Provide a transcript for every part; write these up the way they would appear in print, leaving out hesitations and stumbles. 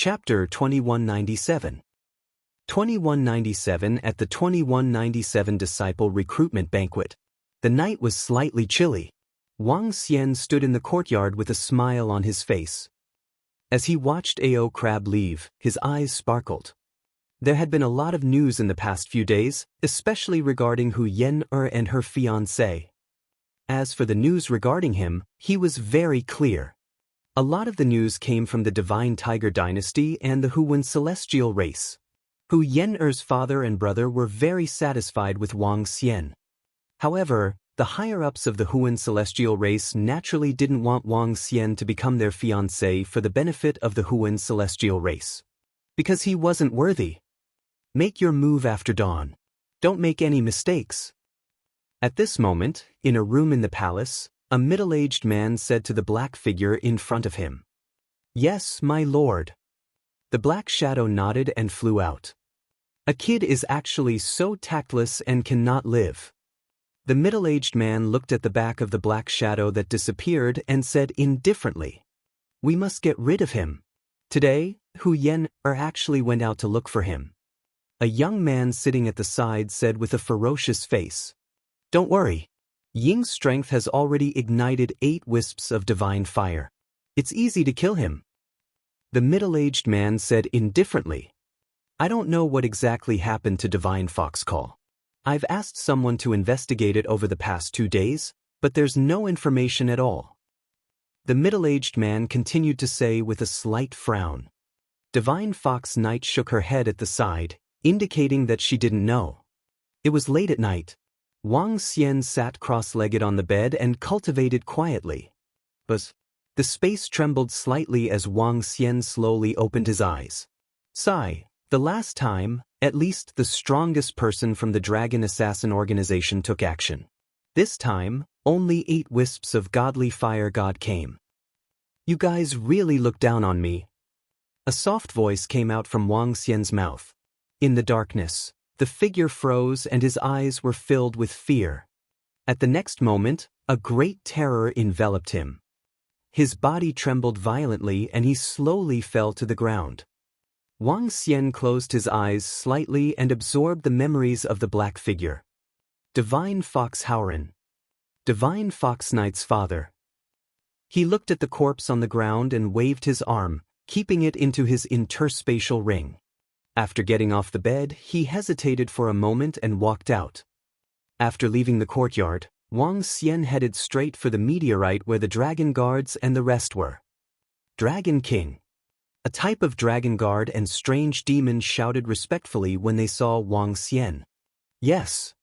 Chapter 2197. 2197 At the 2197 Disciple Recruitment Banquet. The night was slightly chilly. Wang Xian stood in the courtyard with a smile on his face. As he watched Ao Crab leave, his eyes sparkled. There had been a lot of news in the past few days, especially regarding Hu Yen-er and her fiancée. As for the news regarding him, he was very clear. A lot of the news came from the Divine Tiger Dynasty and the Huan celestial race. Hu Yen-er's father and brother were very satisfied with Wang Xian. However, the higher-ups of the Huan celestial race naturally didn't want Wang Xian to become their fiancé for the benefit of the Huan celestial race. Because he wasn't worthy. Make your move after dawn. Don't make any mistakes. At this moment, in a room in the palace, a middle-aged man said to the black figure in front of him, "Yes, my lord." The black shadow nodded and flew out. A kid is actually so tactless and cannot live. The middle-aged man looked at the back of the black shadow that disappeared and said indifferently, "We must get rid of him." Today, Hu Yen-er actually went out to look for him. A young man sitting at the side said with a ferocious face, "Don't worry. Ying's strength has already ignited 8 wisps of divine fire. It's easy to kill him." The middle-aged man said indifferently, "I don't know what exactly happened to Divine Foxcall. I've asked someone to investigate it over the past 2 days, but there's no information at all." The middle-aged man continued to say with a slight frown. Divine Fox Knight shook her head at the side, indicating that she didn't know. It was late at night. Wang Xian sat cross-legged on the bed and cultivated quietly. But the space trembled slightly as Wang Xian slowly opened his eyes. Sigh. The last time, at least the strongest person from the Dragon Assassin organization took action. This time, only 8 wisps of godly fire god came. "You guys really look down on me." A soft voice came out from Wang Xian's mouth. In the darkness, the figure froze and his eyes were filled with fear. At the next moment, a great terror enveloped him. His body trembled violently and he slowly fell to the ground. Wang Xian closed his eyes slightly and absorbed the memories of the black figure. Divine Fox Howren. Divine Fox Knight's father. He looked at the corpse on the ground and waved his arm, keeping it into his interspatial ring. After getting off the bed, he hesitated for a moment and walked out. After leaving the courtyard, Wang Xian headed straight for the meteorite where the dragon guards and the rest were. Dragon King. A type of dragon guard and strange demon shouted respectfully when they saw Wang Xian. "Yes."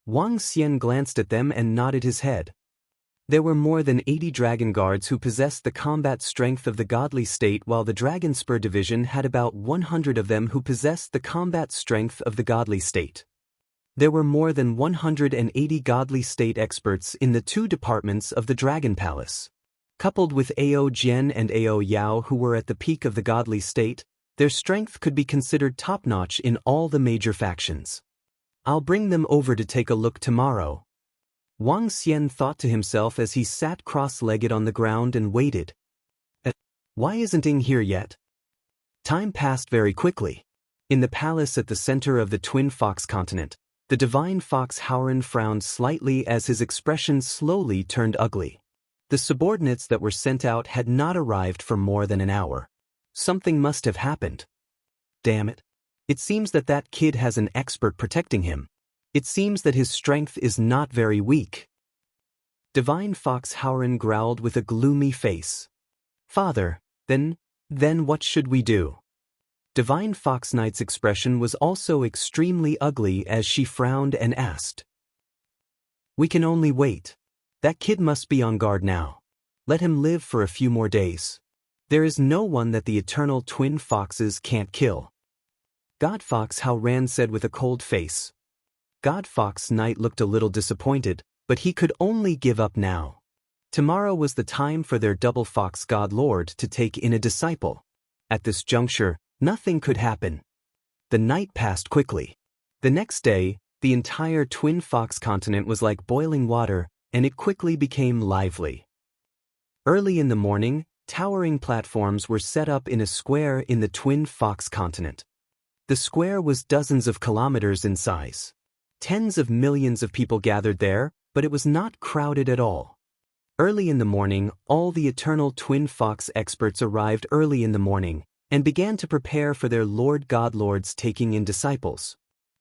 Wang Xian glanced at them and nodded his head. There were more than 80 dragon guards who possessed the combat strength of the godly state, while the Dragon Spur division had about 100 of them who possessed the combat strength of the godly state. There were more than 180 godly state experts in the 2 departments of the Dragon Palace. Coupled with Ao Jian and Ao Yao who were at the peak of the godly state, their strength could be considered top-notch in all the major factions. "I'll bring them over to take a look tomorrow." Wang Xian thought to himself as he sat cross-legged on the ground and waited. Why isn't Ying here yet? Time passed very quickly. In the palace at the center of the Twin Fox continent, the Divine Fox Howren frowned slightly as his expression slowly turned ugly. The subordinates that were sent out had not arrived for more than an hour. Something must have happened. Damn it. It seems that that kid has an expert protecting him. It seems that his strength is not very weak. Divine Fox Howren growled with a gloomy face. "Father, then what should we do?" Divine Fox Knight's expression was also extremely ugly as she frowned and asked. "We can only wait. That kid must be on guard now. Let him live for a few more days. There is no one that the eternal twin foxes can't kill." God Fox Howren said with a cold face. God Fox Knight looked a little disappointed, but he could only give up now. Tomorrow was the time for their double fox god lord to take in a disciple. At this juncture, nothing could happen. The night passed quickly. The next day, the entire Twin Fox continent was like boiling water, and it quickly became lively. Early in the morning, Towering platforms were set up in a square in the Twin Fox continent. The square was dozens of kilometers in size. Tens of millions of people gathered there, but it was not crowded at all. Early in the morning, all the eternal Twin Fox experts arrived early in the morning and began to prepare for their Lord Godlord's taking in disciples.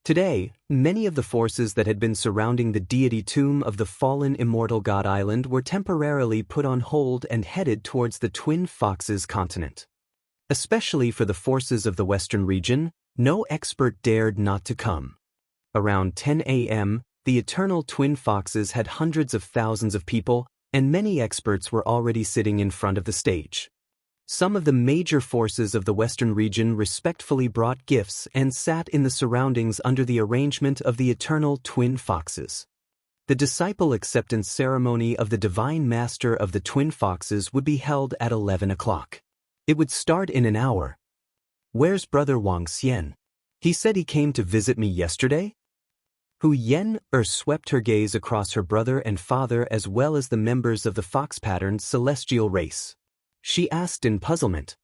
Today, many of the forces that had been surrounding the deity tomb of the fallen immortal God Island were temporarily put on hold and headed towards the Twin Foxes continent. Especially for the forces of the Western region, no expert dared not to come. Around 10 a.m., the eternal Twin Foxes had hundreds of thousands of people, and many experts were already sitting in front of the stage. Some of the major forces of the Western region respectfully brought gifts and sat in the surroundings under the arrangement of the eternal Twin Foxes. The disciple acceptance ceremony of the Divine Master of the Twin Foxes would be held at 11 o'clock. It would start in an hour. "Where's Brother Wang Xian? He said he came to visit me yesterday?" Hu Yen swept her gaze across her brother and father as well as the members of the fox-patterned celestial race. She asked in puzzlement.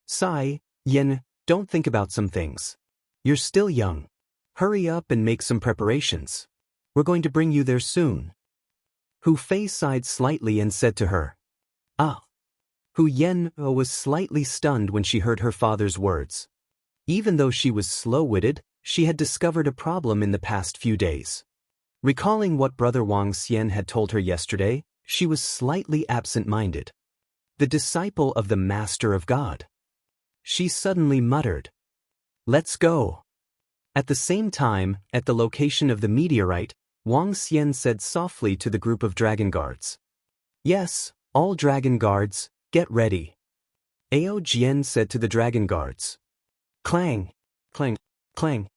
"Sai, Yen, don't think about some things. You're still young. Hurry up and make some preparations. We're going to bring you there soon." Hu Fei sighed slightly and said to her, "Ah." Hu Yen was slightly stunned when she heard her father's words. Even though she was slow-witted, she had discovered a problem in the past few days. Recalling what Brother Wang Xian had told her yesterday, she was slightly absent-minded. The disciple of the Master of God. She suddenly muttered, "Let's go." At the same time, at the location of the meteorite, Wang Xian said softly to the group of dragon guards, "Yes, all dragon guards, get ready." Ao Jian said to the dragon guards, "Clang, clang, clang."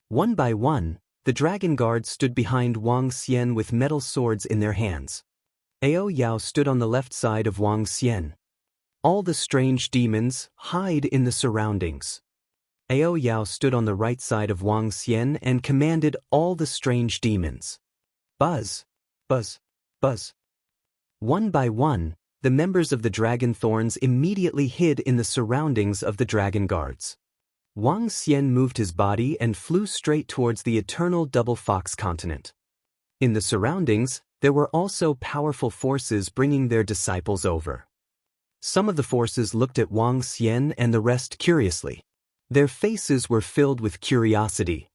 One by one, the dragon guards stood behind Wang Xian with metal swords in their hands. Ao Yao stood on the left side of Wang Xian. All the strange demons hide in the surroundings. Ao Yao stood on the right side of Wang Xian and commanded all the strange demons. Buzz, buzz, buzz. One by one, the members of the Dragon Thorns immediately hid in the surroundings of the dragon guards. Wang Xian moved his body and flew straight towards the eternal Double Fox continent. In the surroundings, there were also powerful forces bringing their disciples over. Some of the forces looked at Wang Xian and the rest curiously. Their faces were filled with curiosity.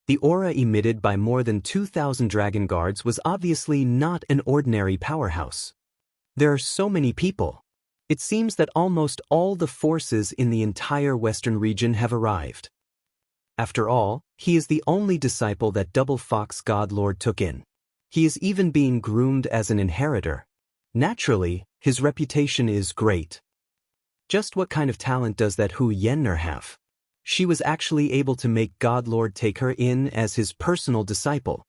The aura emitted by more than 2,000 dragon guards was obviously not an ordinary powerhouse. There are so many people. It seems that almost all the forces in the entire Western region have arrived. After all, he is the only disciple that Double Fox God Lord took in. He is even being groomed as an inheritor. Naturally, his reputation is great. Just what kind of talent does that Hu Yenner have? She was actually able to make God Lord take her in as his personal disciple.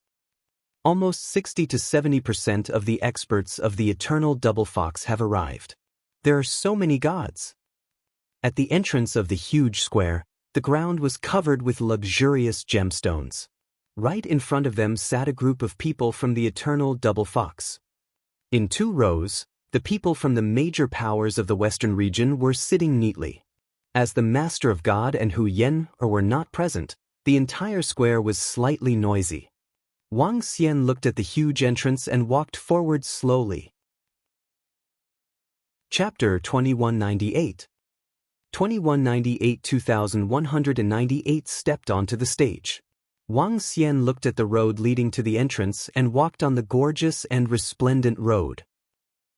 Almost 60 to 70% of the experts of the Eternal Double Fox have arrived. There are so many gods. At the entrance of the huge square, the ground was covered with luxurious gemstones. Right in front of them sat a group of people from the Eternal Double Fox. In 2 rows, the people from the major powers of the Western region were sitting neatly. As the Master of God and Hu Yen were not present, the entire square was slightly noisy. Wang Xian looked at the huge entrance and walked forward slowly. Chapter 2198. 2198 stepped onto the stage. Wang Xian looked at the road leading to the entrance and walked on the gorgeous and resplendent road.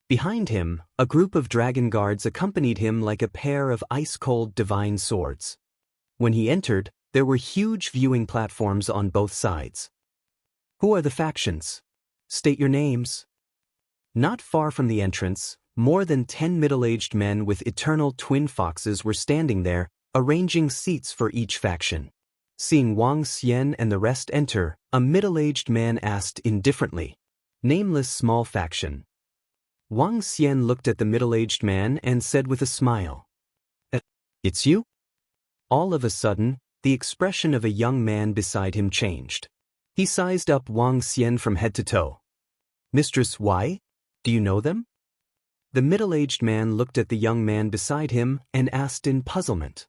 Behind him, a group of dragon guards accompanied him like a pair of ice-cold divine swords. When he entered, there were huge viewing platforms on both sides. "Who are the factions? State your names." Not far from the entrance, more than 10 middle-aged men with eternal twin foxes were standing there, arranging seats for each faction. Seeing Wang Xian and the rest enter, a middle-aged man asked indifferently, "Nameless small faction." Wang Xian looked at the middle-aged man and said with a smile, "It's you?" All of a sudden, the expression of a young man beside him changed. He sized up Wang Xian from head to toe. "Mistress Y? Do you know them?" The middle-aged man looked at the young man beside him and asked in puzzlement.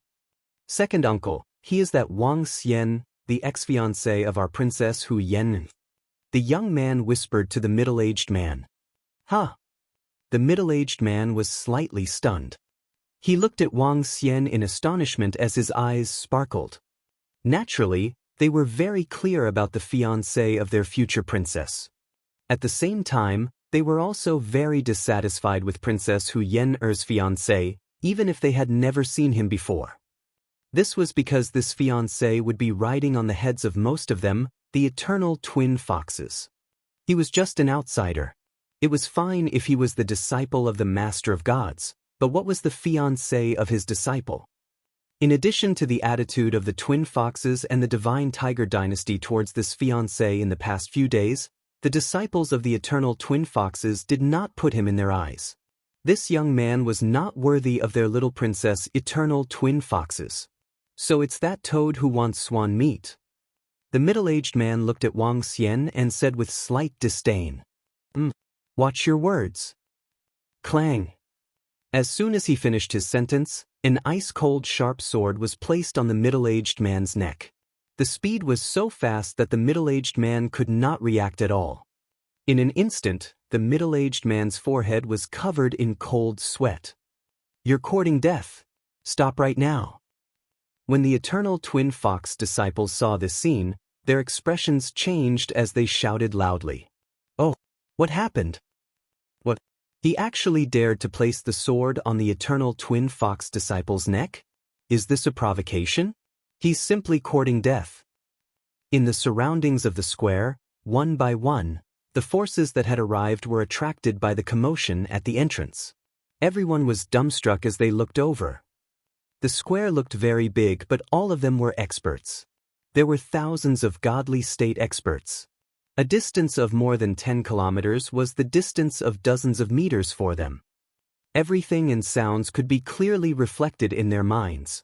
Second uncle, he is that Wang Xian, the ex-fiancé of our Princess Hu Yan. The young man whispered to the middle-aged man. Huh? The middle-aged man was slightly stunned. He looked at Wang Xian in astonishment as his eyes sparkled. Naturally, they were very clear about the fiancé of their future princess. At the same time, they were also very dissatisfied with Princess Hu Yan-er's fiancé, even if they had never seen him before. This was because this fiancé would be riding on the heads of most of them, the eternal twin foxes. He was just an outsider. It was fine if he was the disciple of the Master of Gods, but what was the fiancé of his disciple? In addition to the attitude of the twin foxes and the divine tiger dynasty towards this fiancé in the past few days, the disciples of the eternal twin foxes did not put him in their eyes. This young man was not worthy of their little princess eternal twin foxes. So it's that toad who wants swan meat. The middle-aged man looked at Wang Xian and said with slight disdain. Watch your words. Clang. As soon as he finished his sentence, an ice-cold sharp sword was placed on the middle-aged man's neck. The speed was so fast that the middle-aged man could not react at all. In an instant, the middle-aged man's forehead was covered in cold sweat. You're courting death. Stop right now. When the eternal twin fox disciples saw this scene, their expressions changed as they shouted loudly. Oh, what happened? What? He actually dared to place the sword on the eternal twin fox disciple's neck? Is this a provocation? He's simply courting death. In the surroundings of the square, one by one, the forces that had arrived were attracted by the commotion at the entrance. Everyone was dumbstruck as they looked over. The square looked very big, but all of them were experts. There were thousands of godly state experts. A distance of more than 10 kilometers was the distance of dozens of meters for them. Everything and sounds could be clearly reflected in their minds.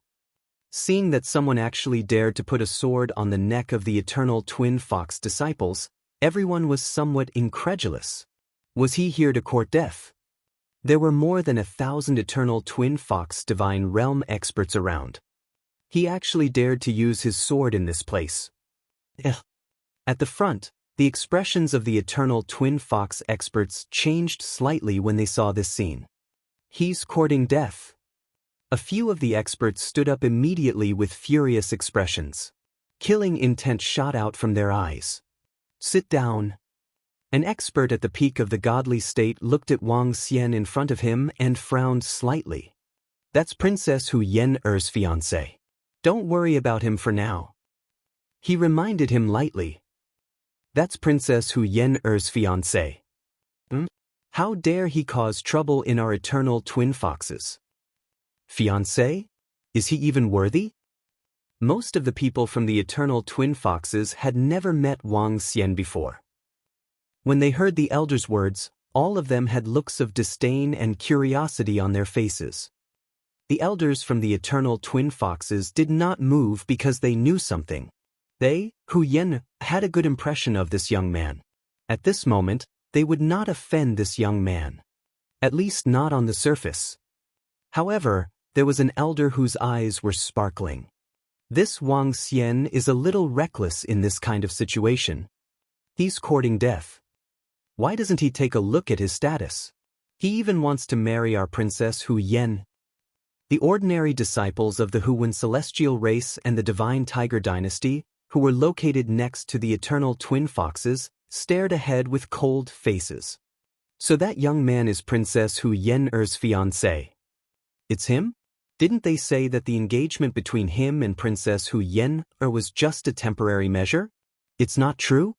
Seeing that someone actually dared to put a sword on the neck of the eternal twin fox disciples, everyone was somewhat incredulous. Was he here to court death? There were more than 1,000 eternal twin fox divine realm experts around. He actually dared to use his sword in this place. At the front, the expressions of the eternal twin fox experts changed slightly when they saw this scene. He's courting death. A few of the experts stood up immediately with furious expressions. Killing intent shot out from their eyes. Sit down. An expert at the peak of the godly state looked at Wang Xian in front of him and frowned slightly. That's Princess Hu Yan-er's fiancé. Don't worry about him for now. He reminded him lightly. That's Princess Hu Yan-er's fiancé. How dare he cause trouble in our eternal twin foxes? Fiancé? Is he even worthy? Most of the people from the eternal twin foxes had never met Wang Xian before. When they heard the elder's words, all of them had looks of disdain and curiosity on their faces. The elders from the eternal twin foxes did not move because they knew something. They, Hu Yan, had a good impression of this young man. At this moment, they would not offend this young man. At least not on the surface. However, there was an elder whose eyes were sparkling. This Wang Xian is a little reckless in this kind of situation. He's courting death. Why doesn't he take a look at his status? He even wants to marry our Princess Hu Yan. The ordinary disciples of the Huan celestial race and the divine tiger dynasty, who were located next to the eternal twin foxes, stared ahead with cold faces. So that young man is Princess Hu Yan-er's fiancé. It's him? Didn't they say that the engagement between him and Princess Hu Yan-er was just a temporary measure? It's not true?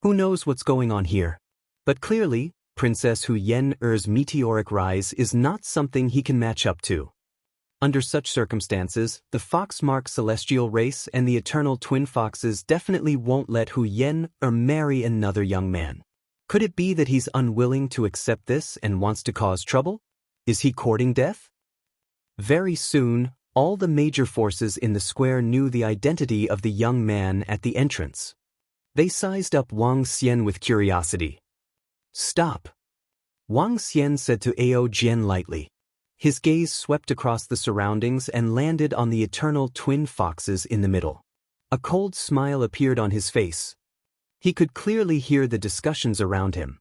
Who knows what's going on here? But clearly, Princess Hu Yan-er's meteoric rise is not something he can match up to. Under such circumstances, the Foxmark celestial race and the eternal twin foxes definitely won't let Hu Yan-er marry another young man. Could it be that he's unwilling to accept this and wants to cause trouble? Is he courting death? Very soon, all the major forces in the square knew the identity of the young man at the entrance. They sized up Wang Xian with curiosity. Stop. Wang Xian said to Ao Jian lightly. His gaze swept across the surroundings and landed on the eternal twin foxes in the middle. A cold smile appeared on his face. He could clearly hear the discussions around him.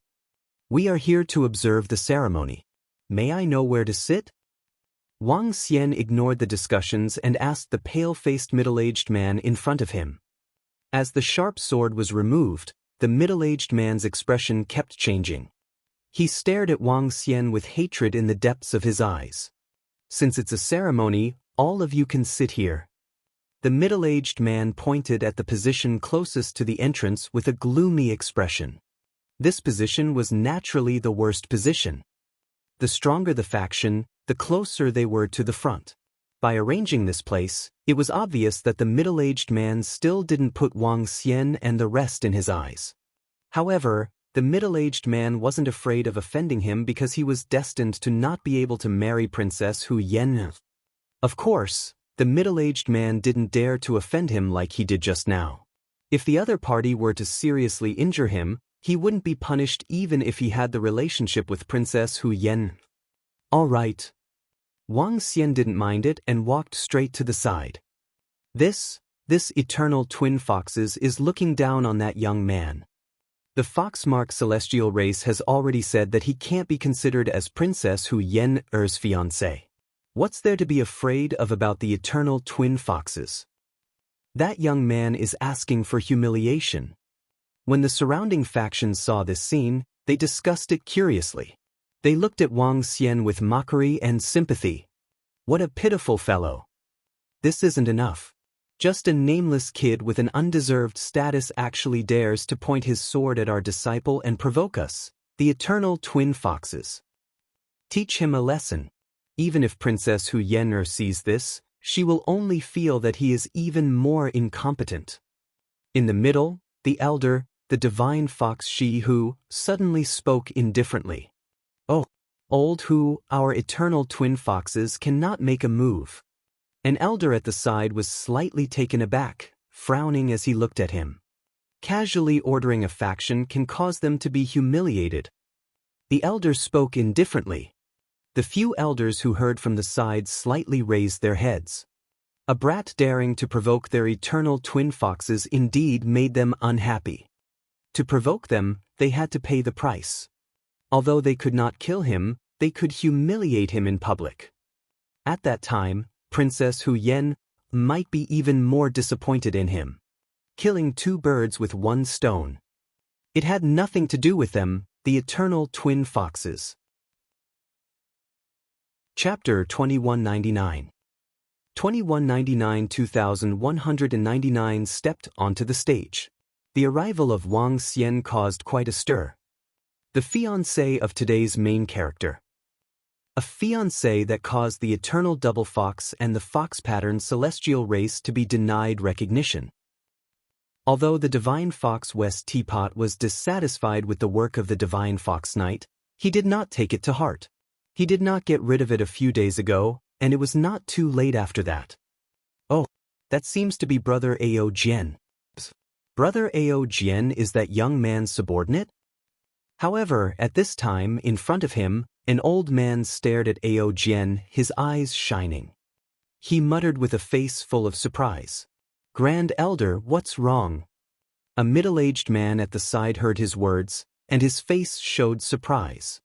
We are here to observe the ceremony. May I know where to sit? Wang Xian ignored the discussions and asked the pale-faced middle-aged man in front of him. As the sharp sword was removed, the middle-aged man's expression kept changing. He stared at Wang Xian with hatred in the depths of his eyes. Since it's a ceremony, all of you can sit here. The middle-aged man pointed at the position closest to the entrance with a gloomy expression. This position was naturally the worst position. The stronger the faction, the closer they were to the front. By arranging this place, it was obvious that the middle-aged man still didn't put Wang Xian and the rest in his eyes. However, the middle-aged man wasn't afraid of offending him because he was destined to not be able to marry Princess Hu Yan. Of course, the middle-aged man didn't dare to offend him like he did just now. If the other party were to seriously injure him, he wouldn't be punished even if he had the relationship with Princess Hu Yan. All right. Wang Xian didn't mind it and walked straight to the side. This eternal twin foxes is looking down on that young man. The Foxmark celestial race has already said that he can't be considered as Princess Hu Yen's fiancé. What's there to be afraid of about the eternal twin foxes? That young man is asking for humiliation. When the surrounding factions saw this scene, they discussed it curiously. They looked at Wang Xian with mockery and sympathy. What a pitiful fellow. This isn't enough. Just a nameless kid with an undeserved status actually dares to point his sword at our disciple and provoke us, the eternal twin foxes. Teach him a lesson. Even if Princess Hu Yan sees this, she will only feel that he is even more incompetent. In the middle, the elder, the divine fox Shi Hu, suddenly spoke indifferently. Oh, old Hu, our eternal twin foxes cannot make a move. An elder at the side was slightly taken aback, frowning as he looked at him. Casually ordering a faction can cause them to be humiliated. The elder spoke indifferently. The few elders who heard from the side slightly raised their heads. A brat daring to provoke their eternal twin foxes indeed made them unhappy. To provoke them, they had to pay the price. Although they could not kill him, they could humiliate him in public. At that time, Princess Hu Yan might be even more disappointed in him. Killing two birds with one stone. It had nothing to do with them, the eternal twin foxes. Chapter 2199. 2199-2199 stepped onto the stage. The arrival of Wang Xian caused quite a stir. The fiancé of today's main character. A fiancé that caused the eternal double fox and the fox pattern celestial race to be denied recognition. Although the divine fox West Teapot was dissatisfied with the work of the divine fox knight, he did not take it to heart. He did not get rid of it a few days ago, and it was not too late after that. Oh, that seems to be Brother Ao Jian. Brother Ao Jian is that young man's subordinate? However, at this time, in front of him, an old man stared at Ao Jian, his eyes shining. He muttered with a face full of surprise. Grand Elder, what's wrong? A middle-aged man at the side heard his words, and his face showed surprise.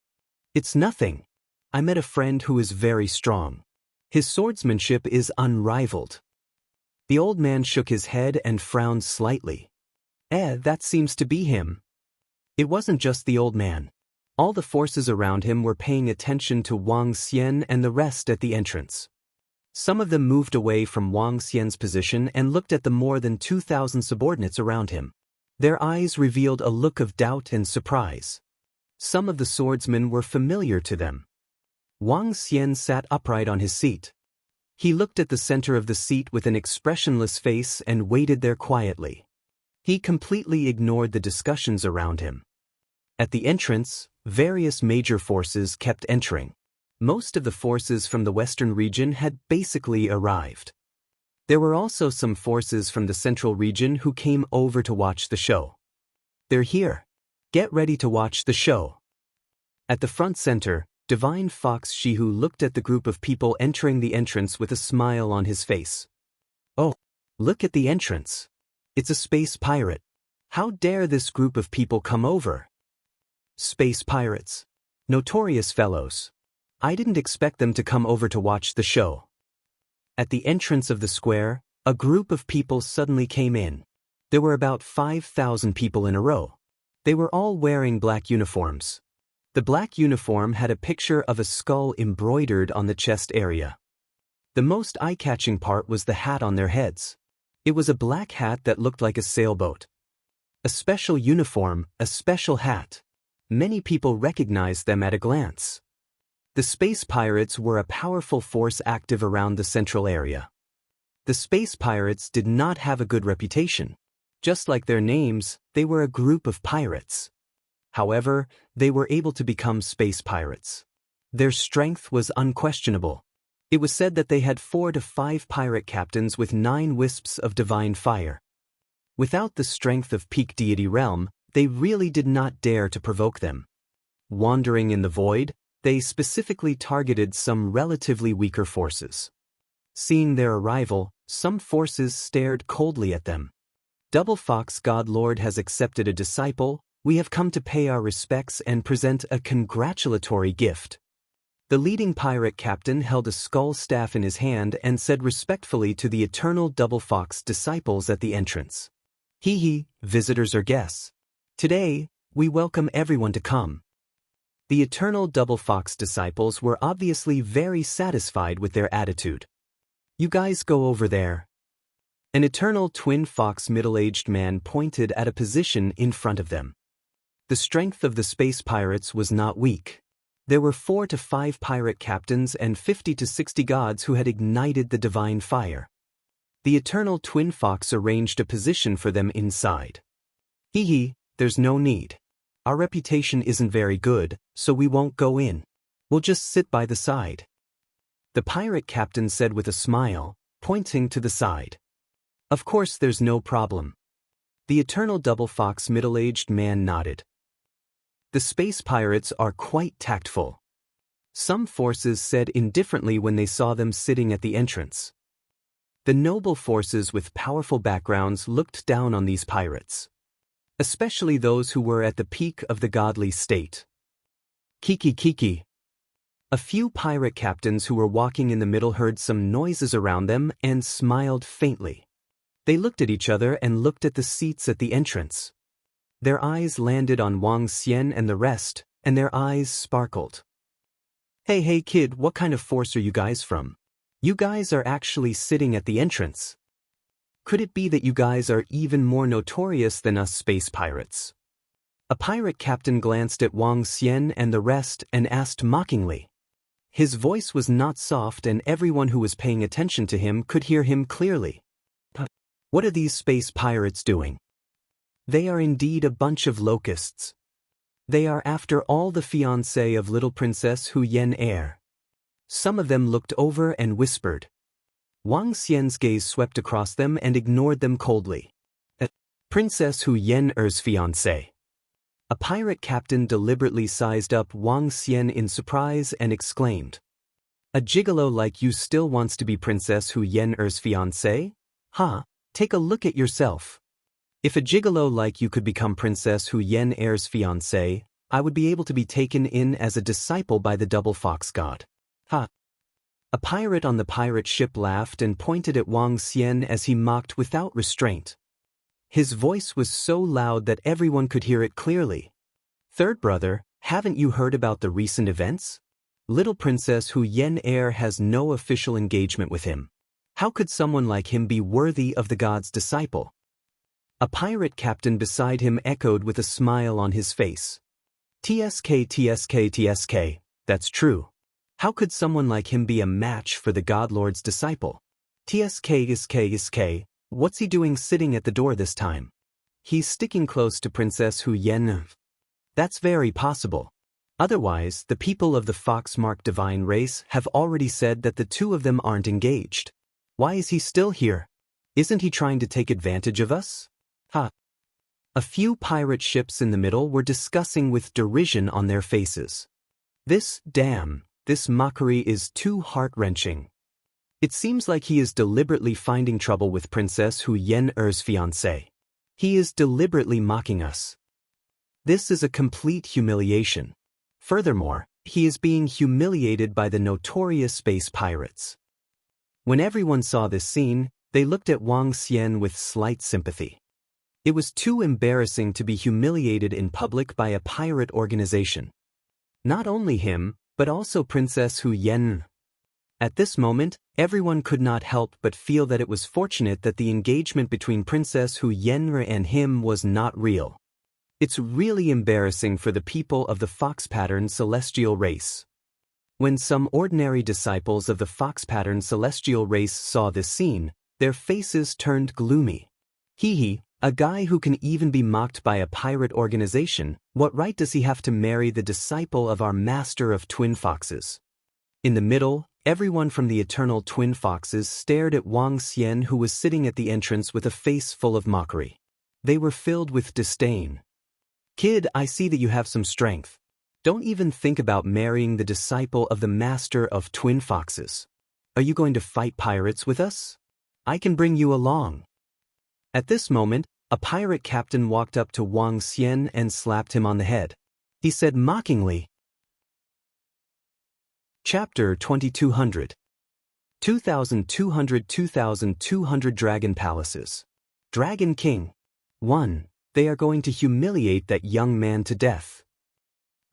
It's nothing. I met a friend who is very strong. His swordsmanship is unrivaled. The old man shook his head and frowned slightly. That seems to be him. It wasn't just the old man. All the forces around him were paying attention to Wang Xian and the rest at the entrance. Some of them moved away from Wang Xian's position and looked at the more than 2,000 subordinates around him. Their eyes revealed a look of doubt and surprise. Some of the swordsmen were familiar to them. Wang Xian sat upright on his seat. He looked at the center of the seat with an expressionless face and waited there quietly. He completely ignored the discussions around him. At the entrance, various major forces kept entering. Most of the forces from the western region had basically arrived. There were also some forces from the central region who came over to watch the show. They're here. Get ready to watch the show. At the front center, Divine Fox Shihu looked at the group of people entering the entrance with a smile on his face. Oh, look at the entrance. It's a space pirate. How dare this group of people come over? Space pirates. Notorious fellows. I didn't expect them to come over to watch the show. At the entrance of the square, a group of people suddenly came in. There were about 5,000 people in a row. They were all wearing black uniforms. The black uniform had a picture of a skull embroidered on the chest area. The most eye-catching part was the hat on their heads. It was a black hat that looked like a sailboat. A special uniform, a special hat. Many people recognized them at a glance. The space pirates were a powerful force active around the central area. The space pirates did not have a good reputation. Just like their names, they were a group of pirates. However, they were able to become space pirates. Their strength was unquestionable. It was said that they had 4 to 5 pirate captains with 9 wisps of divine fire. Without the strength of peak deity realm, they really did not dare to provoke them. Wandering in the void, they specifically targeted some relatively weaker forces. Seeing their arrival, some forces stared coldly at them. Double Fox God Lord has accepted a disciple. We have come to pay our respects and present a congratulatory gift. The leading pirate captain held a skull staff in his hand and said respectfully to the eternal Double Fox disciples at the entrance. Hee, visitors or guests. Today, we welcome everyone to come. The eternal Double Fox disciples were obviously very satisfied with their attitude. You guys go over there. An eternal twin fox middle-aged man pointed at a position in front of them. The strength of the space pirates was not weak. There were 4 to 5 pirate captains and 50 to 60 gods who had ignited the divine fire. The eternal twin fox arranged a position for them inside. Hee, there's no need. Our reputation isn't very good, so we won't go in. We'll just sit by the side. The pirate captain said with a smile, pointing to the side. Of course there's no problem. The eternal Double Fox middle-aged man nodded. The space pirates are quite tactful. Some forces said indifferently when they saw them sitting at the entrance. The noble forces with powerful backgrounds looked down on these pirates. Especially those who were at the peak of the godly state. Kiki. A few pirate captains who were walking in the middle heard some noises around them and smiled faintly. They looked at each other and looked at the seats at the entrance. Their eyes landed on Wang Xian and the rest, and their eyes sparkled. Hey kid, what kind of force are you guys from? You guys are actually sitting at the entrance. Could it be that you guys are even more notorious than us space pirates? A pirate captain glanced at Wang Xian and the rest and asked mockingly. His voice was not soft and everyone who was paying attention to him could hear him clearly. What are these space pirates doing? They are indeed a bunch of locusts. They are after all the fiancé of little Princess Hu Yen heir. Some of them looked over and whispered. Wang Xian's gaze swept across them and ignored them coldly. Princess Hu Yen heir's fiancé. A pirate captain deliberately sized up Wang Xian in surprise and exclaimed. A gigolo like you still wants to be Princess Hu Yen heir's fiancé? Take a look at yourself. If a gigolo like you could become Princess Hu Yen heir's fiancé, I would be able to be taken in as a disciple by the Double Fox God. A pirate on the pirate ship laughed and pointed at Wang Xian as he mocked without restraint. His voice was so loud that everyone could hear it clearly. Third brother, haven't you heard about the recent events? Little Princess Hu Yen heir has no official engagement with him. How could someone like him be worthy of the god's disciple? A pirate captain beside him echoed with a smile on his face. TSK, that's true. How could someone like him be a match for the Godlord's disciple? TSK, what's he doing sitting at the door this time? He's sticking close to Princess Hu Yen. That's very possible. Otherwise, the people of the Fox-marked divine race have already said that the two of them aren't engaged. Why is he still here? Isn't he trying to take advantage of us? A few pirate ships in the middle were discussing with derision on their faces. This mockery is too heart-wrenching. It seems like he is deliberately finding trouble with Princess Hu Yen'er's fiancé. He is deliberately mocking us. This is a complete humiliation. Furthermore, he is being humiliated by the notorious space pirates. When everyone saw this scene, they looked at Wang Xian with slight sympathy. It was too embarrassing to be humiliated in public by a pirate organization. Not only him, but also Princess Hu Yen'er. At this moment, everyone could not help but feel that it was fortunate that the engagement between Princess Hu Yen'er and him was not real. It's really embarrassing for the people of the fox-pattern celestial race. When some ordinary disciples of the fox-pattern celestial race saw this scene, their faces turned gloomy. Hee, a guy who can even be mocked by a pirate organization, what right does he have to marry the disciple of our master of twin foxes? In the middle, everyone from the eternal twin foxes stared at Wang Xian, who was sitting at the entrance with a face full of mockery. They were filled with disdain. Kid, I see that you have some strength. Don't even think about marrying the disciple of the master of twin foxes. Are you going to fight pirates with us? I can bring you along. At this moment, a pirate captain walked up to Wang Xian and slapped him on the head. He said mockingly, Chapter 2200 2200 Dragon Palaces. Dragon King. 1. They are going to humiliate that young man to death.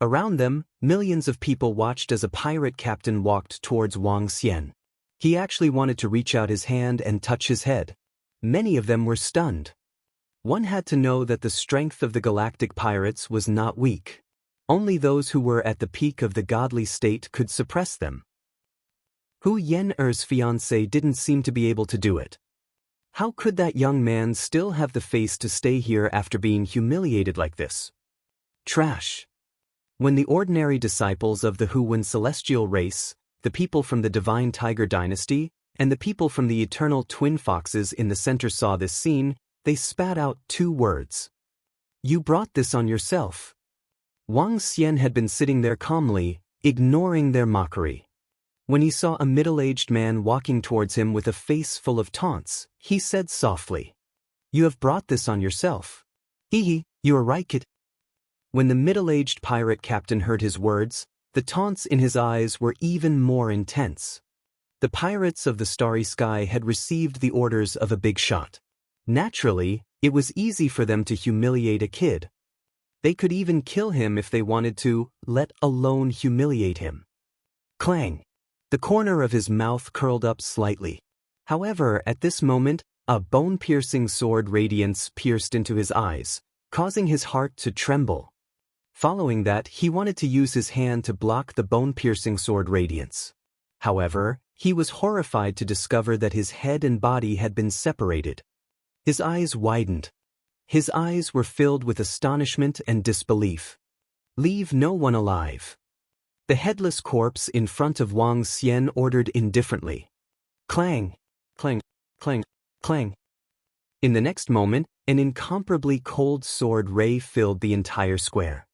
Around them, millions of people watched as a pirate captain walked towards Wang Xian. He actually wanted to reach out his hand and touch his head. Many of them were stunned. One had to know that the strength of the galactic pirates was not weak. Only those who were at the peak of the godly state could suppress them. Hu Yen'er's fiancé didn't seem to be able to do it. How could that young man still have the face to stay here after being humiliated like this? Trash. When the ordinary disciples of the Huwen celestial race, the people from the Divine Tiger Dynasty, and the people from the eternal twin foxes in the center saw this scene, they spat out 2 words. You brought this on yourself. Wang Xian had been sitting there calmly, ignoring their mockery. When he saw a middle-aged man walking towards him with a face full of taunts, he said softly, You have brought this on yourself. Hee, you are right, kid. When the middle-aged pirate captain heard his words, the taunts in his eyes were even more intense. The pirates of the starry sky had received the orders of a big shot. Naturally, it was easy for them to humiliate a kid. They could even kill him if they wanted to, let alone humiliate him. Clang! The corner of his mouth curled up slightly. However, at this moment, a bone-piercing sword radiance pierced into his eyes, causing his heart to tremble. Following that, he wanted to use his hand to block the bone-piercing sword radiance. However, he was horrified to discover that his head and body had been separated. His eyes widened. His eyes were filled with astonishment and disbelief. Leave no one alive. The headless corpse in front of Wang Xian ordered indifferently. Clang! Clang! Clang! Clang! In the next moment, an incomparably cold sword ray filled the entire square.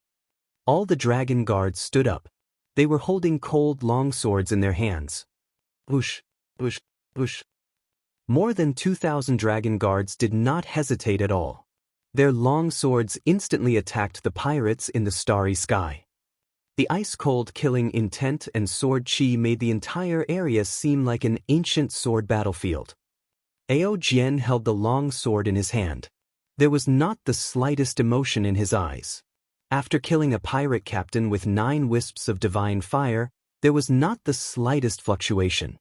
All the dragon guards stood up. They were holding cold long swords in their hands. Whoosh! Whoosh! Whoosh! More than 2,000 dragon guards did not hesitate at all. Their long swords instantly attacked the pirates in the starry sky. The ice-cold killing intent and sword chi made the entire area seem like an ancient sword battlefield. Ao Jian held the long sword in his hand. There was not the slightest emotion in his eyes. After killing a pirate captain with 9 wisps of divine fire, there was not the slightest fluctuation.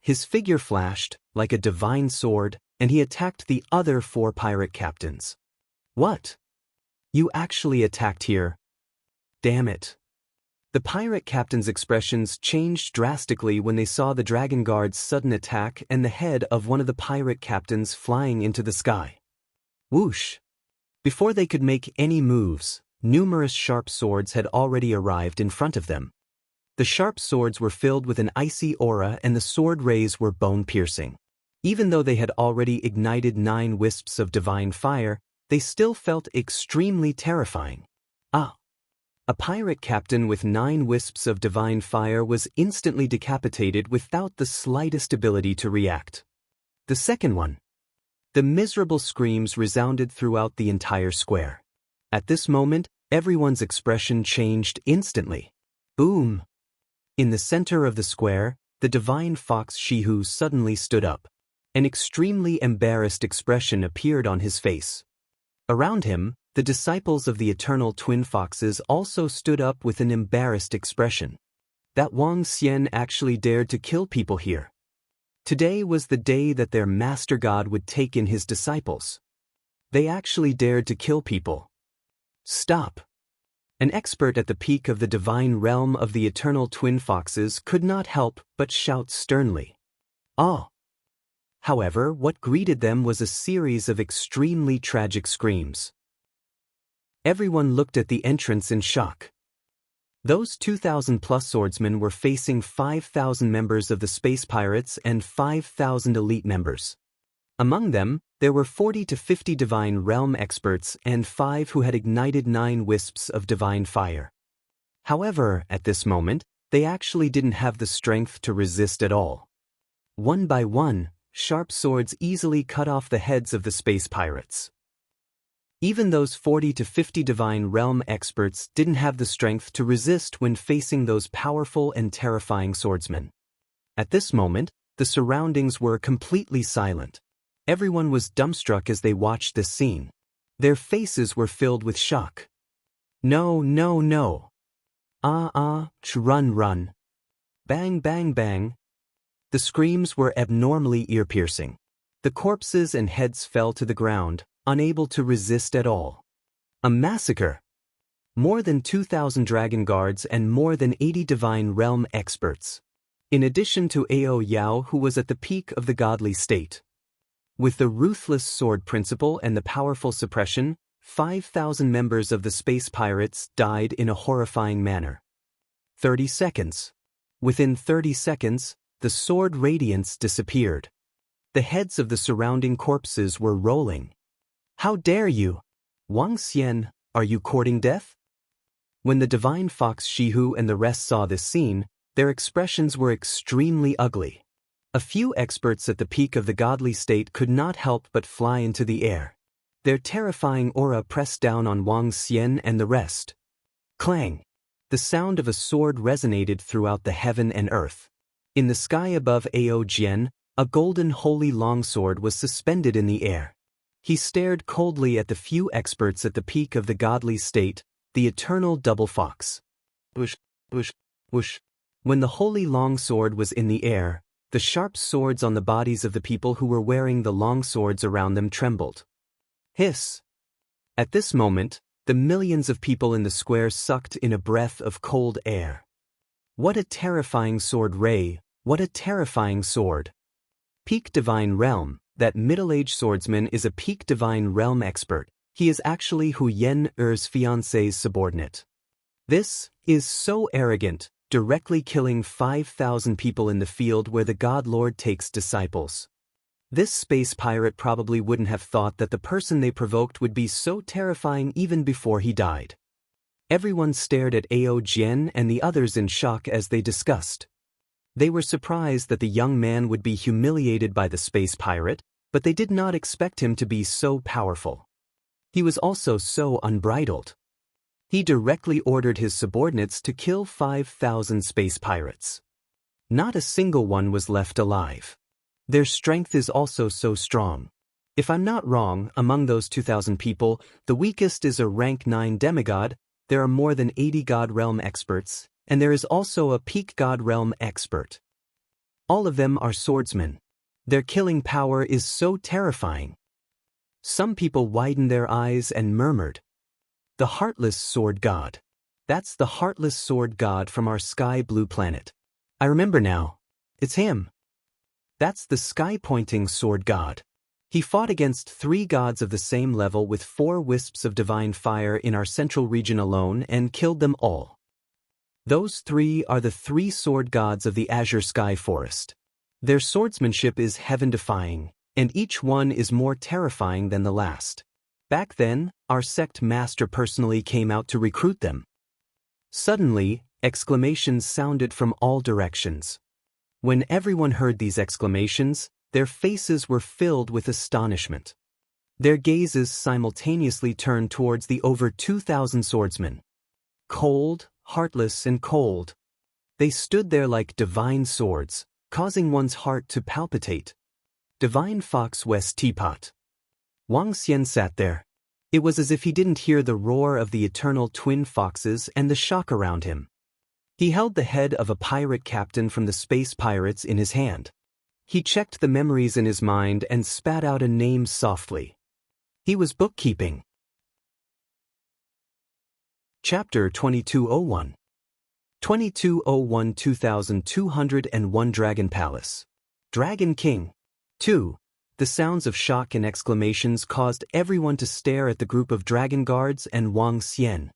His figure flashed, like a divine sword, and he attacked the other 4 pirate captains. What? You actually attacked here? Damn it. The pirate captains' expressions changed drastically when they saw the dragon guard's sudden attack and the head of one of the pirate captains flying into the sky. Whoosh! Before they could make any moves, numerous sharp swords had already arrived in front of them. The sharp swords were filled with an icy aura and the sword rays were bone-piercing. Even though they had already ignited 9 wisps of divine fire, they still felt extremely terrifying. Ah! A pirate captain with 9 wisps of divine fire was instantly decapitated without the slightest ability to react. The second one. The miserable screams resounded throughout the entire square. At this moment, everyone's expression changed instantly. Boom! In the center of the square, the divine fox Shihu suddenly stood up. An extremely embarrassed expression appeared on his face. Around him, the disciples of the eternal twin foxes also stood up with an embarrassed expression. That Wang Xian actually dared to kill people here. Today was the day that their master god would take in his disciples. They actually dared to kill people. Stop! An expert at the peak of the divine realm of the eternal twin foxes could not help but shout sternly. Ah! However, what greeted them was a series of extremely tragic screams. Everyone looked at the entrance in shock. Those 2,000-plus swordsmen were facing 5,000 members of the space pirates and 5,000 elite members. Among them, there were 40 to 50 divine realm experts and 5 who had ignited 9 wisps of divine fire. However, at this moment, they actually didn't have the strength to resist at all. One by one, sharp swords easily cut off the heads of the space pirates. Even those 40 to 50 divine realm experts didn't have the strength to resist when facing those powerful and terrifying swordsmen. At this moment, the surroundings were completely silent. Everyone was dumbstruck as they watched this scene. Their faces were filled with shock. No, no, no. Run, run. Bang, bang, bang. The screams were abnormally ear-piercing. The corpses and heads fell to the ground, unable to resist at all. A massacre. More than 2,000 dragon guards and more than 80 divine realm experts. In addition to Ao Yao, who was at the peak of the godly state. With the ruthless sword principle and the powerful suppression, 5,000 members of the space pirates died in a horrifying manner. 30 seconds. Within 30 seconds, the sword radiance disappeared. The heads of the surrounding corpses were rolling. How dare you? Wang Xian, are you courting death? When the divine fox Shihu and the rest saw this scene, their expressions were extremely ugly. A few experts at the peak of the godly state could not help but fly into the air. Their terrifying aura pressed down on Wang Xian and the rest. Clang! The sound of a sword resonated throughout the heaven and earth. In the sky above Ao Jian, a golden holy longsword was suspended in the air. He stared coldly at the few experts at the peak of the godly state, the eternal double fox. Whoosh, whoosh, whoosh. When the holy longsword was in the air, the sharp swords on the bodies of the people who were wearing the long swords around them trembled. Hiss! At this moment, the millions of people in the square sucked in a breath of cold air. What a terrifying sword ray, what a terrifying sword. Peak Divine Realm, that middle-aged swordsman is a peak Divine Realm expert. He is actually Hu Yen Er's fiancé's subordinate. This is so arrogant, directly killing 5,000 people in the field where the God Lord takes disciples. This space pirate probably wouldn't have thought that the person they provoked would be so terrifying even before he died. Everyone stared at Ao Jian and the others in shock as they discussed. They were surprised that the young man would be humiliated by the space pirate, but they did not expect him to be so powerful. He was also so unbridled. He directly ordered his subordinates to kill 5,000 space pirates. Not a single one was left alive. Their strength is also so strong. If I'm not wrong, among those 2,000 people, the weakest is a rank 9 demigod. There are more than 80 God Realm experts, and there is also a peak God Realm expert. All of them are swordsmen. Their killing power is so terrifying. Some people widened their eyes and murmured, "The Heartless Sword God. That's the Heartless Sword God from our sky blue planet. I remember now. It's him. That's the sky-pointing sword god. He fought against 3 gods of the same level with 4 wisps of divine fire in our central region alone and killed them all. Those 3 are the 3 sword gods of the Azure Sky Forest. Their swordsmanship is heaven-defying, and each one is more terrifying than the last. Back then, our sect master personally came out to recruit them. Suddenly, exclamations sounded from all directions. When everyone heard these exclamations, their faces were filled with astonishment. Their gazes simultaneously turned towards the over 2,000 swordsmen. Cold, heartless and cold. They stood there like divine swords, causing one's heart to palpitate. Divine Fox West Teapot. Wang Xian sat there. It was as if he didn't hear the roar of the eternal twin foxes and the shock around him. He held the head of a pirate captain from the space pirates in his hand. He checked the memories in his mind and spat out a name softly. He was bookkeeping. Chapter 2201. 2201 2201 Dragon Palace. Dragon King. 2. The sounds of shock and exclamations caused everyone to stare at the group of dragon guards and Wang Xian.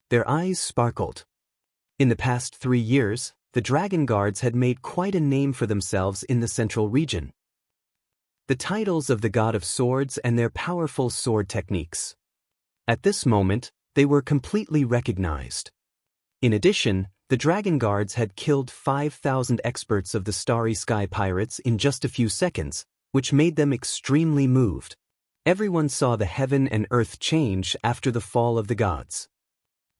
Their eyes sparkled. In the past 3 years, the dragon guards had made quite a name for themselves in the central region. The titles of the God of Swords and their powerful sword techniques. At this moment, they were completely recognized. In addition, the dragon guards had killed 5,000 experts of the Starry Sky Pirates in just a few seconds, which made them extremely moved. Everyone saw the heaven and earth change after the fall of the gods.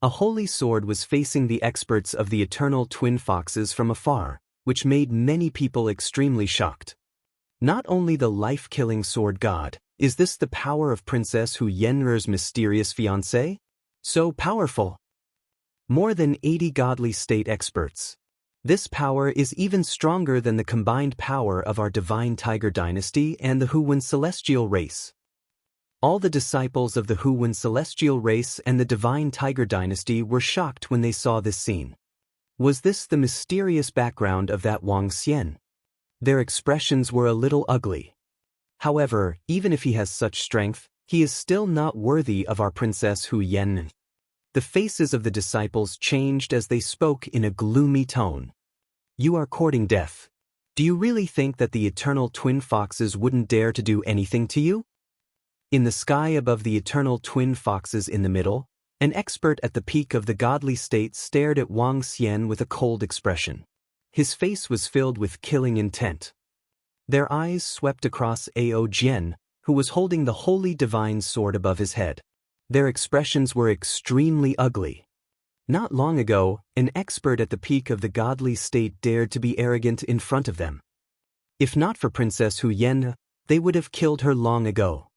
A holy sword was facing the experts of the eternal twin foxes from afar, which made many people extremely shocked. Not only the life-killing sword god, is this the power of Princess Hu Yenr's mysterious fiancé? So powerful. More than 80 godly state experts. This power is even stronger than the combined power of our divine tiger dynasty and the Huwen celestial race. All the disciples of the Huwen celestial race and the divine tiger dynasty were shocked when they saw this scene. Was this the mysterious background of that Wang Xian? Their expressions were a little ugly. However, even if he has such strength, he is still not worthy of our Princess Hu Yan. The faces of the disciples changed as they spoke in a gloomy tone. You are courting death. Do you really think that the eternal twin foxes wouldn't dare to do anything to you? In the sky above the eternal twin foxes in the middle, an expert at the peak of the godly state stared at Wang Xian with a cold expression. His face was filled with killing intent. Their eyes swept across Ao Jian, who was holding the holy divine sword above his head. Their expressions were extremely ugly. Not long ago, an expert at the peak of the godly state dared to be arrogant in front of them. If not for Princess Hu Yan, they would have killed her long ago.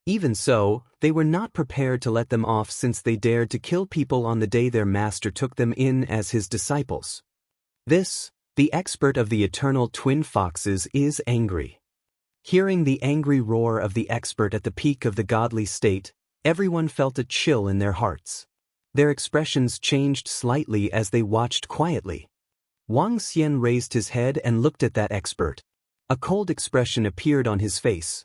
Even so, they were not prepared to let them off since they dared to kill people on the day their master took them in as his disciples. This, the expert of the eternal twin foxes, is angry. Hearing the angry roar of the expert at the peak of the godly state, everyone felt a chill in their hearts. Their expressions changed slightly as they watched quietly. Wang Xian raised his head and looked at that expert. A cold expression appeared on his face.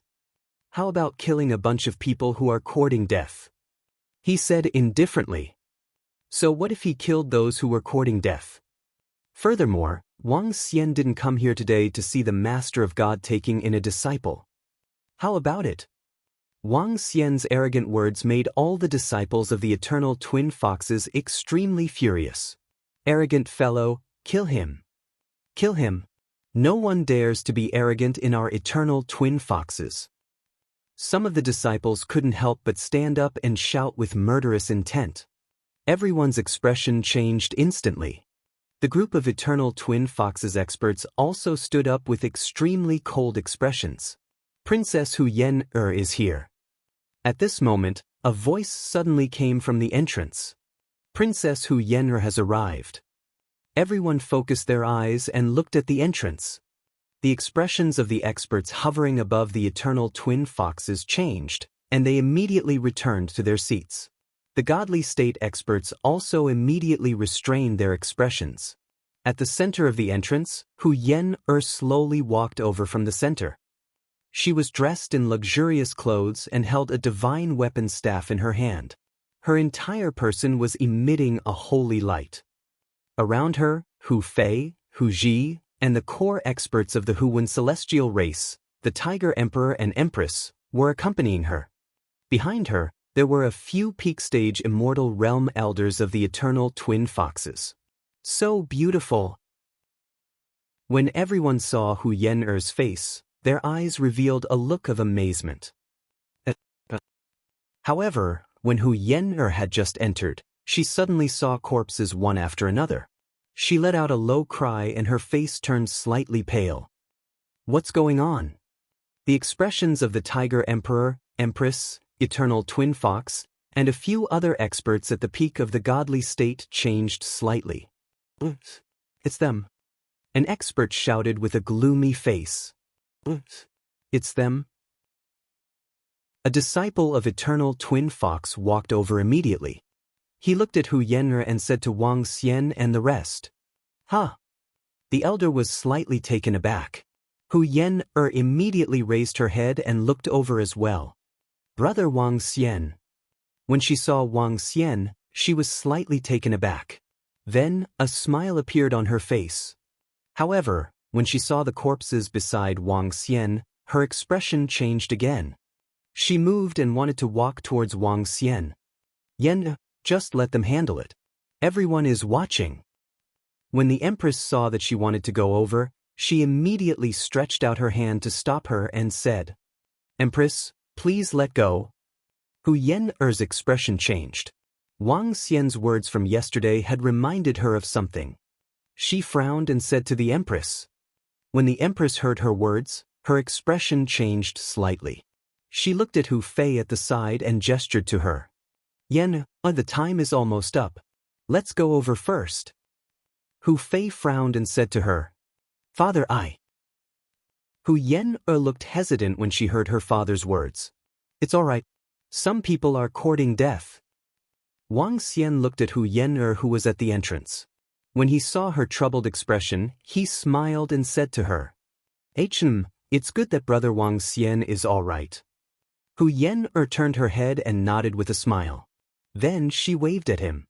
How about killing a bunch of people who are courting death? He said indifferently. So what if he killed those who were courting death? Furthermore, Wang Xian didn't come here today to see the Master of God taking in a disciple. How about it? Wang Xian's arrogant words made all the disciples of the eternal twin foxes extremely furious. Arrogant fellow, kill him. Kill him. No one dares to be arrogant in our eternal twin foxes. Some of the disciples couldn't help but stand up and shout with murderous intent. Everyone's expression changed instantly. The group of eternal twin foxes experts also stood up with extremely cold expressions. Princess Hu Yan is here. At this moment, a voice suddenly came from the entrance. Princess Hu Yan has arrived. Everyone focused their eyes and looked at the entrance. The expressions of the experts hovering above the eternal twin foxes changed, and they immediately returned to their seats. The godly state experts also immediately restrained their expressions. At the center of the entrance, Hu Yan slowly walked over from the center. She was dressed in luxurious clothes and held a divine weapon staff in her hand. Her entire person was emitting a holy light. Around her, Hu Fei, Hu Ji, and the core experts of the Huwen celestial race, the Tiger Emperor and Empress, were accompanying her. Behind her, there were a few peak-stage immortal realm elders of the eternal twin foxes. So beautiful. When everyone saw Hu Yen'er's face, their eyes revealed a look of amazement. However, when Hu Yen'er had just entered, she suddenly saw corpses one after another. She let out a low cry and her face turned slightly pale. What's going on? The expressions of the Tiger Emperor, Empress, Eternal Twin Fox, and a few other experts at the peak of the godly state changed slightly. It's them. An expert shouted with a gloomy face. It's them. A disciple of Eternal Twin Fox walked over immediately. He looked at Hu Yen'er and said to Wang Xian and the rest, "Huh." The elder was slightly taken aback. Hu Yen'er immediately raised her head and looked over as well. Brother Wang Xian. When she saw Wang Xian, she was slightly taken aback. Then, a smile appeared on her face. However, when she saw the corpses beside Wang Xian, her expression changed again. She moved and wanted to walk towards Wang Xian. "Yen, just let them handle it. Everyone is watching." When the Empress saw that she wanted to go over, she immediately stretched out her hand to stop her and said, "Empress, please let go." Hu Yen'er's expression changed. Wang Xian's words from yesterday had reminded her of something. She frowned and said to the Empress. When the Empress heard her words, her expression changed slightly. She looked at Hu Fei at the side and gestured to her. "Yen, the time is almost up. Let's go over first." Hu Fei frowned and said to her, "Father, I." Hu Yen'er looked hesitant when she heard her father's words. "It's all right. Some people are courting death." Wang Xian looked at Hu Yen'er, who was at the entrance. When he saw her troubled expression, he smiled and said to her, It's good that Brother Wang Xian is all right." Hu Yen'er turned her head and nodded with a smile. Then she waved at him.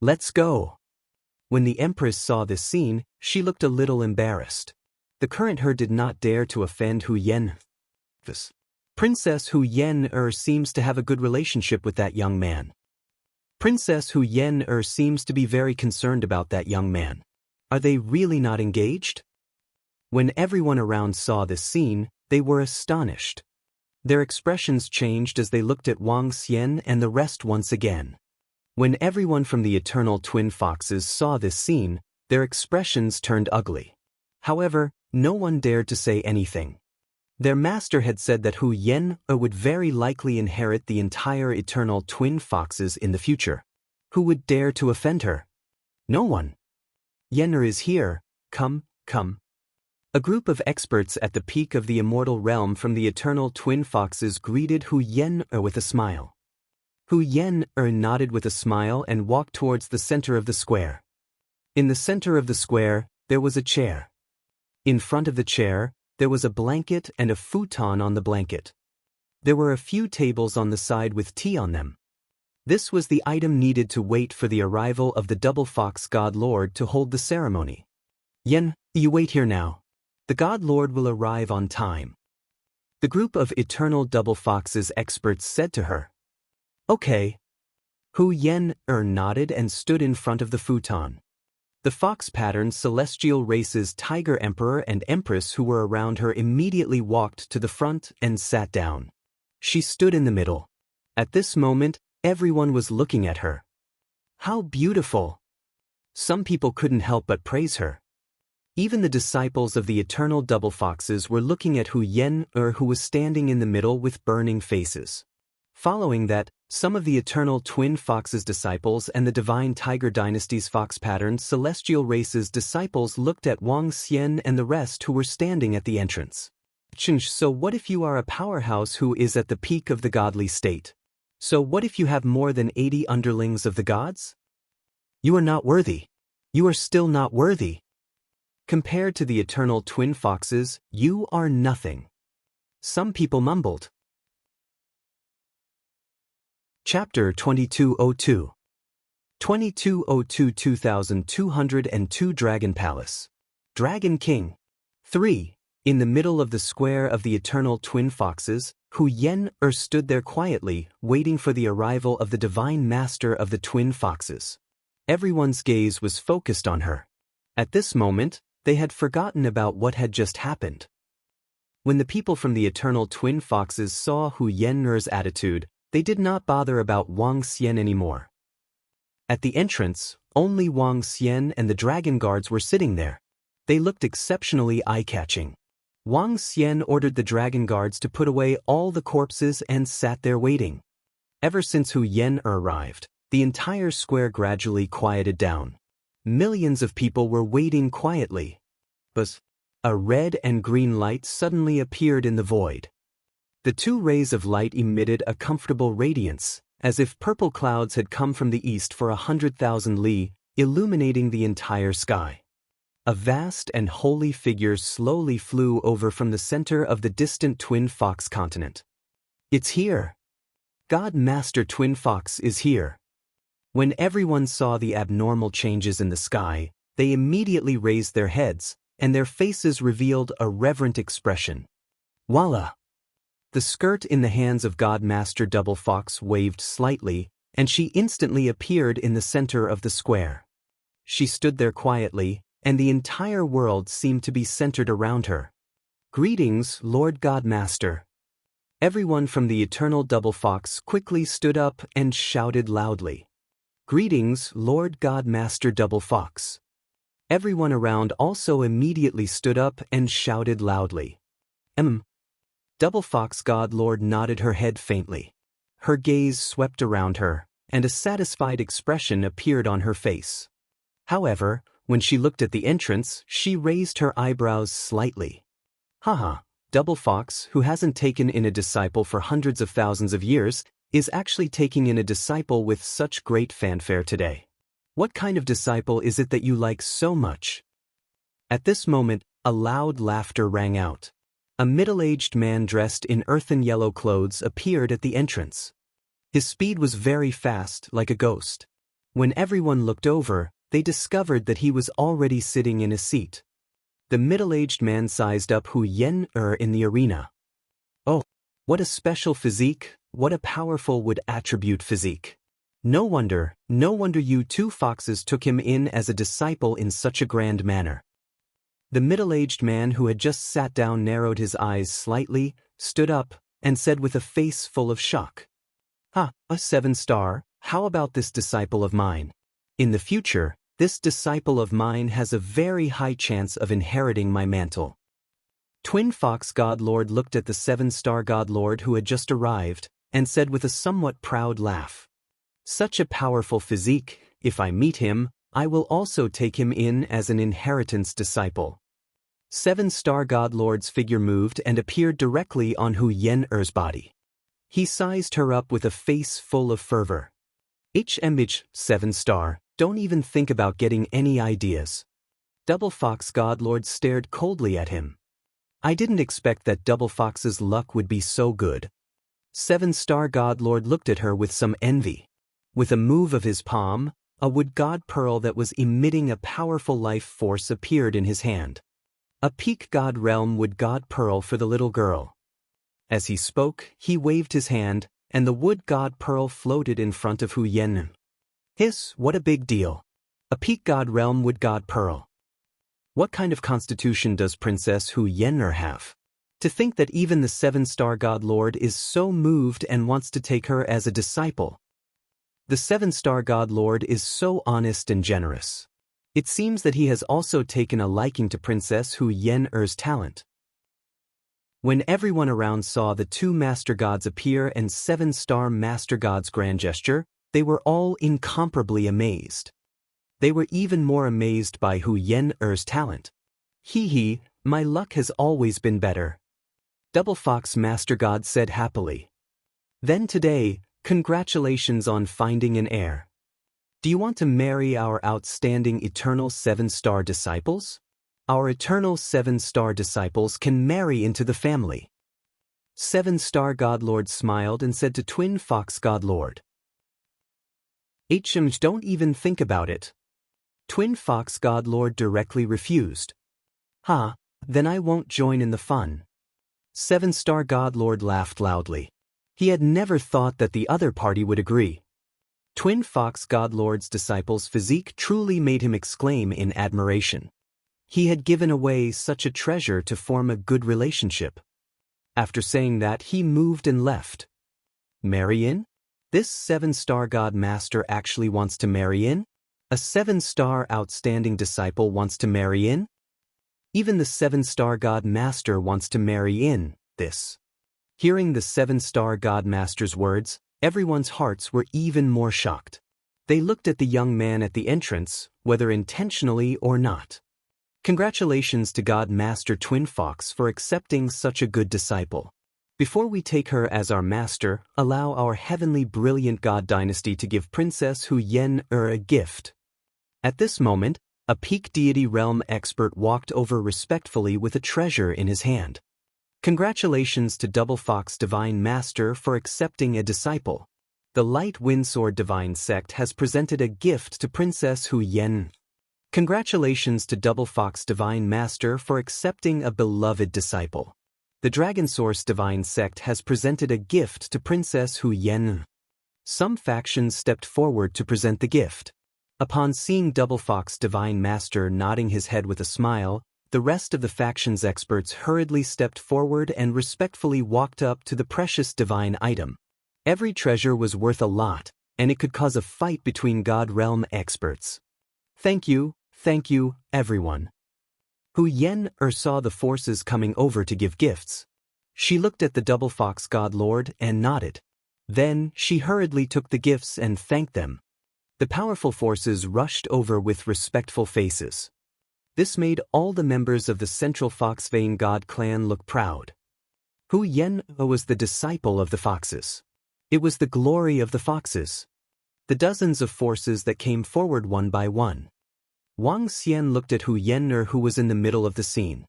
"Let's go." When the Empress saw this scene, she looked a little embarrassed. The current her did not dare to offend Hu Yen'er. Princess Hu Yen'er seems to have a good relationship with that young man. Princess Hu Yen'er seems to be very concerned about that young man. Are they really not engaged? When everyone around saw this scene, they were astonished. Their expressions changed as they looked at Wang Xian and the rest once again. When everyone from the Eternal Twin Foxes saw this scene, their expressions turned ugly. However, no one dared to say anything. Their master had said that Hu Yen'er would very likely inherit the entire Eternal Twin Foxes in the future. Who would dare to offend her? No one. Yen'er is here. Come, come. A group of experts at the peak of the immortal realm from the Eternal Twin Foxes greeted Hu Yen'er with a smile. Hu Yen'er nodded with a smile and walked towards the center of the square. In the center of the square, there was a chair. In front of the chair, there was a blanket and a futon on the blanket. There were a few tables on the side with tea on them. This was the item needed to wait for the arrival of the Double Fox God Lord to hold the ceremony. Yen, you wait here now. The God Lord will arrive on time. The group of Eternal Double Foxes experts said to her. Okay. Hu Yen'er nodded and stood in front of the futon. The fox-patterned celestial race's Tiger Emperor and Empress who were around her immediately walked to the front and sat down. She stood in the middle. At this moment, everyone was looking at her. How beautiful! Some people couldn't help but praise her. Even the disciples of the Eternal Double Foxes were looking at Hu Yen'er, who was standing in the middle with burning faces. Following that, some of the Eternal Twin Foxes disciples and the Divine Tiger Dynasty's fox-patterned celestial race's disciples looked at Wang Xian and the rest who were standing at the entrance. So what if you are a powerhouse who is at the peak of the godly state? So what if you have more than 80 underlings of the gods? You are not worthy. You are still not worthy. Compared to the Eternal Twin Foxes, you are nothing. Some people mumbled. Chapter 2202 2202 2202 Dragon Palace. Dragon King. 3. In the middle of the square of the Eternal Twin Foxes, Hu Yen-er stood there quietly, waiting for the arrival of the divine master of the twin foxes. Everyone's gaze was focused on her. At this moment, they had forgotten about what had just happened. When the people from the eternal twin foxes saw Hu Yen-er's attitude, they did not bother about Wang Xian anymore. At the entrance, only Wang Xian and the dragon guards were sitting there. They looked exceptionally eye-catching. Wang Xian ordered the dragon guards to put away all the corpses and sat there waiting. Ever since Hu Yen-er arrived, the entire square gradually quieted down. Millions of people were waiting quietly. But a red and green light suddenly appeared in the void. The two rays of light emitted a comfortable radiance, as if purple clouds had come from the east for 100,000 li, illuminating the entire sky. A vast and holy figure slowly flew over from the center of the distant Twin Fox continent. It's here! God Master Twin Fox is here! When everyone saw the abnormal changes in the sky, they immediately raised their heads, and their faces revealed a reverent expression. Voila! The skirt in the hands of God Master Double Fox waved slightly, and she instantly appeared in the center of the square. She stood there quietly, and the entire world seemed to be centered around her. Greetings, Lord God Master. Everyone from the eternal Double Fox quickly stood up and shouted loudly. Greetings, Lord God Master Double Fox. Everyone around also immediately stood up and shouted loudly. Double Fox God Lord nodded her head faintly. Her gaze swept around her, and a satisfied expression appeared on her face. However, when she looked at the entrance, she raised her eyebrows slightly. Haha, Double Fox, who hasn't taken in a disciple for hundreds of thousands of years, is actually taking in a disciple with such great fanfare today. What kind of disciple is it that you like so much? At this moment, a loud laughter rang out. A middle-aged man dressed in earthen yellow clothes appeared at the entrance. His speed was very fast, like a ghost. When everyone looked over, they discovered that he was already sitting in a seat. The middle-aged man sized up Hu Yen-er in the arena. Oh, what a special physique, what a powerful wood-attribute physique. No wonder you two foxes took him in as a disciple in such a grand manner. The middle-aged man who had just sat down narrowed his eyes slightly, stood up, and said with a face full of shock. A 7-star, how about this disciple of mine? In the future, this disciple of mine has a very high chance of inheriting my mantle. Twin Fox God Lord looked at the 7-star God Lord who had just arrived, and said with a somewhat proud laugh. Such a powerful physique, if I meet him, I will also take him in as an inheritance disciple. 7-star God Lord's figure moved and appeared directly on Hu Yen-er's body. He sized her up with a face full of fervor. 7-star, don't even think about getting any ideas. Double Fox God Lord stared coldly at him. I didn't expect that Double Fox's luck would be so good. 7-star God Lord looked at her with some envy. With a move of his palm, a wood god pearl that was emitting a powerful life force appeared in his hand. A peak god realm wood god pearl for the little girl. As he spoke, he waved his hand, and the wood god pearl floated in front of Hu Yen. Hiss, what a big deal. A peak god realm wood god pearl. What kind of constitution does Princess Hu Yen-er have? To think that even the 7-star God Lord is so moved and wants to take her as a disciple. The 7-star God Lord is so honest and generous. It seems that he has also taken a liking to Princess Hu Yen-er's talent. When everyone around saw the two Master Gods appear and 7-star Master God's grand gesture, they were all incomparably amazed. They were even more amazed by Hu Yen-er's talent. Hee, my luck has always been better. Double Fox Master God said happily. Then today, congratulations on finding an heir. Do you want to marry our outstanding eternal 7-star disciples? Our eternal 7-star disciples can marry into the family. 7-star God Lord smiled and said to Twin Fox God Lord. Don't even think about it. Twin Fox God Lord directly refused. Then I won't join in the fun. Seven-star godlord laughed loudly. He had never thought that the other party would agree. Twin Fox Godlord's disciple's physique truly made him exclaim in admiration. He had given away such a treasure to form a good relationship. After saying that, he moved and left. Marry in? This seven-star God Master actually wants to marry in? A seven-star outstanding disciple wants to marry in? Even the seven-star God Master wants to marry in this. Hearing the seven-star God Master's words, everyone's hearts were even more shocked. They looked at the young man at the entrance, whether intentionally or not. Congratulations to God Master Twin Fox for accepting such a good disciple. Before we take her as our master, allow our heavenly brilliant God dynasty to give Princess Hu Yen a gift. At this moment, a peak deity realm expert walked over respectfully with a treasure in his hand. Congratulations to Double Fox Divine Master for accepting a disciple. The Light Windsword Divine Sect has presented a gift to Princess Hu Yen. Congratulations to Double Fox Divine Master for accepting a beloved disciple. The Dragon Source Divine Sect has presented a gift to Princess Hu Yen. Some factions stepped forward to present the gift. Upon seeing Double Fox Divine Master nodding his head with a smile, the rest of the faction's experts hurriedly stepped forward and respectfully walked up to the precious divine item. Every treasure was worth a lot, and it could cause a fight between God Realm experts. Thank you, everyone. Hu Yen saw the forces coming over to give gifts. She looked at the Double Fox God Lord and nodded. Then, she hurriedly took the gifts and thanked them. The powerful forces rushed over with respectful faces. This made all the members of the Central Fox Vein God clan look proud. Hu Yen was the disciple of the foxes. It was the glory of the foxes. The dozens of forces that came forward one by one. Wang Xian looked at Hu Yen who was in the middle of the scene.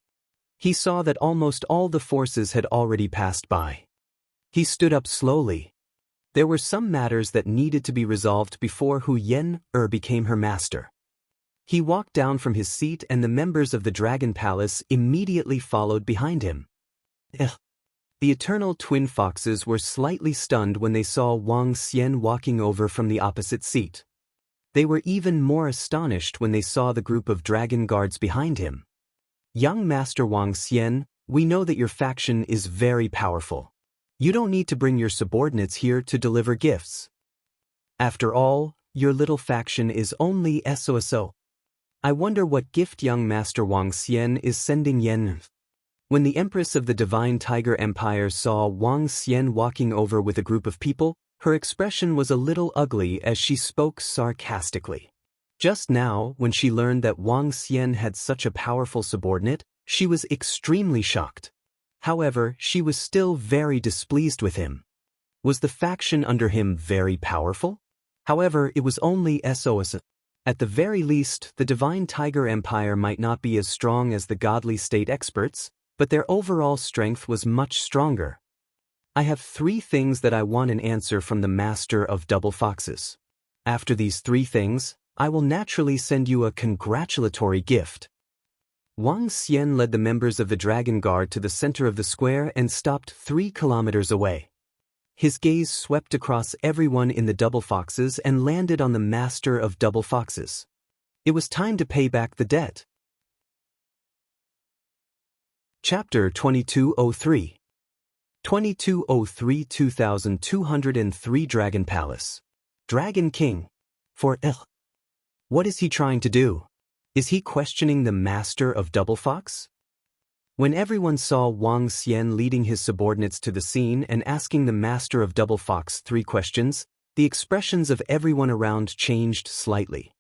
He saw that almost all the forces had already passed by. He stood up slowly. There were some matters that needed to be resolved before Hu Yen became her master. He walked down from his seat and the members of the Dragon Palace immediately followed behind him. The eternal twin foxes were slightly stunned when they saw Wang Xian walking over from the opposite seat. They were even more astonished when they saw the group of dragon guards behind him. Young Master Wang Xian, we know that your faction is very powerful. You don't need to bring your subordinates here to deliver gifts. After all, your little faction is only SOSO. I wonder what gift young Master Wang Xian is sending Yen. When the Empress of the Divine Tiger Empire saw Wang Xian walking over with a group of people, her expression was a little ugly as she spoke sarcastically. Just now, when she learned that Wang Xian had such a powerful subordinate, she was extremely shocked. However, she was still very displeased with him. Was the faction under him very powerful? However, it was only SOS. At the very least, the Divine Tiger Empire might not be as strong as the Godly State experts, but their overall strength was much stronger. I have 3 things that I want an answer from the Master of Double Foxes. After these 3 things, I will naturally send you a congratulatory gift. Wang Xian led the members of the Dragon Guard to the center of the square and stopped 3 kilometers away. His gaze swept across everyone in the Double Foxes and landed on the Master of Double Foxes. It was time to pay back the debt. Chapter 2203 2203 2203 Dragon Palace. Dragon King. What is he trying to do? Is he questioning the Master of Double Fox? When everyone saw Wang Xian leading his subordinates to the scene and asking the Master of Double Fox 3 questions, the expressions of everyone around changed slightly.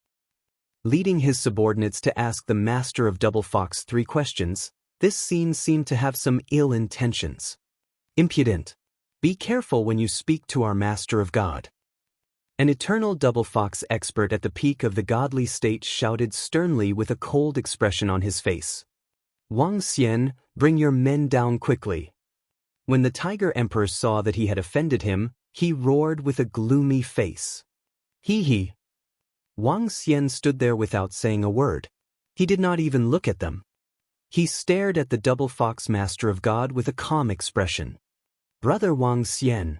Leading his subordinates to ask the Master of Double Fox 3 questions, this scene seemed to have some ill intentions. Impudent. Be careful when you speak to our Master of God. An eternal Double Fox expert at the peak of the godly state shouted sternly with a cold expression on his face. Wang Xian, bring your men down quickly. When the Tiger Emperor saw that he had offended him, he roared with a gloomy face. He. Wang Xian stood there without saying a word. He did not even look at them. He stared at the double fox master of God with a calm expression. Brother Wang Xian.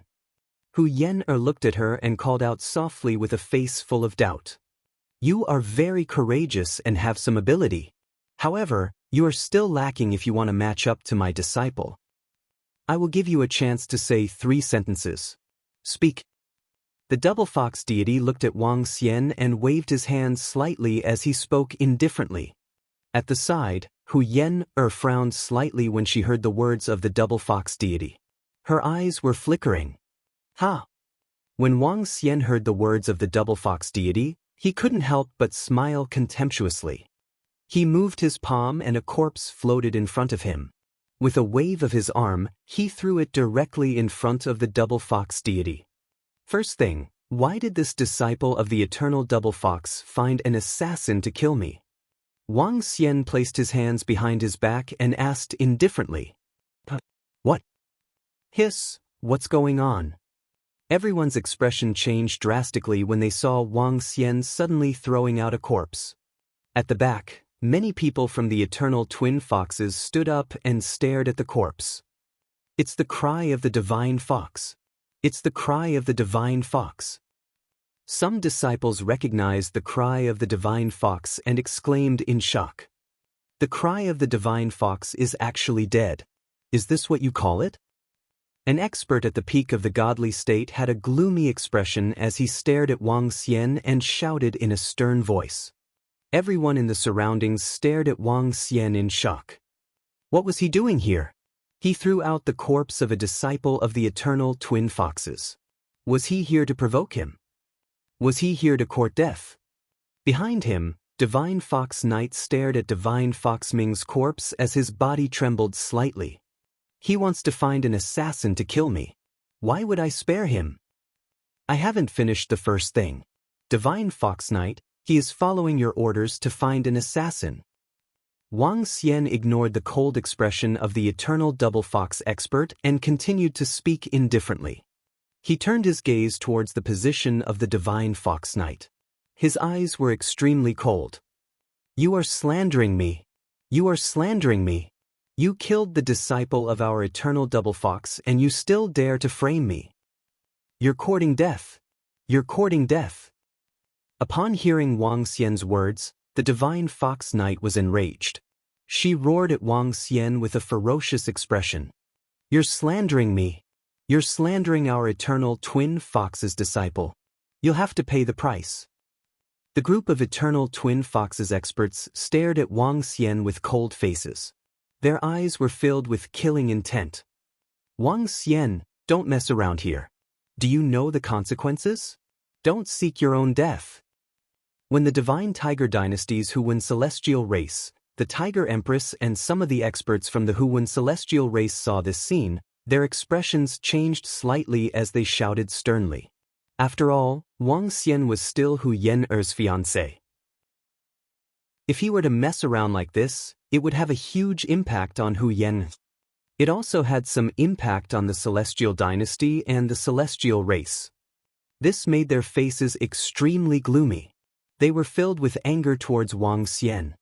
Hu Yen-er looked at her and called out softly with a face full of doubt. You are very courageous and have some ability. However, you are still lacking if you want to match up to my disciple. I will give you a chance to say 3 sentences. Speak. The double fox deity looked at Wang Xian and waved his hands slightly as he spoke indifferently. At the side, Hu Yen-er frowned slightly when she heard the words of the double fox deity. Her eyes were flickering. Ha! When Wang Xian heard the words of the double fox deity, he couldn't help but smile contemptuously. He moved his palm and a corpse floated in front of him. With a wave of his arm, he threw it directly in front of the double fox deity. First thing, why did this disciple of the eternal double fox find an assassin to kill me? Wang Xian placed his hands behind his back and asked indifferently. What? Hiss, what's going on? Everyone's expression changed drastically when they saw Wang Xian suddenly throwing out a corpse. At the back, many people from the eternal twin foxes stood up and stared at the corpse. It's the cry of the divine fox. It's the cry of the divine fox. Some disciples recognized the cry of the divine fox and exclaimed in shock. The cry of the divine fox is actually dead. Is this what you call it? An expert at the peak of the godly state had a gloomy expression as he stared at Wang Xian and shouted in a stern voice. Everyone in the surroundings stared at Wang Xian in shock. What was he doing here? He threw out the corpse of a disciple of the eternal twin foxes. Was he here to provoke him? Was he here to court death? Behind him, Divine Fox Knight stared at Divine Fox Ming's corpse as his body trembled slightly. He wants to find an assassin to kill me. Why would I spare him? I haven't finished the first thing. Divine Fox Knight, he is following your orders to find an assassin. Wang Xian ignored the cold expression of the eternal double fox expert and continued to speak indifferently. He turned his gaze towards the position of the Divine Fox Knight. His eyes were extremely cold. You are slandering me. You are slandering me. You killed the disciple of our eternal double fox and you still dare to frame me. You're courting death. You're courting death. Upon hearing Wang Xian's words, the Divine Fox Knight was enraged. She roared at Wang Xian with a ferocious expression. You're slandering me. You're slandering our eternal twin fox's disciple. You'll have to pay the price. The group of eternal twin foxes experts stared at Wang Xian with cold faces. Their eyes were filled with killing intent. Wang Xian, don't mess around here. Do you know the consequences? Don't seek your own death. When the Divine Tiger Dynasty's Huwen celestial race, the Tiger Empress and some of the experts from the Huwen celestial race saw this scene, their expressions changed slightly as they shouted sternly. After all, Wang Xian was still Hu Yen-er's fiancé. If he were to mess around like this, it would have a huge impact on Hu Yen. It also had some impact on the Celestial Dynasty and the Celestial race. This made their faces extremely gloomy. They were filled with anger towards Wang Xian.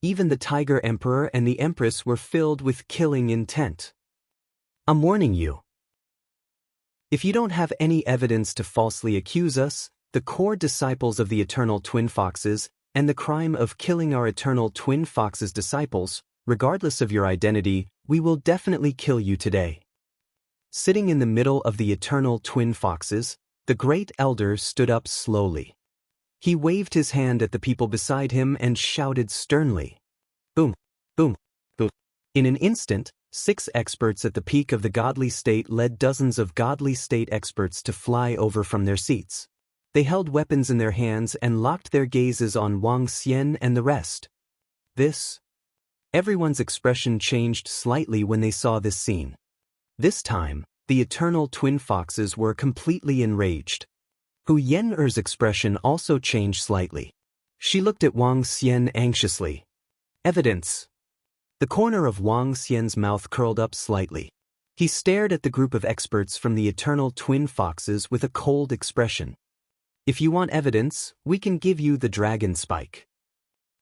Even the Tiger Emperor and the Empress were filled with killing intent. I'm warning you. If you don't have any evidence to falsely accuse us, the core disciples of the Eternal Twin Foxes, and the crime of killing our Eternal Twin Foxes disciples, regardless of your identity, we will definitely kill you today. Sitting in the middle of the Eternal Twin Foxes, the Great Elder stood up slowly. He waved his hand at the people beside him and shouted sternly. Boom, boom, boom. In an instant, 6 experts at the peak of the godly state led dozens of godly state experts to fly over from their seats. They held weapons in their hands and locked their gazes on Wang Xian and the rest. Everyone's expression changed slightly when they saw this scene. This time, the Eternal Twin Foxes were completely enraged. Hu Yen-er's expression also changed slightly. She looked at Wang Xian anxiously. Evidence. The corner of Wang Xian's mouth curled up slightly. He stared at the group of experts from the Eternal Twin Foxes with a cold expression. If you want evidence, we can give you the dragon spike.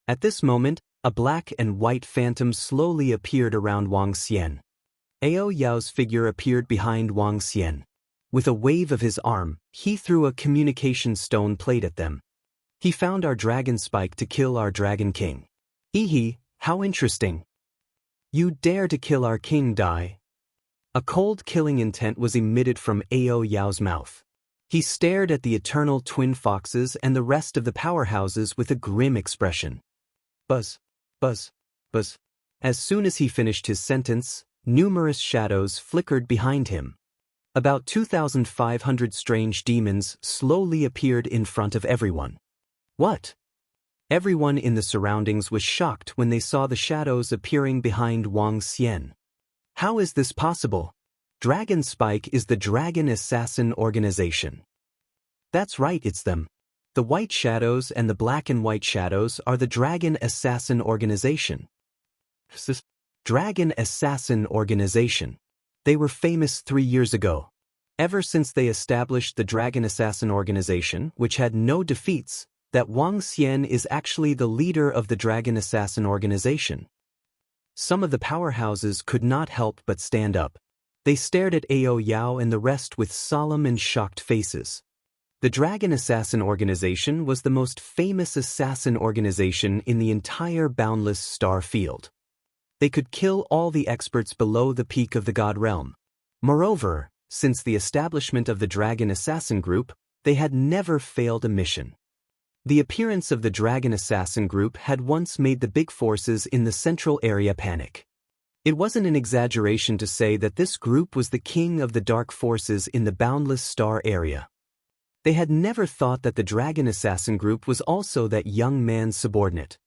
At this moment, A black and white phantom slowly appeared around Wang Xian. Ao Yao's figure appeared behind Wang Xian. With a wave of his arm, he threw a communication stone plate at them. He found our dragon spike to kill our dragon king. Ehe, how interesting. You dare to kill our king, Dai. A cold killing intent was emitted from Ao Yao's mouth. He stared at the eternal twin foxes and the rest of the powerhouses with a grim expression. Buzz, buzz, buzz. As soon as he finished his sentence, numerous shadows flickered behind him. About 2,500 strange demons slowly appeared in front of everyone. What? Everyone in the surroundings was shocked when they saw the shadows appearing behind Wang Xian. How is this possible? Dragon Spike is the Dragon Assassin Organization. That's right, it's them. The white shadows and the black and white shadows are the Dragon Assassin Organization. Dragon Assassin Organization. They were famous 3 years ago. Ever since they established the Dragon Assassin Organization, which had no defeats, that Wang Xian is actually the leader of the Dragon Assassin Organization. Some of the powerhouses could not help but stand up. They stared at Ao Yao and the rest with solemn and shocked faces. The Dragon Assassin Organization was the most famous assassin organization in the entire boundless star field. They could kill all the experts below the peak of the God realm. Moreover, since the establishment of the Dragon Assassin Group, they had never failed a mission. The appearance of the Dragon Assassin Group had once made the big forces in the central area panic. It wasn't an exaggeration to say that this group was the king of the dark forces in the boundless star area. They had never thought that the Dragon Assassin Group was also that young man's subordinate.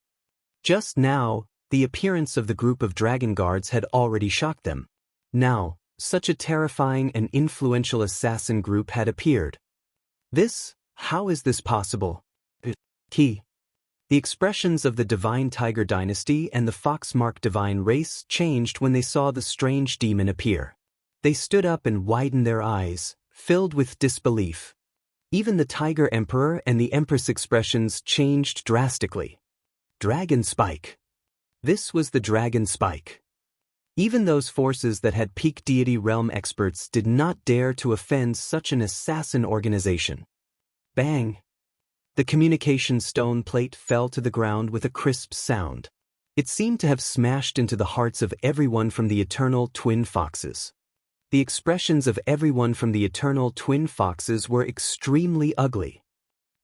Just now, the appearance of the group of dragon guards had already shocked them. Now, such a terrifying and influential assassin group had appeared. How is this possible? The expressions of the Divine Tiger Dynasty and the Fox-Mark Divine Race changed when they saw the strange demon appear. They stood up and widened their eyes, filled with disbelief. Even the Tiger Emperor and the Empress expressions changed drastically. Dragon Spike. This was the Dragon Spike. Even those forces that had peak deity realm experts did not dare to offend such an assassin organization. Bang! The communication stone plate fell to the ground with a crisp sound. It seemed to have smashed into the hearts of everyone from the eternal twin foxes. The expressions of everyone from the eternal twin foxes were extremely ugly.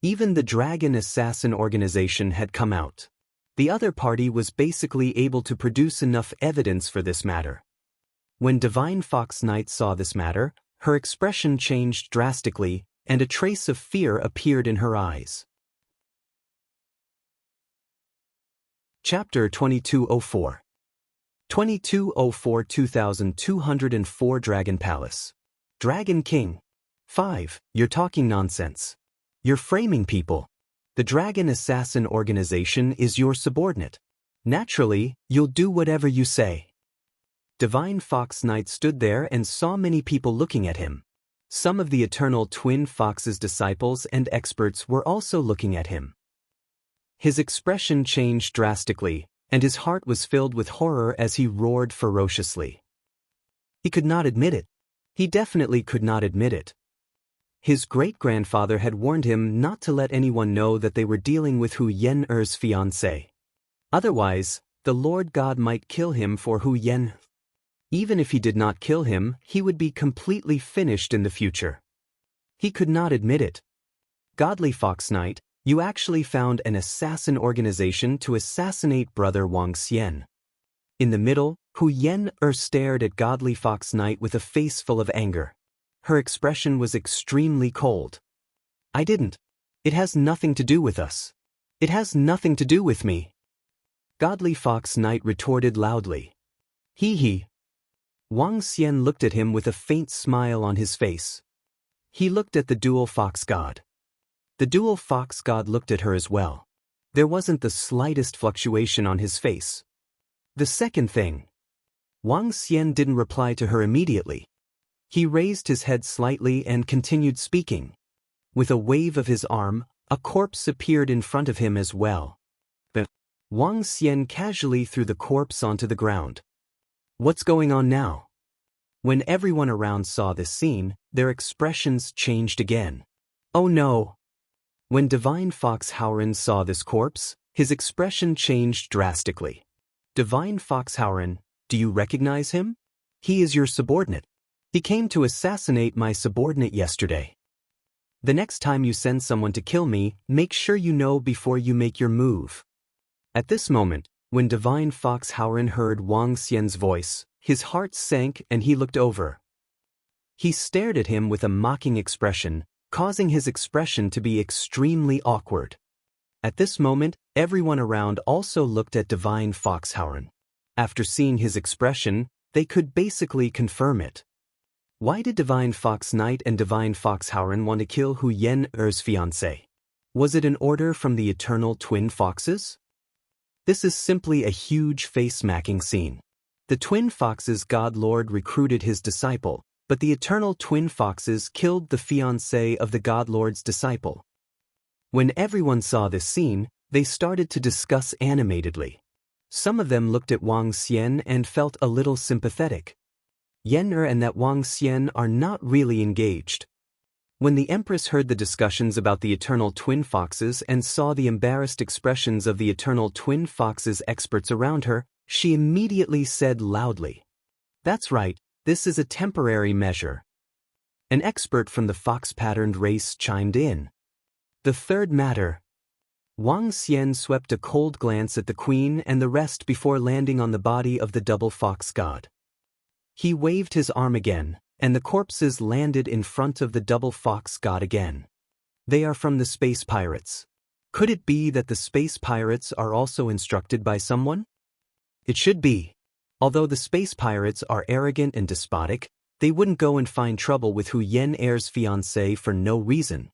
Even the Dragon Assassin Organization had come out. The other party was basically able to produce enough evidence for this matter. When Divine Fox Knight saw this matter, her expression changed drastically, and a trace of fear appeared in her eyes. Chapter 2204. 2204 2204 Dragon Palace. Dragon King. 5. You're talking nonsense. You're framing people. The Dragon Assassin Organization is your subordinate. Naturally, you'll do whatever you say. Divine Fox Knight stood there and saw many people looking at him. Some of the Eternal Twin Fox's disciples and experts were also looking at him. His expression changed drastically, and his heart was filled with horror as he roared ferociously. He could not admit it. He definitely could not admit it. His great-grandfather had warned him not to let anyone know that they were dealing with Hu Yen-er's fiancé. Otherwise, the Lord God might kill him for Hu Yen. Even if he did not kill him, he would be completely finished in the future. He could not admit it. Godly Fox Knight, you actually found an assassin organization to assassinate Brother Wang Xian. In the middle, Hu Yen-er stared at Godly Fox Knight with a face full of anger. Her expression was extremely cold. I didn't. It has nothing to do with us. It has nothing to do with me. Godly Fox Knight retorted loudly. Hee. Wang Xian looked at him with a faint smile on his face. He looked at the dual fox god. The dual fox god looked at her as well. There wasn't the slightest fluctuation on his face. The second thing. Wang Xian didn't reply to her immediately. He raised his head slightly and continued speaking. With a wave of his arm, a corpse appeared in front of him as well. Wang Xian casually threw the corpse onto the ground. What's going on now? When everyone around saw this scene, their expressions changed again. Oh no! When Divine Fox Howren saw this corpse, his expression changed drastically. Divine Fox Howren, do you recognize him? He is your subordinate. He came to assassinate my subordinate yesterday. The next time you send someone to kill me, make sure you know before you make your move. At this moment, when Divine Fox Howren heard Wang Xian's voice, his heart sank and he looked over. He stared at him with a mocking expression, causing his expression to be extremely awkward. At this moment, everyone around also looked at Divine Fox Howren. After seeing his expression, they could basically confirm it. Why did Divine Fox Knight and Divine Fox Howren want to kill Hu Yen-er's fiancé? Was it an order from the Eternal Twin Foxes? This is simply a huge face-smacking scene. The Twin Foxes' God Lord recruited his disciple, but the Eternal Twin Foxes killed the fiancé of the God Lord's disciple. When everyone saw this scene, they started to discuss animatedly. Some of them looked at Wang Xian and felt a little sympathetic. Yen-er and that Wang Xian are not really engaged. When the Empress heard the discussions about the Eternal Twin Foxes and saw the embarrassed expressions of the Eternal Twin Foxes experts around her, she immediately said loudly, "That's right, this is a temporary measure." An expert from the fox-patterned race chimed in. The third matter. Wang Xian swept a cold glance at the queen and the rest before landing on the body of the double fox god. He waved his arm again, and the corpses landed in front of the double fox god again. They are from the space pirates. Could it be that the space pirates are also instructed by someone? It should be. Although the space pirates are arrogant and despotic, they wouldn't go and find trouble with Hu Yen-er's fiancé for no reason.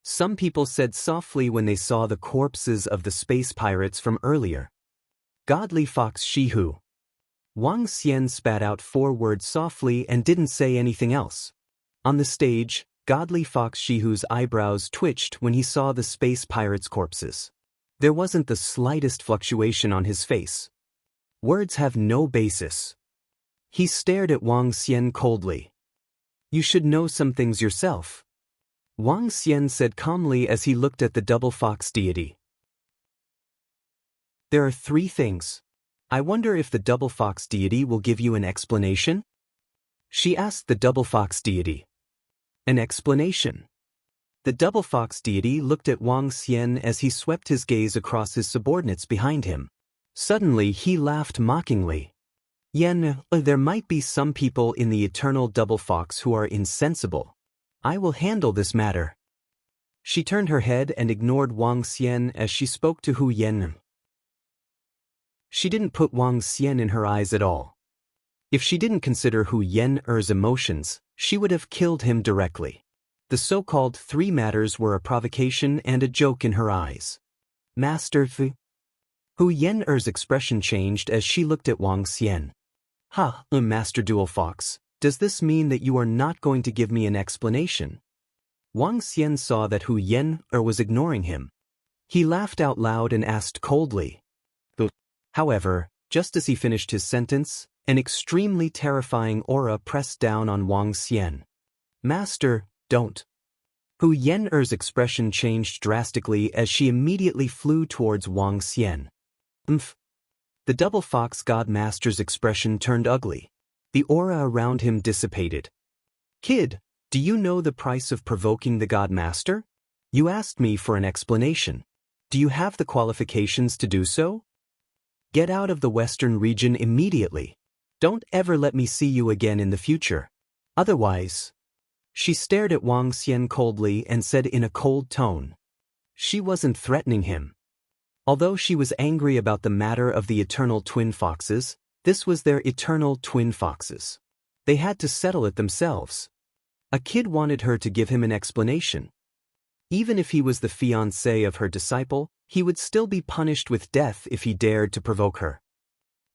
Some people said softly when they saw the corpses of the space pirates from earlier. Godly Fox Shihu. Wang Xian spat out 4 words softly and didn't say anything else. On the stage, Godly Fox Shihu's eyebrows twitched when he saw the space pirates' corpses. There wasn't the slightest fluctuation on his face. Words have no basis. He stared at Wang Xian coldly. You should know some things yourself. Wang Xian said calmly as he looked at the double fox deity. There are 3 things. I wonder if the double fox deity will give you an explanation? She asked the double fox deity. An explanation? The double fox deity looked at Wang Xian as he swept his gaze across his subordinates behind him. Suddenly he laughed mockingly. Yen, there might be some people in the eternal double fox who are insensible. I will handle this matter. She turned her head and ignored Wang Xian as she spoke to Hu Yen. She didn't put Wang Xian in her eyes at all. If she didn't consider Hu Yen-er's emotions, she would have killed him directly. The so-called 3 matters were a provocation and a joke in her eyes. Master Hu Yen-er's expression changed as she looked at Wang Xian. Master Dual Fox, does this mean that you are not going to give me an explanation? Wang Xian saw that Hu Yen-er was ignoring him. He laughed out loud and asked coldly. However, just as he finished his sentence, an extremely terrifying aura pressed down on Wang Xian. Master, don't. Hu Yen-er's expression changed drastically as she immediately flew towards Wang Xian. The double fox god master's expression turned ugly. The aura around him dissipated. Kid, do you know the price of provoking the god master? You asked me for an explanation. Do you have the qualifications to do so? Get out of the western region immediately. Don't ever let me see you again in the future. Otherwise. She stared at Wang Xian coldly and said in a cold tone. She wasn't threatening him. Although she was angry about the matter of the eternal twin foxes, this was their eternal twin foxes. They had to settle it themselves. A kid wanted her to give him an explanation. Even if he was the fiancé of her disciple, he would still be punished with death if he dared to provoke her.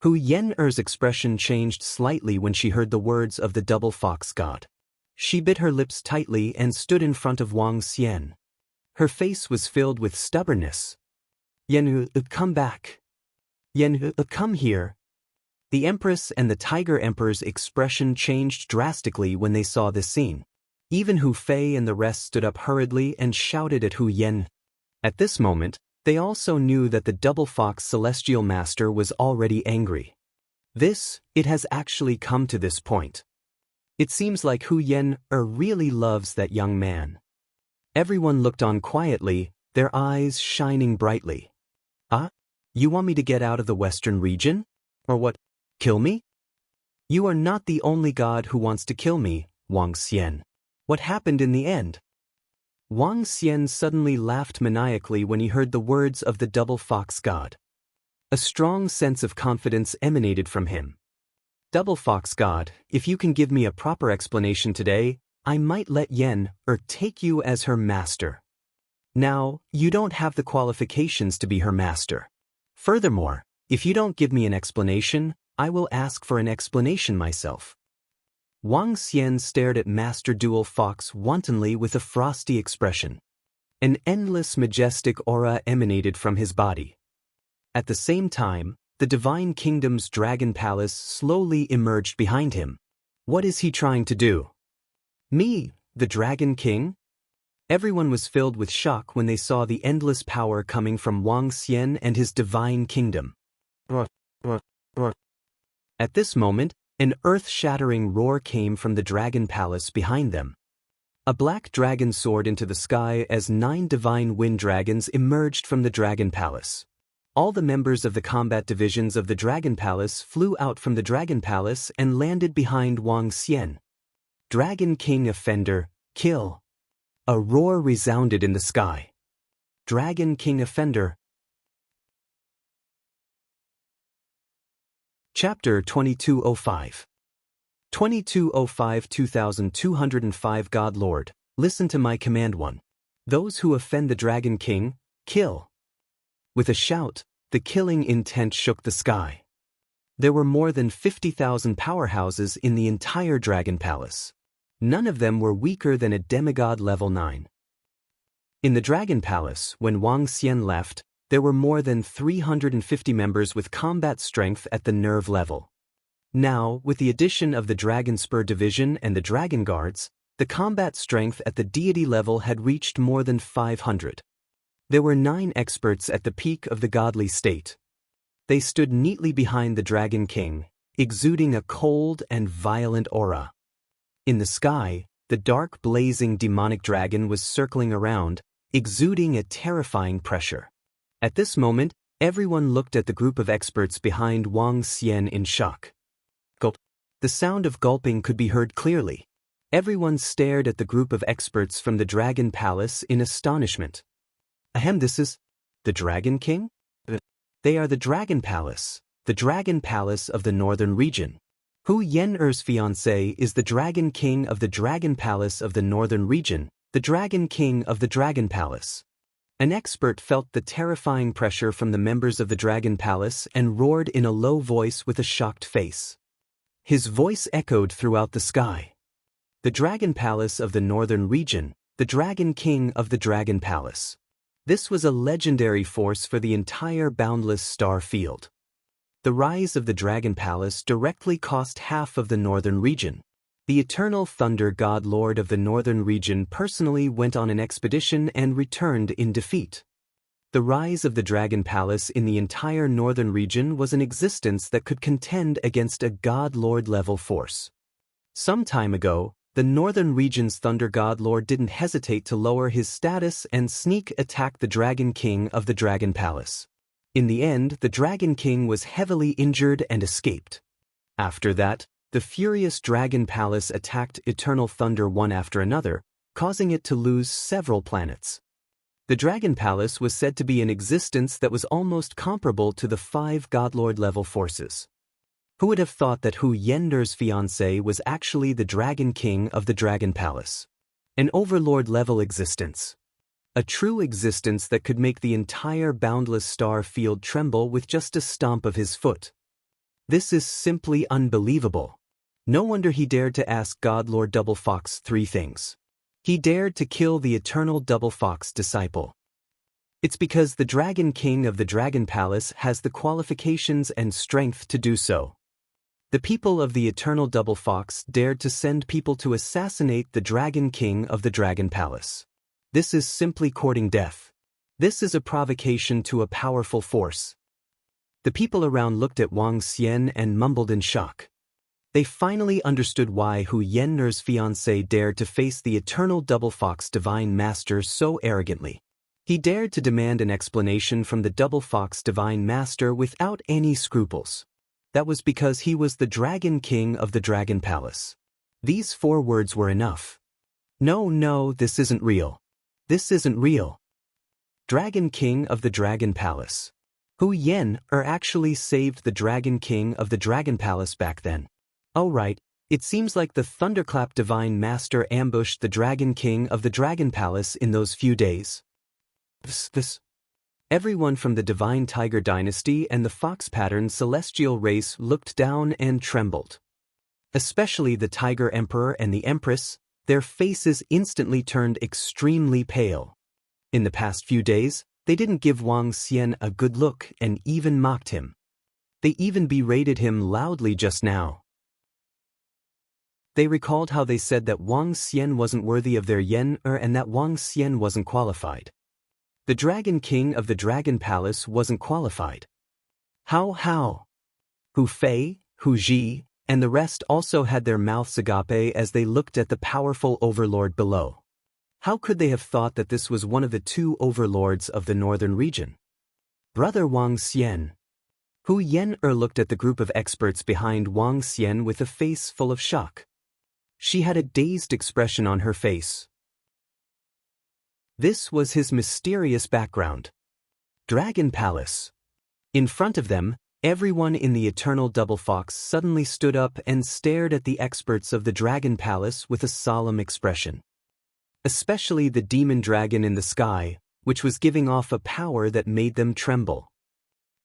Hu Yen-er's expression changed slightly when she heard the words of the double fox god. She bit her lips tightly and stood in front of Wang Xian. Her face was filled with stubbornness. Yen, come back. Yen, come here. The Empress and the Tiger Emperor's expression changed drastically when they saw this scene. Even Hu Fei and the rest stood up hurriedly and shouted at Hu Yen. At this moment, they also knew that the Double Fox Celestial Master was already angry. It has actually come to this point. It seems like Hu Yen really loves that young man. Everyone looked on quietly, their eyes shining brightly. You want me to get out of the Western region? Or what? Kill me? You are not the only god who wants to kill me, Wang Xian. What happened in the end? Wang Xian suddenly laughed maniacally when he heard the words of the Double Fox God. A strong sense of confidence emanated from him. Double Fox God, if you can give me a proper explanation today, I might let Yen take you as her master. Now, you don't have the qualifications to be her master. Furthermore, if you don't give me an explanation, I will ask for an explanation myself. Wang Xian stared at Master Dual Fox wantonly with a frosty expression. An endless majestic aura emanated from his body. At the same time, the Divine Kingdom's Dragon Palace slowly emerged behind him. What is he trying to do? Me, the Dragon King? Everyone was filled with shock when they saw the endless power coming from Wang Xian and his Divine Kingdom. At this moment, an earth-shattering roar came from the Dragon Palace behind them. A black dragon soared into the sky as 9 divine wind dragons emerged from the Dragon Palace. All the members of the combat divisions of the Dragon Palace flew out from the Dragon Palace and landed behind Wang Xian. Dragon King Offender, kill! A roar resounded in the sky. Dragon King Offender. Chapter 2205. 2205-2205 God Lord, listen to my command 1. Those who offend the Dragon King, kill. With a shout, the killing intent shook the sky. There were more than 50,000 powerhouses in the entire Dragon Palace. None of them were weaker than a demigod level 9. In the Dragon Palace, when Wang Xian left, there were more than 350 members with combat strength at the nerve level. Now, with the addition of the Dragon Spur Division and the Dragon Guards, the combat strength at the deity level had reached more than 500. There were 9 experts at the peak of the godly state. They stood neatly behind the Dragon King, exuding a cold and violent aura. In the sky, the dark blazing demonic dragon was circling around, exuding a terrifying pressure. At this moment, everyone looked at the group of experts behind Wang Xian in shock. Gulp. The sound of gulping could be heard clearly. Everyone stared at the group of experts from the Dragon Palace in astonishment. This is the Dragon King? They are the Dragon Palace of the Northern Region. Hu Yen'er's fiancé is the Dragon King of the Dragon Palace of the Northern Region, the Dragon King of the Dragon Palace. An expert felt the terrifying pressure from the members of the Dragon Palace and roared in a low voice with a shocked face. His voice echoed throughout the sky. The Dragon Palace of the Northern Region, the Dragon King of the Dragon Palace. This was a legendary force for the entire boundless star field. The rise of the Dragon Palace directly cost half of the Northern Region. The Eternal Thunder God Lord of the Northern Region personally went on an expedition and returned in defeat. The rise of the Dragon Palace in the entire Northern Region was an existence that could contend against a God Lord level force. Some time ago, the Northern Region's Thunder God Lord didn't hesitate to lower his status and sneak attack the Dragon King of the Dragon Palace. In the end, the Dragon King was heavily injured and escaped. After that, the furious Dragon Palace attacked Eternal Thunder one after another, causing it to lose several planets. The Dragon Palace was said to be an existence that was almost comparable to the 5 Godlord-level forces. Who would have thought that Hu Yen'er's fiancé was actually the Dragon King of the Dragon Palace? An Overlord-level existence. A true existence that could make the entire boundless star field tremble with just a stomp of his foot. This is simply unbelievable. No wonder he dared to ask Godlord Double Fox 3 things. He dared to kill the eternal Double Fox disciple. It's because the Dragon King of the Dragon Palace has the qualifications and strength to do so. The people of the Eternal Double Fox dared to send people to assassinate the Dragon King of the Dragon Palace. This is simply courting death. This is a provocation to a powerful force. The people around looked at Wang Xian and mumbled in shock. They finally understood why Hu Yenner's fiancé dared to face the Eternal Double Fox Divine Master so arrogantly. He dared to demand an explanation from the Double Fox Divine Master without any scruples. That was because he was the Dragon King of the Dragon Palace. These 4 words were enough. No, this isn't real. This isn't real. Dragon King of the Dragon Palace. Hu Yenner actually saved the Dragon King of the Dragon Palace back then. Oh right, it seems like the Thunderclap Divine Master ambushed the Dragon King of the Dragon Palace in those few days. Everyone from the Divine Tiger Dynasty and the Fox Pattern Celestial race looked down and trembled. Especially the Tiger Emperor and the Empress, their faces instantly turned extremely pale. In the past few days, they didn't give Wang Xian a good look and even mocked him. They even berated him loudly just now. They recalled how they said that Wang Xian wasn't worthy of their Yenner and that Wang Xian wasn't qualified. The Dragon King of the Dragon Palace wasn't qualified. How? Hu Fei, Hu Ji, and the rest also had their mouths agape as they looked at the powerful overlord below. How could they have thought that this was one of the 2 overlords of the northern region? Brother Wang Xian. Hu Yenner looked at the group of experts behind Wang Xian with a face full of shock. She had a dazed expression on her face. This was his mysterious background. Dragon Palace. In front of them, everyone in the Eternal Double Fox suddenly stood up and stared at the experts of the Dragon Palace with a solemn expression. Especially the demon dragon in the sky, which was giving off a power that made them tremble.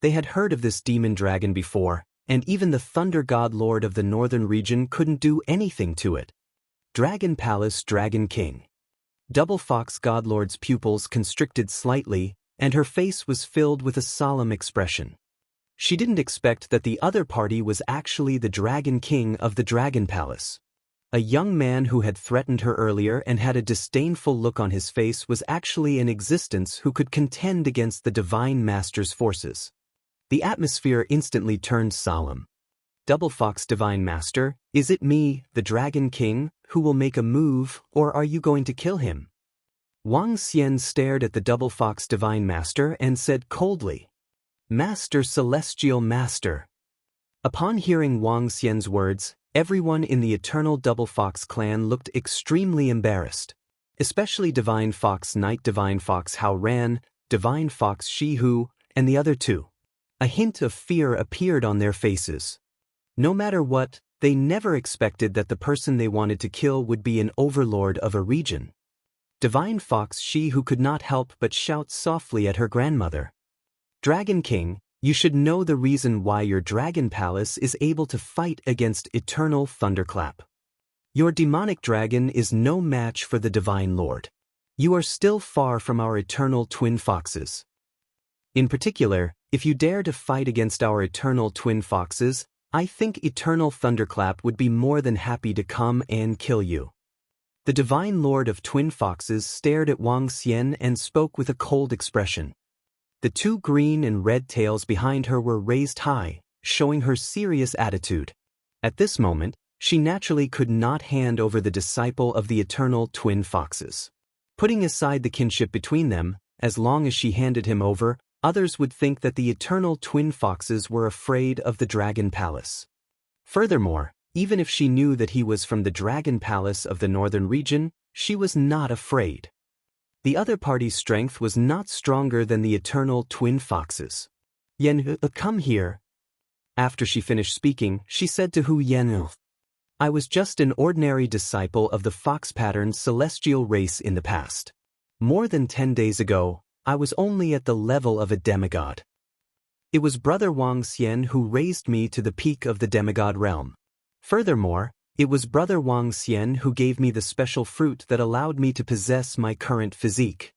They had heard of this demon dragon before, and even the Thunder God Lord of the Northern region couldn't do anything to it. Dragon Palace Dragon King. Double Fox Godlord's pupils constricted slightly, and her face was filled with a solemn expression. She didn't expect that the other party was actually the Dragon King of the Dragon Palace. A young man who had threatened her earlier and had a disdainful look on his face was actually in existence who could contend against the Divine Master's forces. The atmosphere instantly turned solemn. Double Fox Divine Master, is it me, the Dragon King, who will make a move, or are you going to kill him? Wang Xian stared at the Double Fox Divine Master and said coldly, Master Celestial Master. Upon hearing Wang Xian's words, everyone in the Eternal Double Fox clan looked extremely embarrassed, especially Divine Fox Knight, Divine Fox Hao Ran, Divine Fox Shi Hu, and the other 2. A hint of fear appeared on their faces. No matter what, they never expected that the person they wanted to kill would be an overlord of a region. Divine Fox Shi Hu could not help but shout softly at her grandmother. Dragon King, you should know the reason why your Dragon Palace is able to fight against Eternal Thunderclap. Your demonic dragon is no match for the Divine Lord. You are still far from our eternal twin foxes. In particular, if you dare to fight against our eternal twin foxes, I think Eternal Thunderclap would be more than happy to come and kill you. The Divine Lord of Twin Foxes stared at Wang Xian and spoke with a cold expression. The 2 green and red tails behind her were raised high, showing her serious attitude. At this moment, she naturally could not hand over the disciple of the Eternal Twin Foxes. Putting aside the kinship between them, as long as she handed him over, others would think that the Eternal Twin Foxes were afraid of the Dragon Palace. Furthermore, even if she knew that he was from the Dragon Palace of the Northern region, she was not afraid. The other party's strength was not stronger than the Eternal Twin Foxes. Yen, come here. After she finished speaking, she said to Hu Yenner, I was just an ordinary disciple of the Fox Pattern Celestial race in the past. More than 10 days ago, I was only at the level of a demigod. It was Brother Wang Xian who raised me to the peak of the demigod realm. Furthermore, it was Brother Wang Xian who gave me the special fruit that allowed me to possess my current physique.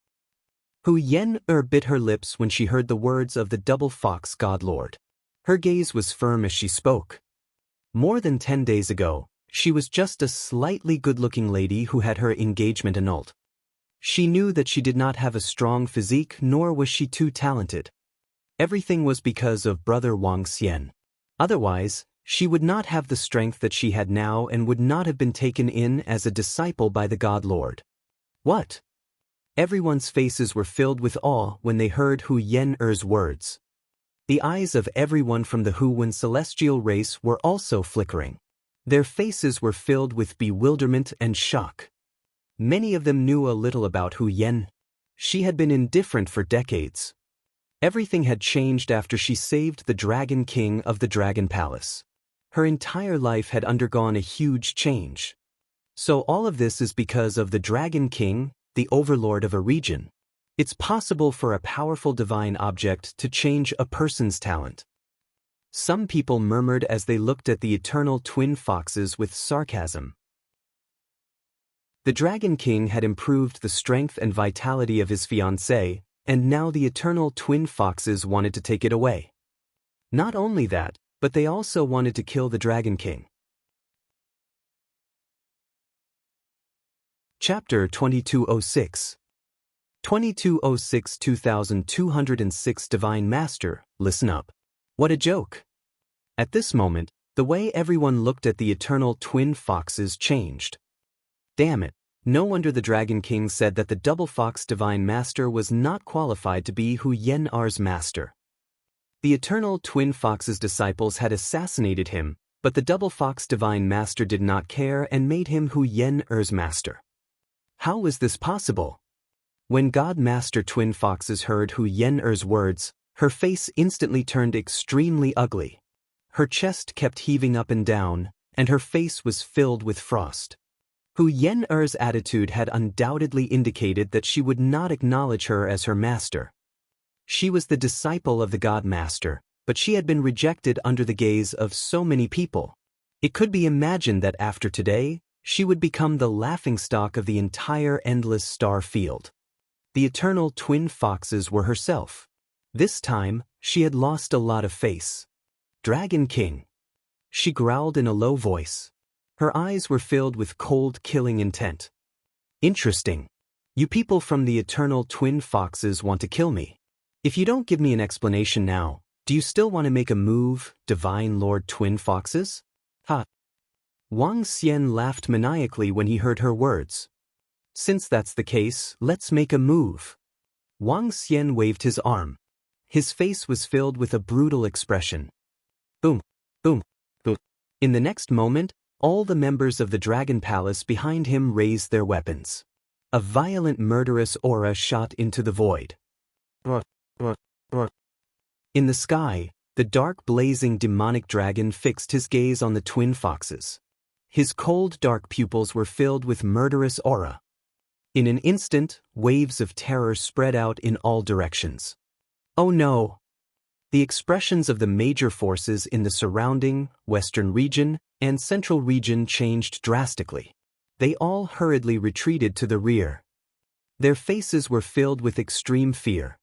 Hu Yen-er bit her lips when she heard the words of the double fox god lord. Her gaze was firm as she spoke. More than 10 days ago, she was just a slightly good-looking lady who had her engagement annulled. She knew that she did not have a strong physique, nor was she too talented. Everything was because of brother Wang Xian. Otherwise, she would not have the strength that she had now and would not have been taken in as a disciple by the God Lord. What? Everyone's faces were filled with awe when they heard Hu Yen-er's words. The eyes of everyone from the Hu-Wen celestial race were also flickering. Their faces were filled with bewilderment and shock. Many of them knew a little about Hu Yen. She had been indifferent for decades. Everything had changed after she saved the Dragon King of the Dragon Palace. Her entire life had undergone a huge change. So all of this is because of the Dragon King, the overlord of a region. It's possible for a powerful divine object to change a person's talent. Some people murmured as they looked at the eternal twin foxes with sarcasm. The Dragon King had improved the strength and vitality of his fiancée, and now the eternal twin foxes wanted to take it away. Not only that, but they also wanted to kill the Dragon King. Chapter 2206 2206 2206 Divine Master, listen up. What a joke. At this moment, the way everyone looked at the eternal twin foxes changed. Damn it, no wonder the Dragon King said that the double fox Divine Master was not qualified to be Hu Yen-er's master. The eternal twin fox's disciples had assassinated him, but the double fox Divine Master did not care and made him Hu Yen-er's master. How was this possible? When God Master Twin Foxes heard Hu Yen-er's words, her face instantly turned extremely ugly. Her chest kept heaving up and down, and her face was filled with frost. Hu Yen-er's attitude had undoubtedly indicated that she would not acknowledge her as her master. She was the disciple of the God Master, but she had been rejected under the gaze of so many people. It could be imagined that after today, she would become the laughingstock of the entire endless star field. The eternal twin foxes were herself. This time, she had lost a lot of face. Dragon King. She growled in a low voice. Her eyes were filled with cold, killing intent. Interesting. You people from the eternal twin foxes want to kill me. If you don't give me an explanation now, do you still want to make a move, Divine Lord Twin Foxes? Ha! Wang Xian laughed maniacally when he heard her words. Since that's the case, let's make a move. Wang Xian waved his arm. His face was filled with a brutal expression. Boom, boom, boom. In the next moment, all the members of the Dragon Palace behind him raised their weapons. A violent murderous aura shot into the void. In the sky, the dark blazing demonic dragon fixed his gaze on the twin foxes. His cold dark pupils were filled with murderous aura. In an instant, waves of terror spread out in all directions. Oh no! The expressions of the major forces in the surrounding, western region, and central region changed drastically. They all hurriedly retreated to the rear. Their faces were filled with extreme fear.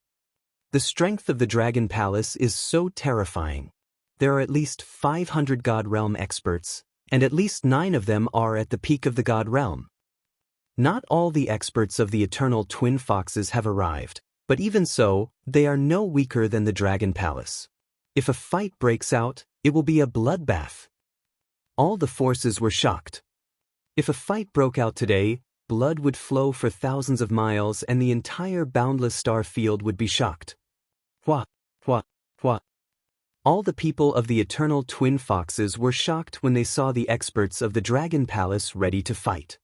The strength of the Dragon Palace is so terrifying. There are at least 500 God Realm experts, and at least 9 of them are at the peak of the God Realm. Not all the experts of the eternal twin foxes have arrived, but even so, they are no weaker than the Dragon Palace. If a fight breaks out, it will be a bloodbath. All the forces were shocked. If a fight broke out today, blood would flow for thousands of miles and the entire boundless star field would be shocked. Hua, hua, hua. All the people of the eternal twin foxes were shocked when they saw the experts of the Dragon Palace ready to fight.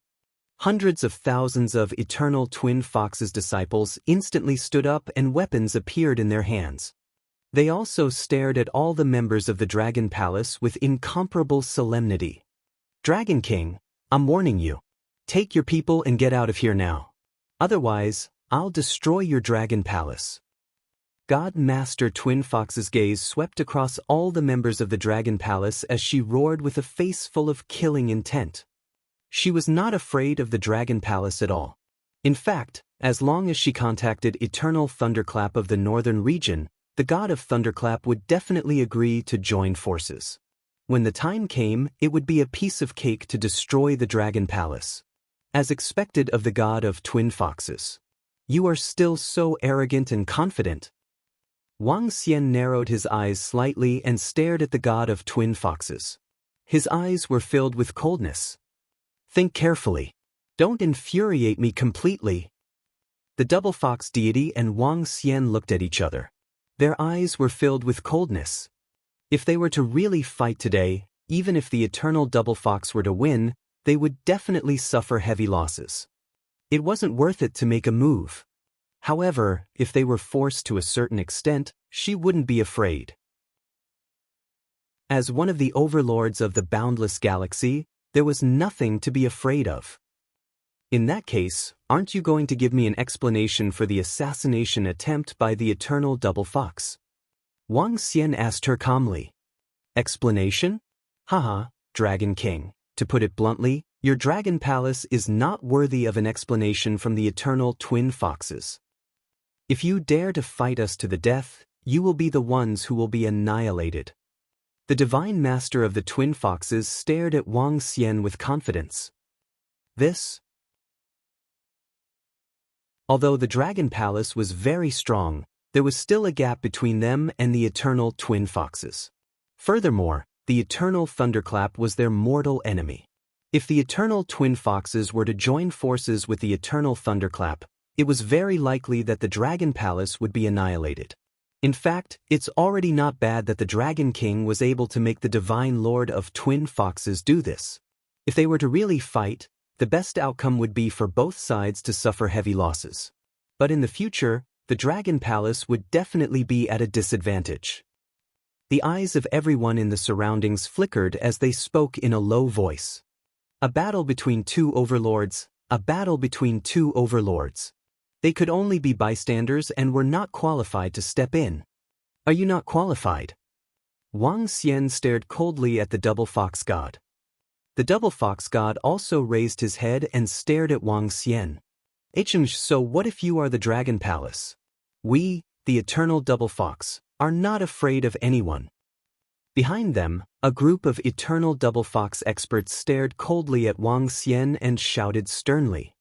Hundreds of thousands of eternal twin foxes' disciples instantly stood up and weapons appeared in their hands. They also stared at all the members of the Dragon Palace with incomparable solemnity. Dragon King, I'm warning you. Take your people and get out of here now. Otherwise, I'll destroy your Dragon Palace. God Master Twin Fox's gaze swept across all the members of the Dragon Palace as she roared with a face full of killing intent. She was not afraid of the Dragon Palace at all. In fact, as long as she contacted Eternal Thunderclap of the northern region, the god of Thunderclap would definitely agree to join forces. When the time came, it would be a piece of cake to destroy the Dragon Palace. As expected of the god of Twin Foxes. You are still so arrogant and confident. Wang Xian narrowed his eyes slightly and stared at the god of Twin Foxes. His eyes were filled with coldness. Think carefully. Don't infuriate me completely. The double fox deity and Wang Xian looked at each other. Their eyes were filled with coldness. If they were to really fight today, even if the eternal double fox were to win, they would definitely suffer heavy losses. It wasn't worth it to make a move. However, if they were forced to a certain extent, she wouldn't be afraid. As one of the overlords of the boundless galaxy, there was nothing to be afraid of. In that case, aren't you going to give me an explanation for the assassination attempt by the eternal double fox? Wang Xian asked her calmly. Explanation? Haha, Dragon King. To put it bluntly, your Dragon Palace is not worthy of an explanation from the eternal twin foxes. If you dare to fight us to the death, you will be the ones who will be annihilated. The divine master of the twin foxes stared at Wang Xian with confidence. Although the Dragon Palace was very strong, there was still a gap between them and the eternal twin foxes. Furthermore, the eternal thunderclap was their mortal enemy. If the eternal twin foxes were to join forces with the eternal thunderclap, it was very likely that the Dragon Palace would be annihilated. In fact, it's already not bad that the Dragon King was able to make the Divine Lord of Twin Foxes do this. If they were to really fight, the best outcome would be for both sides to suffer heavy losses. But in the future, the Dragon Palace would definitely be at a disadvantage. The eyes of everyone in the surroundings flickered as they spoke in a low voice. A battle between two overlords, a battle between two overlords. They could only be bystanders and were not qualified to step in. Are you not qualified? Wang Xian stared coldly at the double fox god. The double fox god also raised his head and stared at Wang Xian. So what if you are the Dragon Palace? We, the eternal double fox, are not afraid of anyone. Behind them, a group of eternal double fox experts stared coldly at Wang Xian and shouted sternly.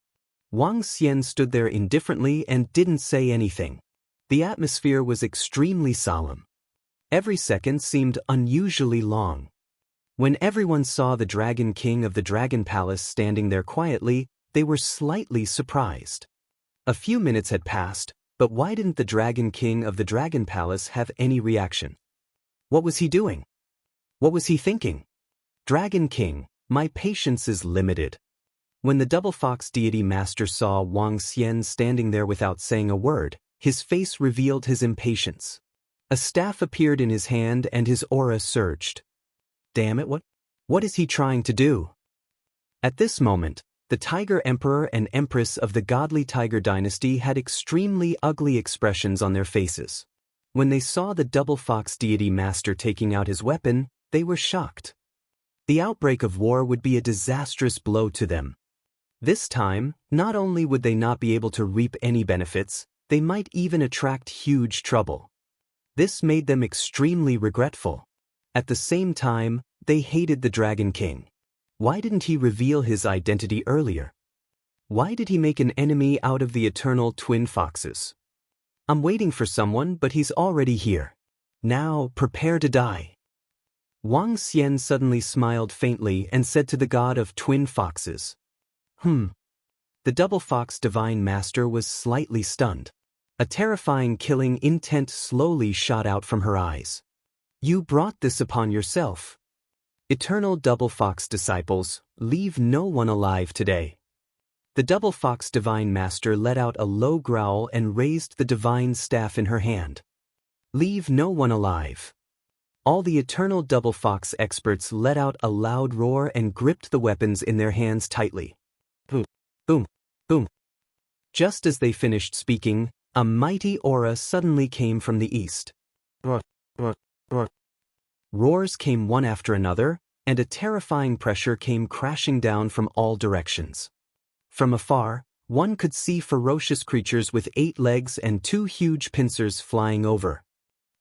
Wang Xian stood there indifferently and didn't say anything. The atmosphere was extremely solemn. Every second seemed unusually long. When everyone saw the Dragon King of the Dragon Palace standing there quietly, they were slightly surprised. A few minutes had passed, but why didn't the Dragon King of the Dragon Palace have any reaction? What was he doing? What was he thinking? Dragon King, my patience is limited. When the double fox deity master saw Wang Xian standing there without saying a word, his face revealed his impatience. A staff appeared in his hand and his aura surged. Damn it, what is he trying to do? At this moment, the Tiger Emperor and Empress of the godly Tiger dynasty had extremely ugly expressions on their faces. When they saw the double fox deity master taking out his weapon, they were shocked. The outbreak of war would be a disastrous blow to them. This time, not only would they not be able to reap any benefits, they might even attract huge trouble. This made them extremely regretful. At the same time, they hated the Dragon King. Why didn't he reveal his identity earlier? Why did he make an enemy out of the eternal twin foxes? I'm waiting for someone, but he's already here. Now, prepare to die. Wang Xian suddenly smiled faintly and said to the god of twin foxes. The double fox divine master was slightly stunned. A terrifying killing intent slowly shot out from her eyes. You brought this upon yourself. Eternal double fox disciples, leave no one alive today. The double fox divine master let out a low growl and raised the divine staff in her hand. Leave no one alive. All the eternal double fox experts let out a loud roar and gripped the weapons in their hands tightly. Boom, boom, boom. Just as they finished speaking, a mighty aura suddenly came from the east. Roars came one after another, and a terrifying pressure came crashing down from all directions. From afar, One could see ferocious creatures with 8 legs and 2 huge pincers flying over.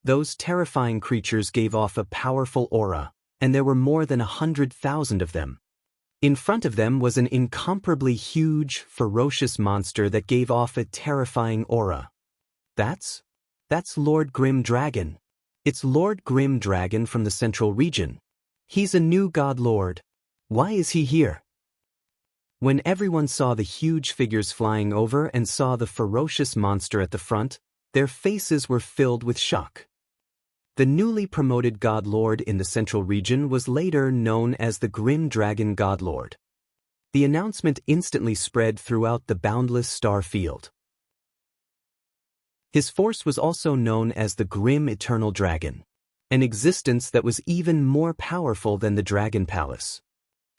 Those terrifying creatures gave off a powerful aura, and there were more than 100,000 of them. In front of them was an incomparably huge, ferocious monster that gave off a terrifying aura. That's Lord Grim Dragon. It's Lord Grim Dragon from the Central Region. He's a new God Lord. Why is he here? When everyone saw the huge figures flying over and saw the ferocious monster at the front, their faces were filled with shock. The newly promoted God Lord in the Central Region was later known as the Grim Dragon God Lord. The announcement instantly spread throughout the boundless star field. His force was also known as the Grim Eternal Dragon, an existence that was even more powerful than the Dragon Palace.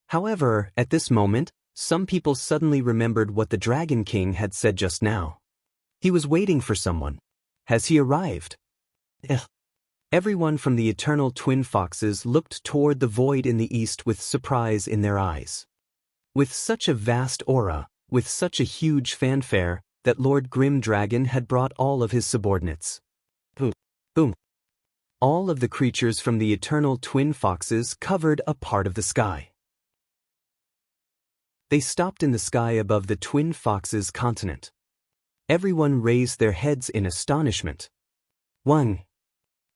However, at this moment, some people suddenly remembered what the Dragon King had said just now. He was waiting for someone. Has he arrived? Everyone from the Eternal Twin Foxes looked toward the void in the east with surprise in their eyes. With such a vast aura, with such a huge fanfare, that Lord Grim Dragon had brought all of his subordinates. Boom. Boom. All of the creatures from the Eternal Twin Foxes covered a part of the sky. They stopped in the sky above the Twin Foxes' continent. Everyone raised their heads in astonishment. 1.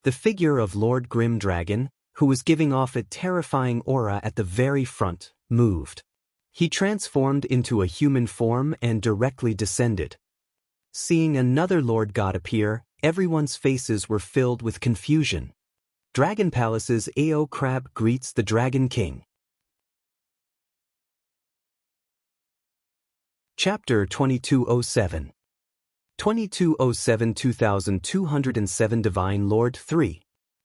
The figure of Lord Grim Dragon, who was giving off a terrifying aura at the very front, moved. He transformed into a human form and directly descended. Seeing another Lord God appear, everyone's faces were filled with confusion. Dragon Palace's AO Crab greets the Dragon King. Chapter 2207. 2207 2207 Divine Lord 3.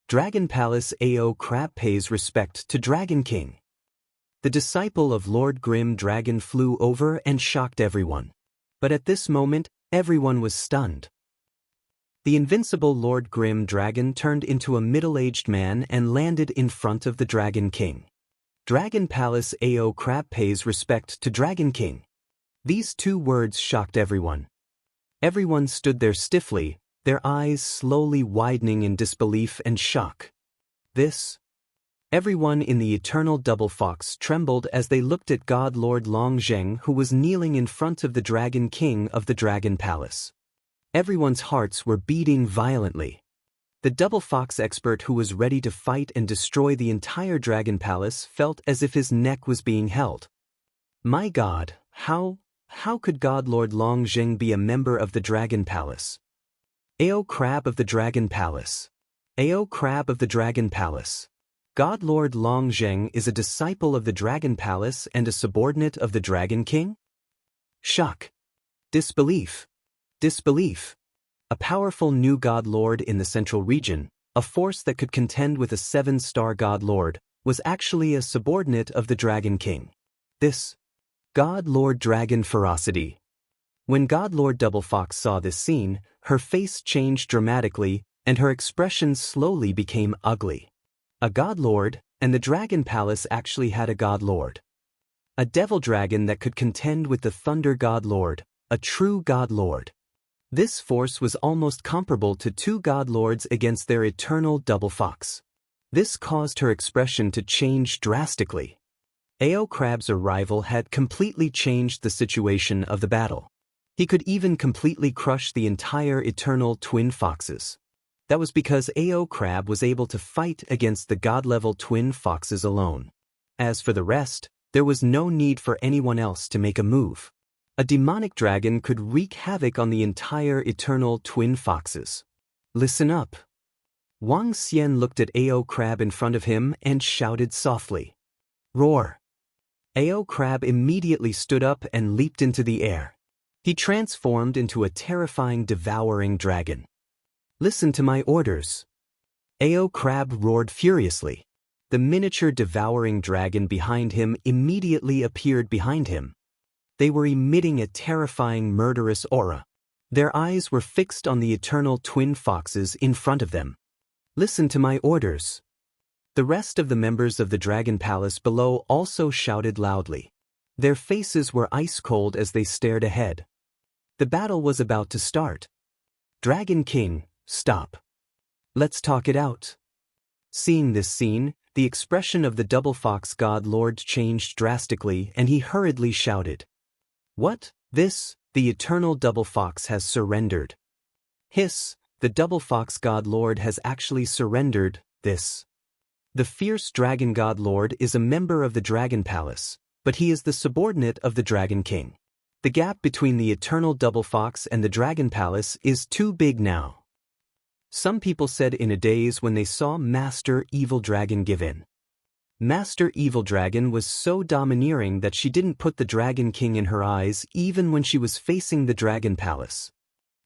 Dragon Palace AO Crab pays respect to Dragon King. The disciple of Lord Grim Dragon flew over and shocked everyone. But at this moment, everyone was stunned. The invincible Lord Grim Dragon turned into a middle-aged man and landed in front of the Dragon King. Dragon Palace AO Crab pays respect to Dragon King. These 2 words shocked everyone. Everyone stood there stiffly, their eyes slowly widening in disbelief and shock. Everyone in the Eternal Double Fox trembled as they looked at God Lord Long Zheng, who was kneeling in front of the Dragon King of the Dragon Palace. Everyone's hearts were beating violently. The Double Fox expert who was ready to fight and destroy the entire Dragon Palace felt as if his neck was being held. My God, how could God Lord Long Zheng be a member of the Dragon Palace? AO Crab of the Dragon Palace. AO Crab of the Dragon Palace. God Lord Long Zheng is a disciple of the Dragon Palace and a subordinate of the Dragon King? Shock. Disbelief. Disbelief. A powerful new God Lord in the Central Region, a force that could contend with a 7-star God Lord, was actually a subordinate of the Dragon King. This God Lord Dragon Ferocity. When God Lord Double Fox saw this scene, her face changed dramatically, and her expression slowly became ugly. A God Lord, and the Dragon Palace actually had a God Lord. A devil dragon that could contend with the Thunder God Lord, a true God Lord. This force was almost comparable to 2 God Lords against their Eternal Double Fox. This caused her expression to change drastically. AO Crab's arrival had completely changed the situation of the battle. He could even completely crush the entire Eternal Twin Foxes. That was because AO Crab was able to fight against the God-level Twin Foxes alone. As for the rest, there was no need for anyone else to make a move. A demonic dragon could wreak havoc on the entire Eternal Twin Foxes. Listen up. Wang Xian looked at AO Crab in front of him and shouted softly. Roar. AO Crab immediately stood up and leaped into the air. He transformed into a terrifying devouring dragon. Listen to my orders. AO Crab roared furiously. The miniature devouring dragon behind him immediately appeared behind him. They were emitting a terrifying murderous aura. Their eyes were fixed on the Eternal Twin Foxes in front of them. Listen to my orders. The rest of the members of the Dragon Palace below also shouted loudly. Their faces were ice-cold as they stared ahead. The battle was about to start. Dragon King, stop. Let's talk it out. Seeing this scene, the expression of the double fox god lord changed drastically and he hurriedly shouted. What? This? The eternal double fox has surrendered. Hiss, the double fox god lord has actually surrendered, this. The fierce dragon god lord is a member of the dragon palace, but he is the subordinate of the dragon king. The gap between the eternal double fox and the dragon palace is too big now. Some people said in a daze when they saw Master Evil Dragon give in. Master Evil Dragon was so domineering that she didn't put the Dragon King in her eyes even when she was facing the Dragon Palace.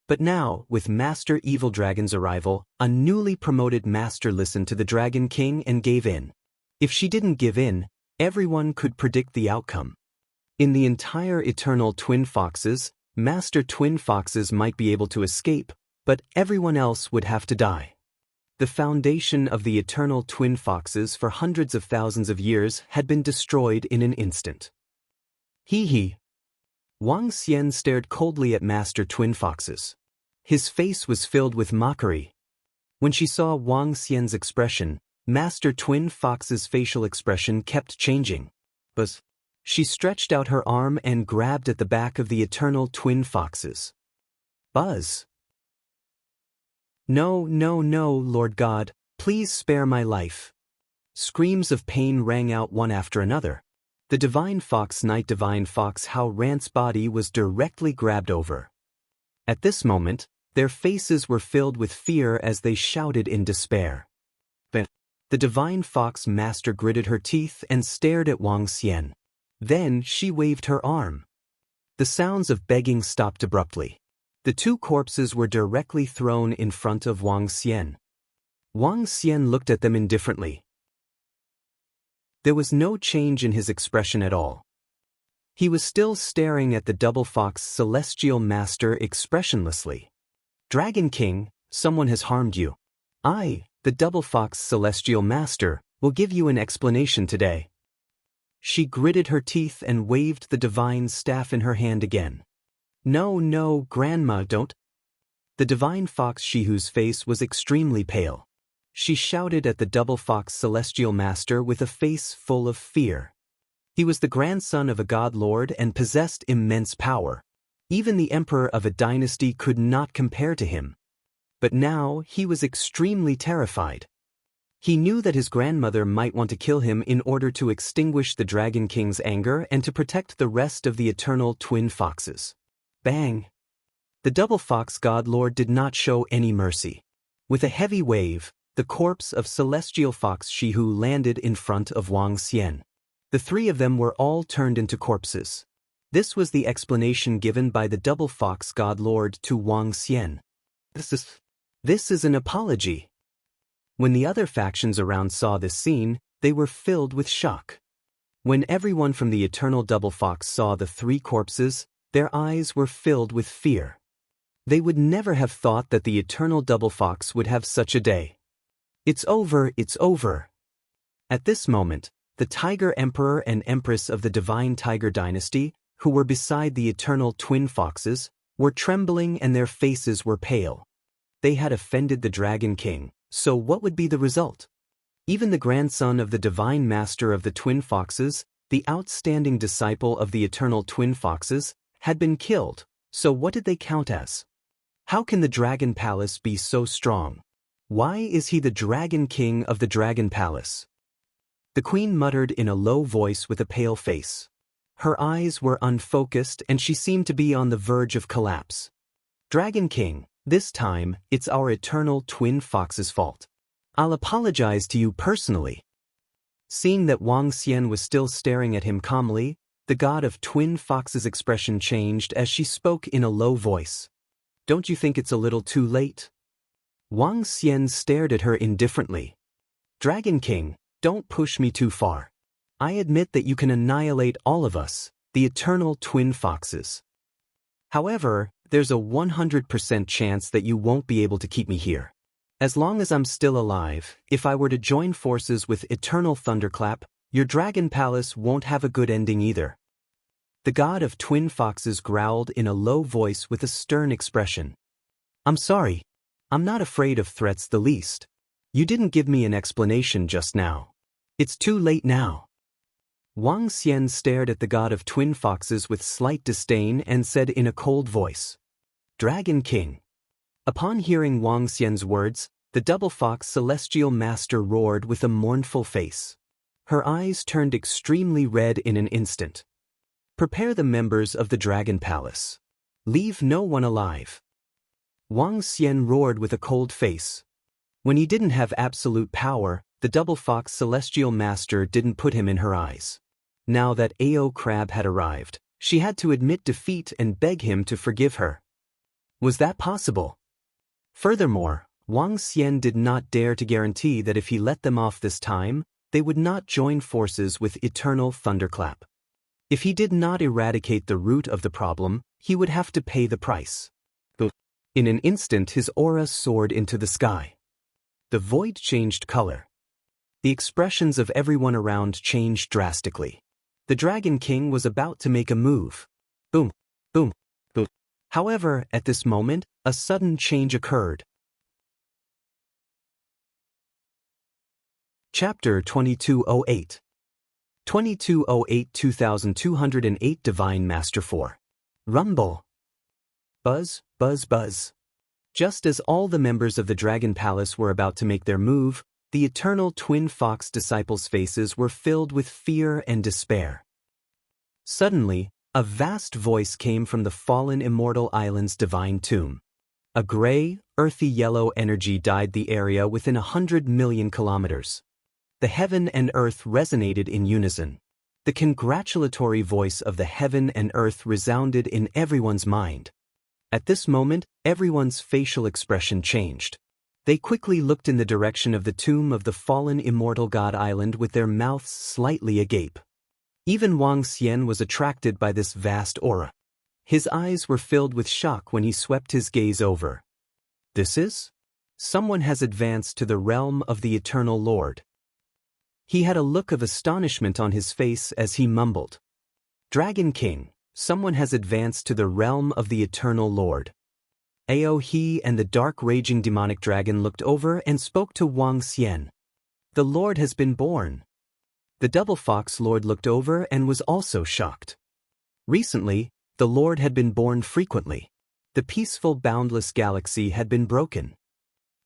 But now, with Master Evil Dragon's arrival, a newly promoted master listened to the Dragon King and gave in. If she didn't give in, everyone could predict the outcome. In the entire Eternal Twin Foxes, Master Twin Foxes might be able to escape, but everyone else would have to die. The foundation of the Eternal Twin Foxes for hundreds of thousands of years had been destroyed in an instant. Hee hee. Wang Xian stared coldly at Master Twin Foxes. His face was filled with mockery. When she saw Wang Xian's expression, Master Twin Fox's facial expression kept changing. But she stretched out her arm and grabbed at the back of the Eternal Twin Foxes. Buzz. No, no, no, Lord God, please spare my life. Screams of pain rang out one after another. The Divine Fox Knight Divine Fox Hao Rant's body was directly grabbed over. At this moment, their faces were filled with fear as they shouted in despair. But the Divine Fox Master gritted her teeth and stared at Wang Xian. Then she waved her arm. The sounds of begging stopped abruptly. The two corpses were directly thrown in front of Wang Xian. Wang Xian looked at them indifferently. There was no change in his expression at all. He was still staring at the double fox celestial master expressionlessly. Dragon King, someone has harmed you. I, the double fox celestial master, will give you an explanation today. She gritted her teeth and waved the divine staff in her hand again. No, no, Grandma, don't. The divine fox she whose face was extremely pale. She shouted at the double fox celestial master with a face full of fear. He was the grandson of a god lord and possessed immense power. Even the emperor of a dynasty could not compare to him. But now he was extremely terrified. He knew that his grandmother might want to kill him in order to extinguish the Dragon King's anger and to protect the rest of the Eternal Twin Foxes. Bang! The double fox god lord did not show any mercy. With a heavy wave, the corpse of celestial fox Shihu landed in front of Wang Xian. The three of them were all turned into corpses. This was the explanation given by the double fox god lord to Wang Xian. This is an apology. When the other factions around saw this scene, they were filled with shock. When everyone from the Eternal Double Fox saw the three corpses, their eyes were filled with fear. They would never have thought that the Eternal Double Fox would have such a day. It's over, it's over. At this moment, the Tiger Emperor and Empress of the Divine Tiger Dynasty, who were beside the Eternal Twin Foxes, were trembling and their faces were pale. They had offended the Dragon King, so what would be the result? Even the grandson of the Divine Master of the Twin Foxes, the outstanding disciple of the Eternal Twin Foxes, had been killed, so what did they count as? How can the Dragon Palace be so strong? Why is he the Dragon King of the Dragon Palace? The Queen muttered in a low voice with a pale face. Her eyes were unfocused and she seemed to be on the verge of collapse. Dragon King, this time, it's our Eternal Twin Fox's fault. I'll apologize to you personally. Seeing that Wang Xian was still staring at him calmly, the god of Twin Fox's expression changed as she spoke in a low voice. Don't you think it's a little too late? Wang Xian stared at her indifferently. Dragon King, don't push me too far. I admit that you can annihilate all of us, the Eternal Twin Foxes. However, there's a 100% chance that you won't be able to keep me here. As long as I'm still alive, if I were to join forces with Eternal Thunderclap, your Dragon Palace won't have a good ending either. The god of twin foxes growled in a low voice with a stern expression. I'm sorry. I'm not afraid of threats the least. You didn't give me an explanation just now. It's too late now. Wang Xian stared at the god of twin foxes with slight disdain and said in a cold voice, Dragon King. Upon hearing Wang Xian's words, the double fox celestial master roared with a mournful face. Her eyes turned extremely red in an instant. Prepare the members of the Dragon Palace. Leave no one alive. Wang Xian roared with a cold face. When he didn't have absolute power, the double fox celestial master didn't put him in her eyes. Now that Ao Crab had arrived, she had to admit defeat and beg him to forgive her. Was that possible? Furthermore, Wang Xian did not dare to guarantee that if he let them off this time, they would not join forces with Eternal Thunderclap. If he did not eradicate the root of the problem, he would have to pay the price. In an instant his aura soared into the sky. The void changed color. The expressions of everyone around changed drastically. The Dragon King was about to make a move. Boom, boom, boom. However, at this moment, a sudden change occurred. Chapter 2208 2208 2208 Divine Master 4. Rumble. Buzz, buzz, buzz. Just as all the members of the Dragon Palace were about to make their move, the eternal twin fox disciples' faces were filled with fear and despair. Suddenly, a vast voice came from the fallen immortal island's divine tomb. A gray, earthy yellow energy dyed the area within 100 million kilometers. The heaven and earth resonated in unison. The congratulatory voice of the heaven and earth resounded in everyone's mind. At this moment, everyone's facial expression changed. They quickly looked in the direction of the tomb of the fallen immortal god island with their mouths slightly agape. Even Wang Xian was attracted by this vast aura. His eyes were filled with shock when he swept his gaze over. This is? Someone has advanced to the realm of the Eternal Lord. He had a look of astonishment on his face as he mumbled. Dragon King, someone has advanced to the realm of the Eternal Lord. He and the dark raging demonic dragon looked over and spoke to Wang Xian. The Lord has been born. The double fox Lord looked over and was also shocked. Recently, the Lord had been born frequently. The peaceful boundless galaxy had been broken.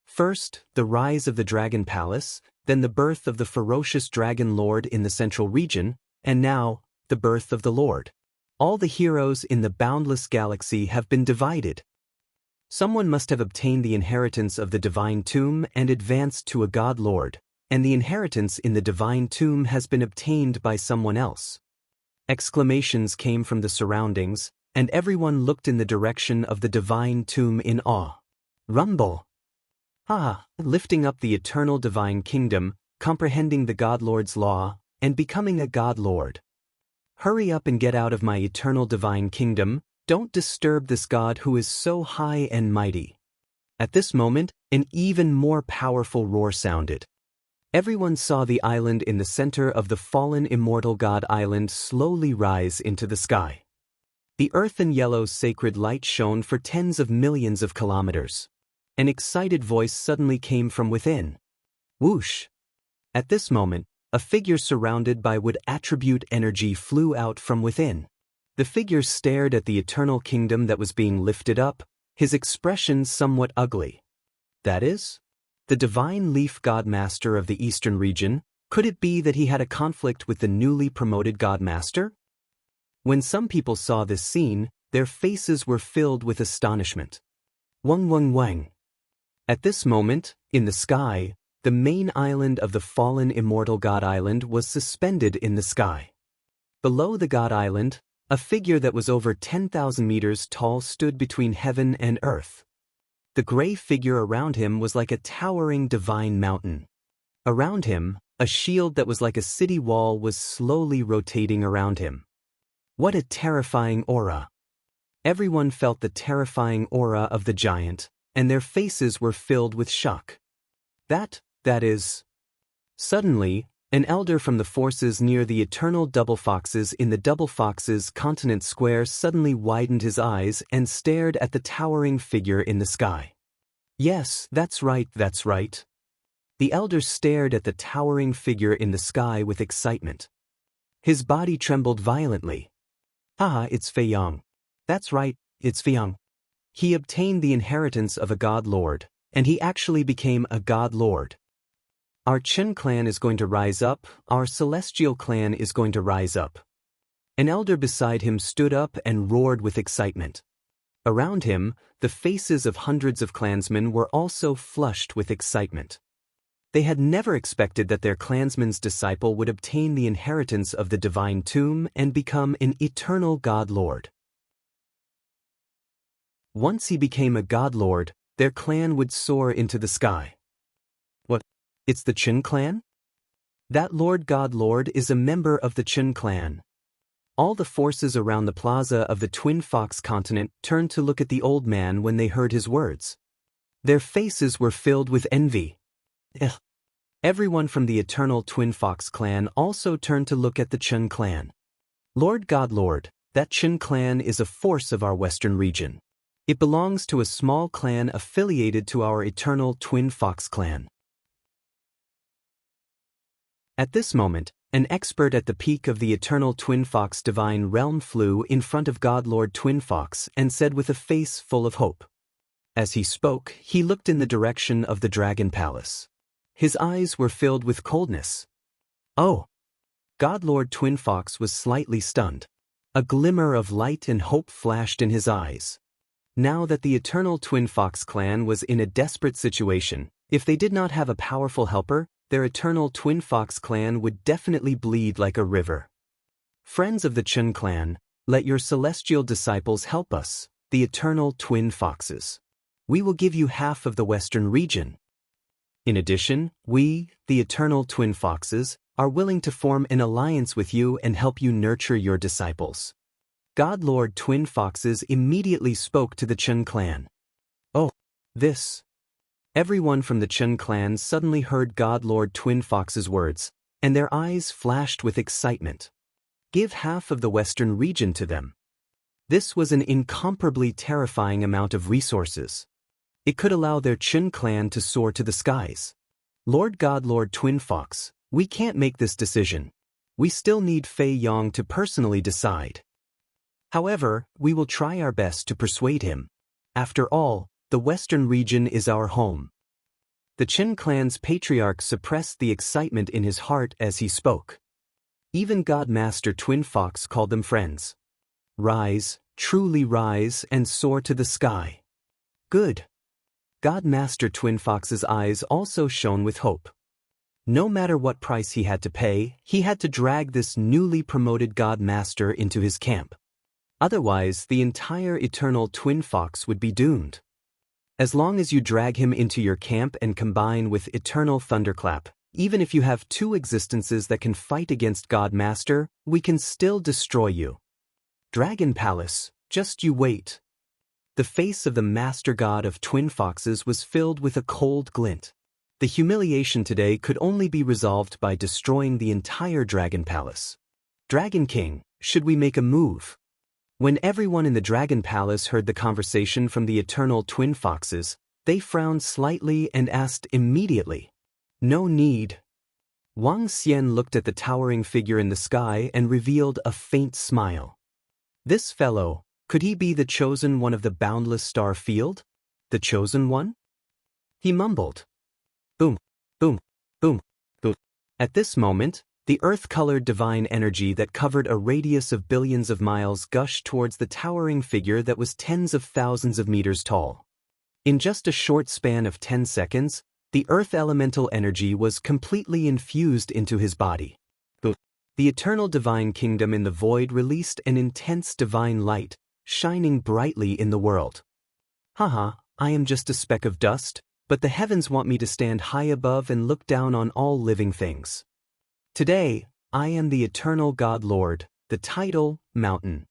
First, the rise of the Dragon Palace, then the birth of the ferocious Dragon Lord in the central region, and now, the birth of the Lord. All the heroes in the boundless galaxy have been divided. Someone must have obtained the inheritance of the divine tomb and advanced to a god lord, and the inheritance in the divine tomb has been obtained by someone else. Exclamations came from the surroundings, and everyone looked in the direction of the divine tomb in awe. Rumble. Lifting up the eternal divine kingdom, comprehending the God Lord's law, and becoming a God Lord. Hurry up and get out of my eternal divine kingdom, don't disturb this God who is so high and mighty. At this moment, an even more powerful roar sounded. Everyone saw the island in the center of the fallen immortal God Island slowly rise into the sky. The earth and yellow sacred light shone for tens of millions of kilometers. An excited voice suddenly came from within. Whoosh! At this moment, a figure surrounded by wood attribute energy flew out from within. The figure stared at the eternal kingdom that was being lifted up, his expression somewhat ugly. That is? The divine leaf god master of the eastern region, could it be that he had a conflict with the newly promoted god master? When some people saw this scene, their faces were filled with astonishment. Wang. At this moment, in the sky, the main island of the fallen immortal God Island was suspended in the sky. Below the God Island, a figure that was over 10,000 meters tall stood between heaven and earth. The gray figure around him was like a towering divine mountain. Around him, a shield that was like a city wall was slowly rotating around him. What a terrifying aura! Everyone felt the terrifying aura of the giant, and their faces were filled with shock. That is... Suddenly, An elder from the forces near the eternal double foxes in the double foxes continent square suddenly widened his eyes and stared at the towering figure in the sky. Yes, that's right, that's right. The elder stared at the towering figure in the sky with excitement. His body trembled violently. Haha, it's Fei Yang. That's right, it's Fei Yang. He obtained the inheritance of a god lord, and he actually became a god lord. Our Chen clan is going to rise up, our celestial clan is going to rise up. An elder beside him stood up and roared with excitement. Around him, the faces of hundreds of clansmen were also flushed with excitement. They had never expected that their clansman's disciple would obtain the inheritance of the divine tomb and become an eternal god lord. Once he became a god lord, their clan would soar into the sky. What? It's the Chen clan? That Lord God Lord is a member of the Chen clan. All the forces around the plaza of the Twin Fox continent turned to look at the old man when they heard his words. Their faces were filled with envy. Ugh. Everyone from the eternal Twin Fox clan also turned to look at the Chen clan. Lord God Lord, that Chen clan is a force of our western region. It belongs to a small clan affiliated to our eternal Twin Fox clan. At this moment, an expert at the peak of the eternal Twin Fox divine realm flew in front of God Lord Twin Fox and said with a face full of hope. As he spoke, he looked in the direction of the Dragon Palace. His eyes were filled with coldness. Oh! God Lord Twin Fox was slightly stunned. A glimmer of light and hope flashed in his eyes. Now that the eternal Twin Fox clan was in a desperate situation, if they did not have a powerful helper, their eternal Twin Fox clan would definitely bleed like a river. Friends of the Chen clan, let your celestial disciples help us, the eternal Twin Foxes. We will give you half of the western region. In addition, we, the eternal Twin Foxes, are willing to form an alliance with you and help you nurture your disciples. God Lord Twin Foxes immediately spoke to the Chen clan. Oh, this. Everyone from the Chen clan suddenly heard God Lord Twin Fox's words, and their eyes flashed with excitement. Give half of the western region to them. This was an incomparably terrifying amount of resources. It could allow their Chen clan to soar to the skies. Lord God Lord Twin Fox, we can't make this decision. We still need Fei Yang to personally decide. However, we will try our best to persuade him. After all, the western region is our home. The Chen clan's patriarch suppressed the excitement in his heart as he spoke. Even God Master Twin Fox called them friends. Rise, truly rise, and soar to the sky. Good. God Master Twin Fox's eyes also shone with hope. No matter what price he had to pay, he had to drag this newly promoted God Master into his camp. Otherwise, the entire eternal Twin Fox would be doomed. As long as you drag him into your camp and combine with Eternal Thunderclap, even if you have two existences that can fight against God Master, we can still destroy you. Dragon Palace, just you wait. The face of the Master God of Twin Foxes was filled with a cold glint. The humiliation today could only be resolved by destroying the entire Dragon Palace. Dragon King, should we make a move? When everyone in the Dragon Palace heard the conversation from the eternal Twin Foxes, they frowned slightly and asked immediately. No need. Wang Xian looked at the towering figure in the sky and revealed a faint smile. This fellow, could he be the chosen one of the boundless star field? The chosen one? He mumbled. Boom, boom, boom, boom. At this moment, the earth-colored divine energy that covered a radius of billions of miles gushed towards the towering figure that was tens of thousands of meters tall. In just a short span of 10 seconds, the earth elemental energy was completely infused into his body. The eternal divine kingdom in the void released an intense divine light, shining brightly in the world. Haha, I am just a speck of dust, but the heavens want me to stand high above and look down on all living things. Today, I am the eternal God Lord, the title, Mountain.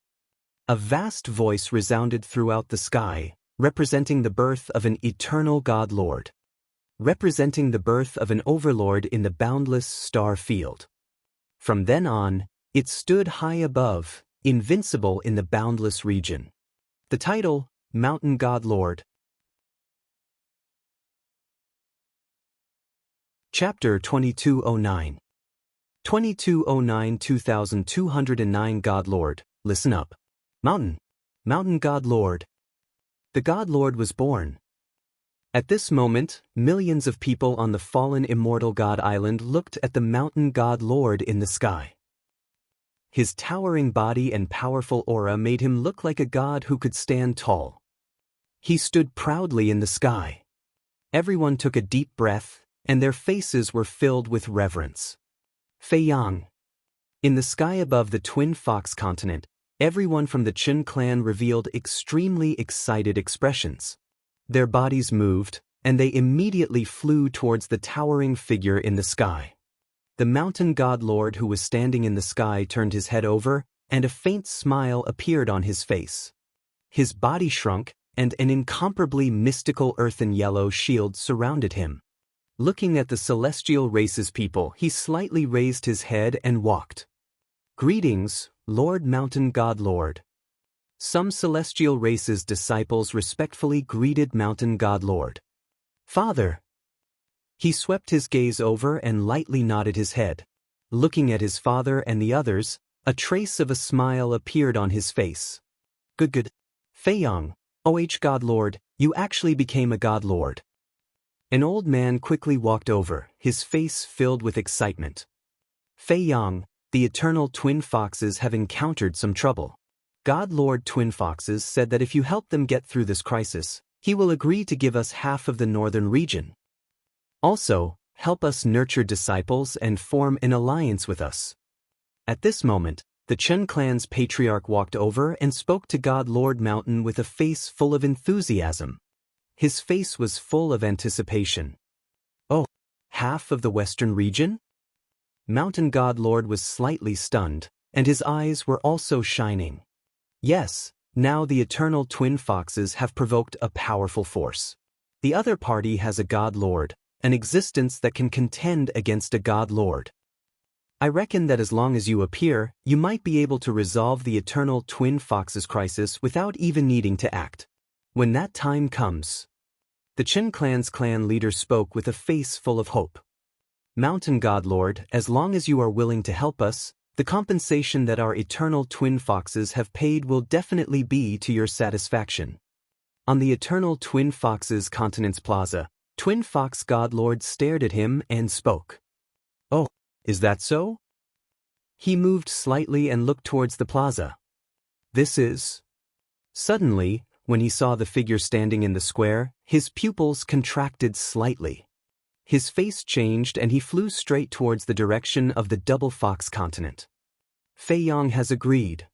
A vast voice resounded throughout the sky, representing the birth of an eternal God Lord. representing the birth of an overlord in the boundless star field. From then on, it stood high above, invincible in the boundless region. The title, Mountain God Lord. Chapter 2209. 2209 2209 God Lord, listen up. Mountain God Lord. The God Lord was born. At this moment, millions of people on the fallen immortal God Island looked at the Mountain God Lord in the sky. His towering body and powerful aura made him look like a god who could stand tall. He stood proudly in the sky. Everyone took a deep breath, and their faces were filled with reverence. Fei Yang. In the sky above the Twin Fox continent, everyone from the Chen clan revealed extremely excited expressions. Their bodies moved, and they immediately flew towards the towering figure in the sky. The Mountain God Lord who was standing in the sky turned his head over, and a faint smile appeared on his face. His body shrunk, and an incomparably mystical earthen yellow shield surrounded him. Looking at the celestial race's people, he slightly raised his head and walked. Greetings, Lord Mountain God Lord. Some celestial race's disciples respectfully greeted Mountain God Lord. Father. He swept his gaze over and lightly nodded his head. Looking at his father and the others, a trace of a smile appeared on his face. Good. Fei Yang, God Lord, you actually became a God Lord. An old man quickly walked over, his face filled with excitement. Fei Yang, the eternal twin foxes have encountered some trouble. God Lord Twin Foxes said that if you help them get through this crisis, he will agree to give us half of the northern region. Also, help us nurture disciples and form an alliance with us. At this moment, the Chen clan's patriarch walked over and spoke to God Lord Mountain with a face full of enthusiasm. His face was full of anticipation. Oh, half of the western region? Mountain God Lord was slightly stunned, and his eyes were also shining. Yes, now the eternal twin foxes have provoked a powerful force. The other party has a God Lord, an existence that can contend against a God Lord. I reckon that as long as you appear, you might be able to resolve the eternal twin foxes crisis without even needing to act. When that time comes. The Chen clan's clan leader spoke with a face full of hope. Mountain God Lord, as long as you are willing to help us, the compensation that our eternal twin foxes have paid will definitely be to your satisfaction. On the eternal twin foxes continent's plaza, Twin Fox God Lord stared at him and spoke. Oh, is that so? He moved slightly and looked towards the plaza. This is... Suddenly, when he saw the figure standing in the square, his pupils contracted slightly. His face changed and he flew straight towards the direction of the Double Fox continent. Fei Yang has agreed.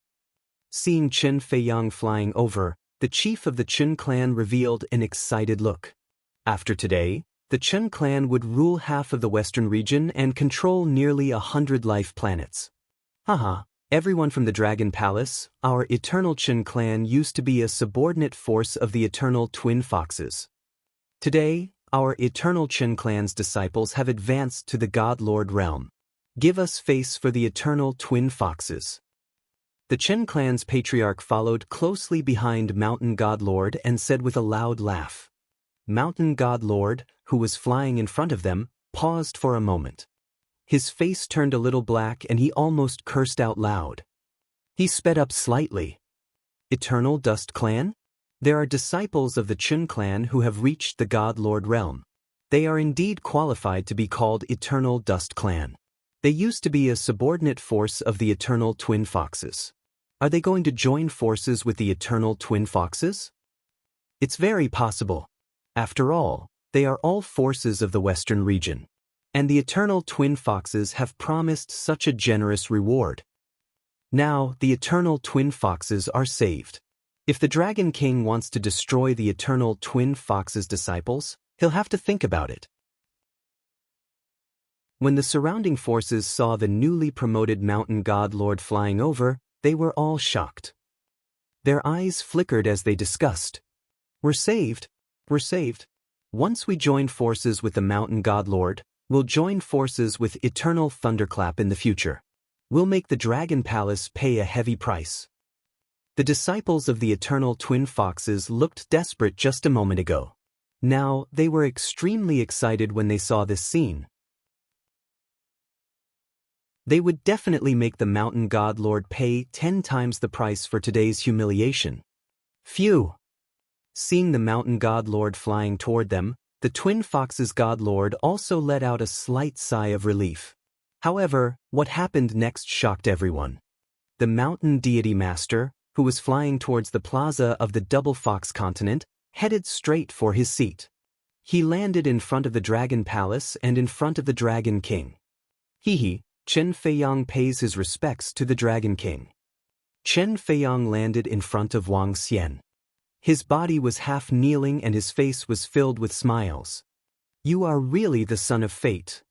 Seeing Chen Fei Yang flying over, the chief of the Chen clan revealed an excited look. After today, the Chen clan would rule half of the western region and control nearly 100 life planets. Haha, everyone from the Dragon Palace, our eternal Chen clan used to be a subordinate force of the eternal twin foxes. Today, our eternal Chen clan's disciples have advanced to the God Lord realm. Give us face for the eternal twin foxes. The Chen clan's patriarch followed closely behind Mountain God Lord and said with a loud laugh. Mountain God Lord, who was flying in front of them, paused for a moment. His face turned a little black and he almost cursed out loud. He sped up slightly. Eternal Dust Clan? There are disciples of the Chen clan who have reached the God Lord realm. They are indeed qualified to be called Eternal Dust Clan. They used to be a subordinate force of the Eternal Twin Foxes. Are they going to join forces with the Eternal Twin Foxes? It's very possible. After all, they are all forces of the Western region. And the Eternal Twin Foxes have promised such a generous reward. Now, the Eternal Twin Foxes are saved. If the Dragon King wants to destroy the Eternal Twin Foxes' disciples, he'll have to think about it. When the surrounding forces saw the newly promoted Mountain God Lord flying over, they were all shocked. Their eyes flickered as they discussed. We're saved. We're saved. Once we join forces with the Mountain God Lord, we'll join forces with Eternal Thunderclap in the future. We'll make the Dragon Palace pay a heavy price. The disciples of the Eternal Twin Foxes looked desperate just a moment ago. Now, they were extremely excited when they saw this scene. They would definitely make the Mountain God Lord pay 10 times the price for today's humiliation. Phew! Seeing the Mountain God Lord flying toward them, the Twin Foxes God Lord also let out a slight sigh of relief. However, what happened next shocked everyone. The Mountain Deity Master, who was flying towards the plaza of the Double Fox Continent, headed straight for his seat. He landed in front of the Dragon Palace and in front of the Dragon King. Chen Feiyang pays his respects to the Dragon King. Chen Feiyang landed in front of Wang Xian. His body was half kneeling and his face was filled with smiles. "You are really the son of fate."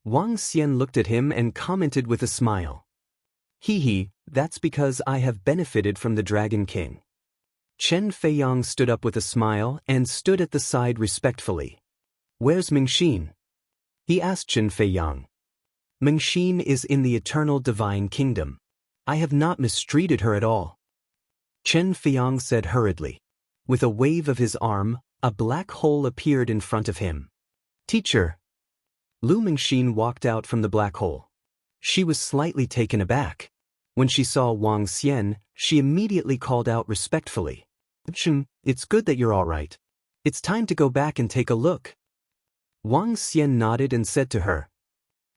Wang Xian looked at him and commented with a smile. That's because I have benefited from the Dragon King." Chen Feiyang stood up with a smile and stood at the side respectfully. "Where's Mingxin?" he asked Chen Feiyang. "Mingxin is in the Eternal Divine Kingdom. I have not mistreated her at all." Chen Feiyang said hurriedly. With a wave of his arm, a black hole appeared in front of him. "Teacher." Lu Mingxin walked out from the black hole. She was slightly taken aback. When she saw Wang Xian, she immediately called out respectfully. "It's good that you're all right. It's time to go back and take a look." Wang Xian nodded and said to her,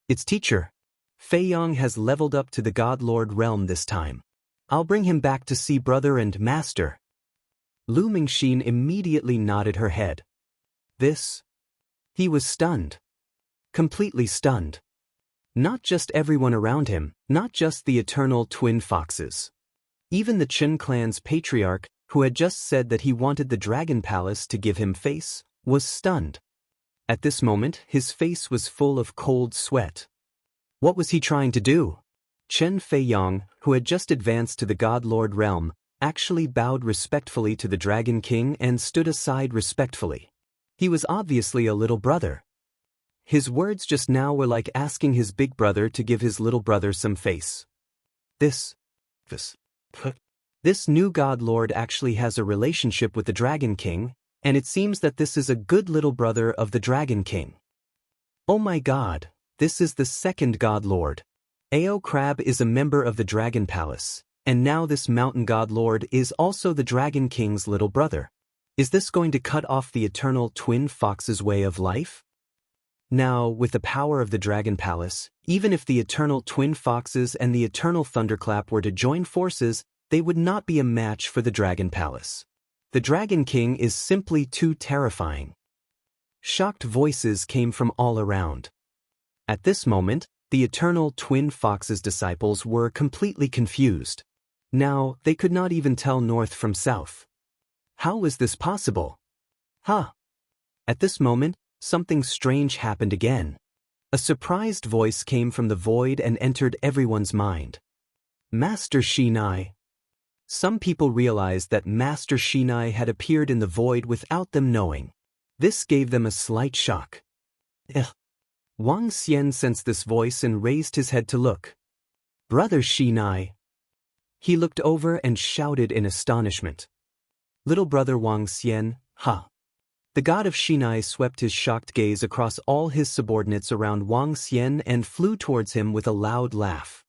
"It's teacher. Feiyang has leveled up to the God Lord realm this time. I'll bring him back to see brother and master." Lu Mingxin immediately nodded her head. This? He was stunned. Completely stunned. Not just everyone around him, not just the Eternal Twin Foxes. Even the Chen clan's patriarch, who had just said that he wanted the Dragon Palace to give him face, was stunned. At this moment, his face was full of cold sweat. What was he trying to do? Chen Feiyang, who had just advanced to the God Lord realm, actually bowed respectfully to the Dragon King and stood aside respectfully. He was obviously a little brother. His words just now were like asking his big brother to give his little brother some face. This new God Lord actually has a relationship with the Dragon King, and it seems that this is a good little brother of the Dragon King. Oh my God, this is the second God Lord. Ao Crab is a member of the Dragon Palace, and now this Mountain God Lord is also the Dragon King's little brother. Is this going to cut off the Eternal Twin Fox's way of life? Now, with the power of the Dragon Palace, even if the Eternal Twin Foxes and the Eternal Thunderclap were to join forces, they would not be a match for the Dragon Palace. The Dragon King is simply too terrifying. Shocked voices came from all around. At this moment, the Eternal Twin Foxes' disciples were completely confused. Now, they could not even tell north from south. How was this possible? At this moment, something strange happened again. A surprised voice came from the void and entered everyone's mind. Master Shinai. Some people realized that Master Shinai had appeared in the void without them knowing. This gave them a slight shock. Wang Xian sensed this voice and raised his head to look. Brother Shinai. He looked over and shouted in astonishment. Little brother Wang Xian, The god of Shinai swept his shocked gaze across all his subordinates around Wang Xian and flew towards him with a loud laugh.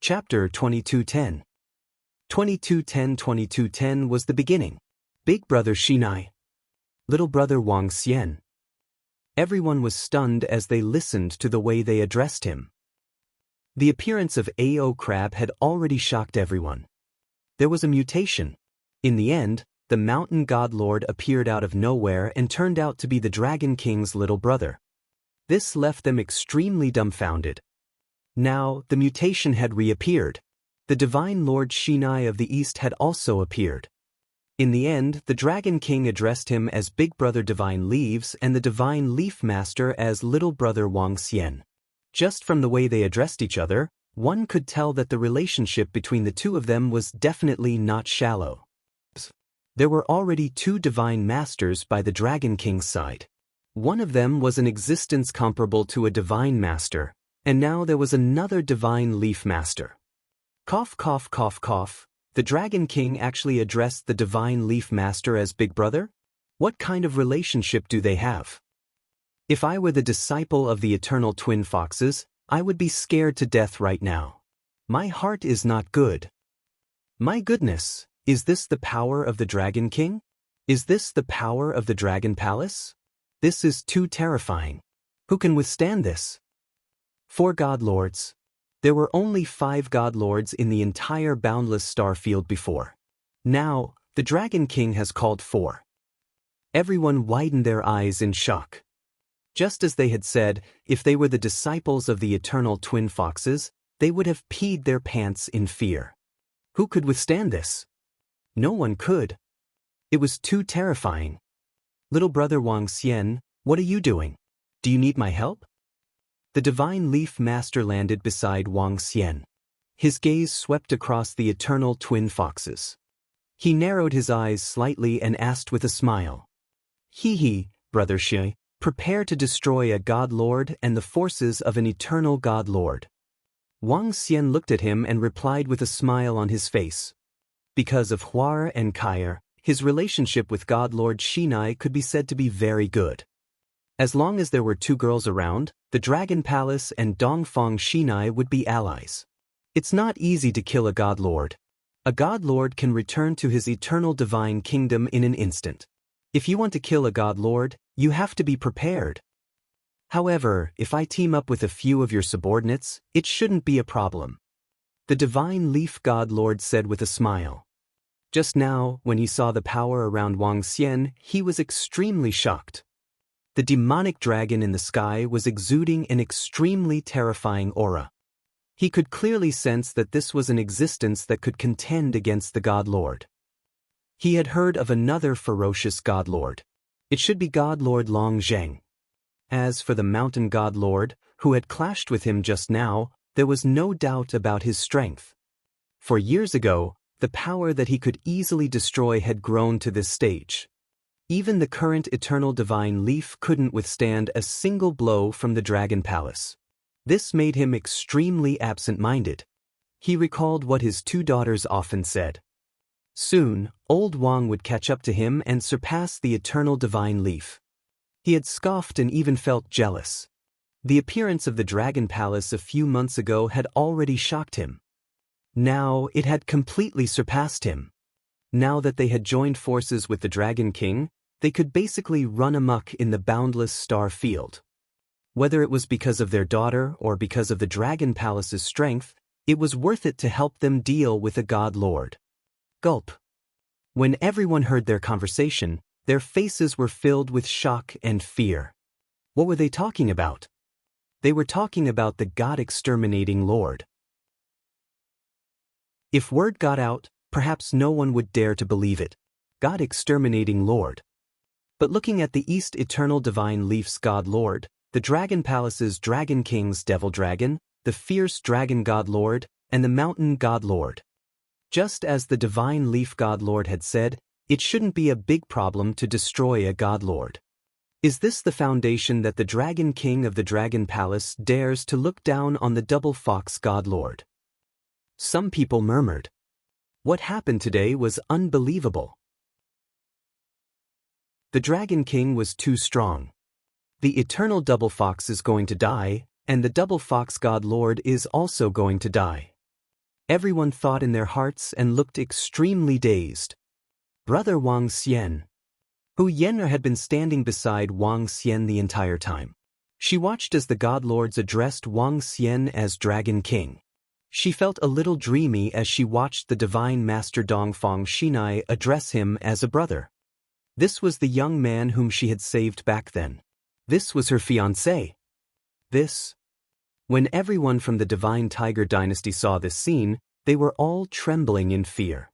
Chapter 2210. 2210 was the beginning. Big brother Shinai. Little brother Wang Xian. Everyone was stunned as they listened to the way they addressed him. The appearance of Ao Crab had already shocked everyone. There was a mutation. In the end, the Mountain God Lord appeared out of nowhere and turned out to be the Dragon King's little brother. This left them extremely dumbfounded. Now, the mutation had reappeared. The Divine Lord Shinai of the East had also appeared. In the end, the Dragon King addressed him as Big Brother Divine Leaves and the Divine Leaf Master as Little Brother Wang Xian. Just from the way they addressed each other, one could tell that the relationship between the two of them was definitely not shallow. There were already 2 divine masters by the Dragon King's side. One of them was an existence comparable to a divine master, and now there was another divine leaf master. Cough, cough, cough, cough. The Dragon King actually addressed the divine leaf master as Big Brother? What kind of relationship do they have? If I were the disciple of the eternal twin foxes, I would be scared to death right now. My heart is not good. My goodness, is this the power of the Dragon King? Is this the power of the Dragon Palace? This is too terrifying. Who can withstand this? 4 God Lords. There were only 5 God Lords in the entire boundless star field before. Now, the Dragon King has called 4. Everyone widened their eyes in shock. Just as they had said, if they were the disciples of the eternal twin foxes, they would have peed their pants in fear. Who could withstand this? No one could. It was too terrifying. Little brother Wang Xian, what are you doing? Do you need my help? The divine leaf master landed beside Wang Xian. His gaze swept across the eternal twin foxes. He narrowed his eyes slightly and asked with a smile. Hee, Brother Shi, prepare to destroy a God Lord and the forces of an eternal God Lord. Wang Xian looked at him and replied with a smile on his face. Because of Huar and Kair, his relationship with God Lord Shinai could be said to be very good. As long as there were 2 girls around, the Dragon Palace and Dongfang Shinai would be allies. It's not easy to kill a God Lord. A God Lord can return to his eternal divine kingdom in an instant. If you want to kill a God Lord, you have to be prepared. However, if I team up with a few of your subordinates, it shouldn't be a problem. The divine leaf God Lord said with a smile. Just now, when he saw the power around Wang Xian, he was extremely shocked. The demonic dragon in the sky was exuding an extremely terrifying aura. He could clearly sense that this was an existence that could contend against the God Lord. He had heard of another ferocious God Lord. It should be God Lord Long Zheng. As for the mountain God Lord, who had clashed with him just now, there was no doubt about his strength. For years ago, the power that he could easily destroy had grown to this stage. Even the current eternal divine leaf couldn't withstand a single blow from the Dragon Palace. This made him extremely absent-minded. He recalled what his 2 daughters often said. Soon, old Wang would catch up to him and surpass the eternal divine leaf. He had scoffed and even felt jealous. The appearance of the Dragon Palace a few months ago had already shocked him. Now it had completely surpassed him. Now that they had joined forces with the Dragon King, they could basically run amok in the boundless star field. Whether it was because of their daughter or because of the Dragon Palace's strength, it was worth it to help them deal with a God Lord. Gulp. When everyone heard their conversation, their faces were filled with shock and fear. What were they talking about? They were talking about the God-exterminating Lord. If word got out, perhaps no one would dare to believe it. God-exterminating Lord. But looking at the East Eternal Divine Leaf's God Lord, the Dragon Palace's Dragon King's Devil Dragon, the fierce Dragon God Lord, and the Mountain God Lord. Just as the Divine Leaf God Lord had said, it shouldn't be a big problem to destroy a God Lord. Is this the foundation that the Dragon King of the Dragon Palace dares to look down on the Double Fox God Lord? Some people murmured. What happened today was unbelievable. The Dragon King was too strong. The eternal Double Fox is going to die, and the Double Fox God Lord is also going to die. Everyone thought in their hearts and looked extremely dazed. Brother Wang Xian. Hu Yan had been standing beside Wang Xian the entire time. She watched as the God Lords addressed Wang Xian as Dragon King. She felt a little dreamy as she watched the Divine Master Dongfang Shinai address him as a brother. This was the young man whom she had saved back then. This was her fiancé. When everyone from the Divine Tiger Dynasty saw this scene, they were all trembling in fear.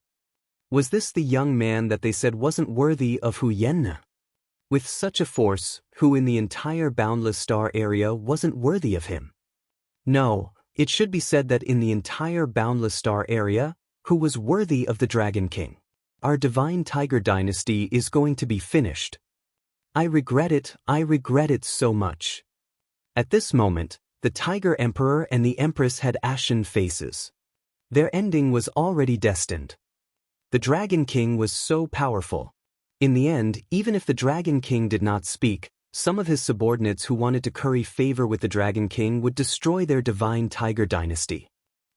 Was this the young man that they said wasn't worthy of Hu Yan? With such a force, who in the entire Boundless Star area wasn't worthy of him? No, it should be said that in the entire Boundless Star area, who was worthy of the Dragon King? our divine tiger dynasty is going to be finished. I regret it so much. At this moment, the Tiger Emperor and the Empress had ashen faces. Their ending was already destined. The Dragon King was so powerful. In the end, even if the Dragon King did not speak, some of his subordinates who wanted to curry favor with the Dragon King would destroy their divine tiger dynasty.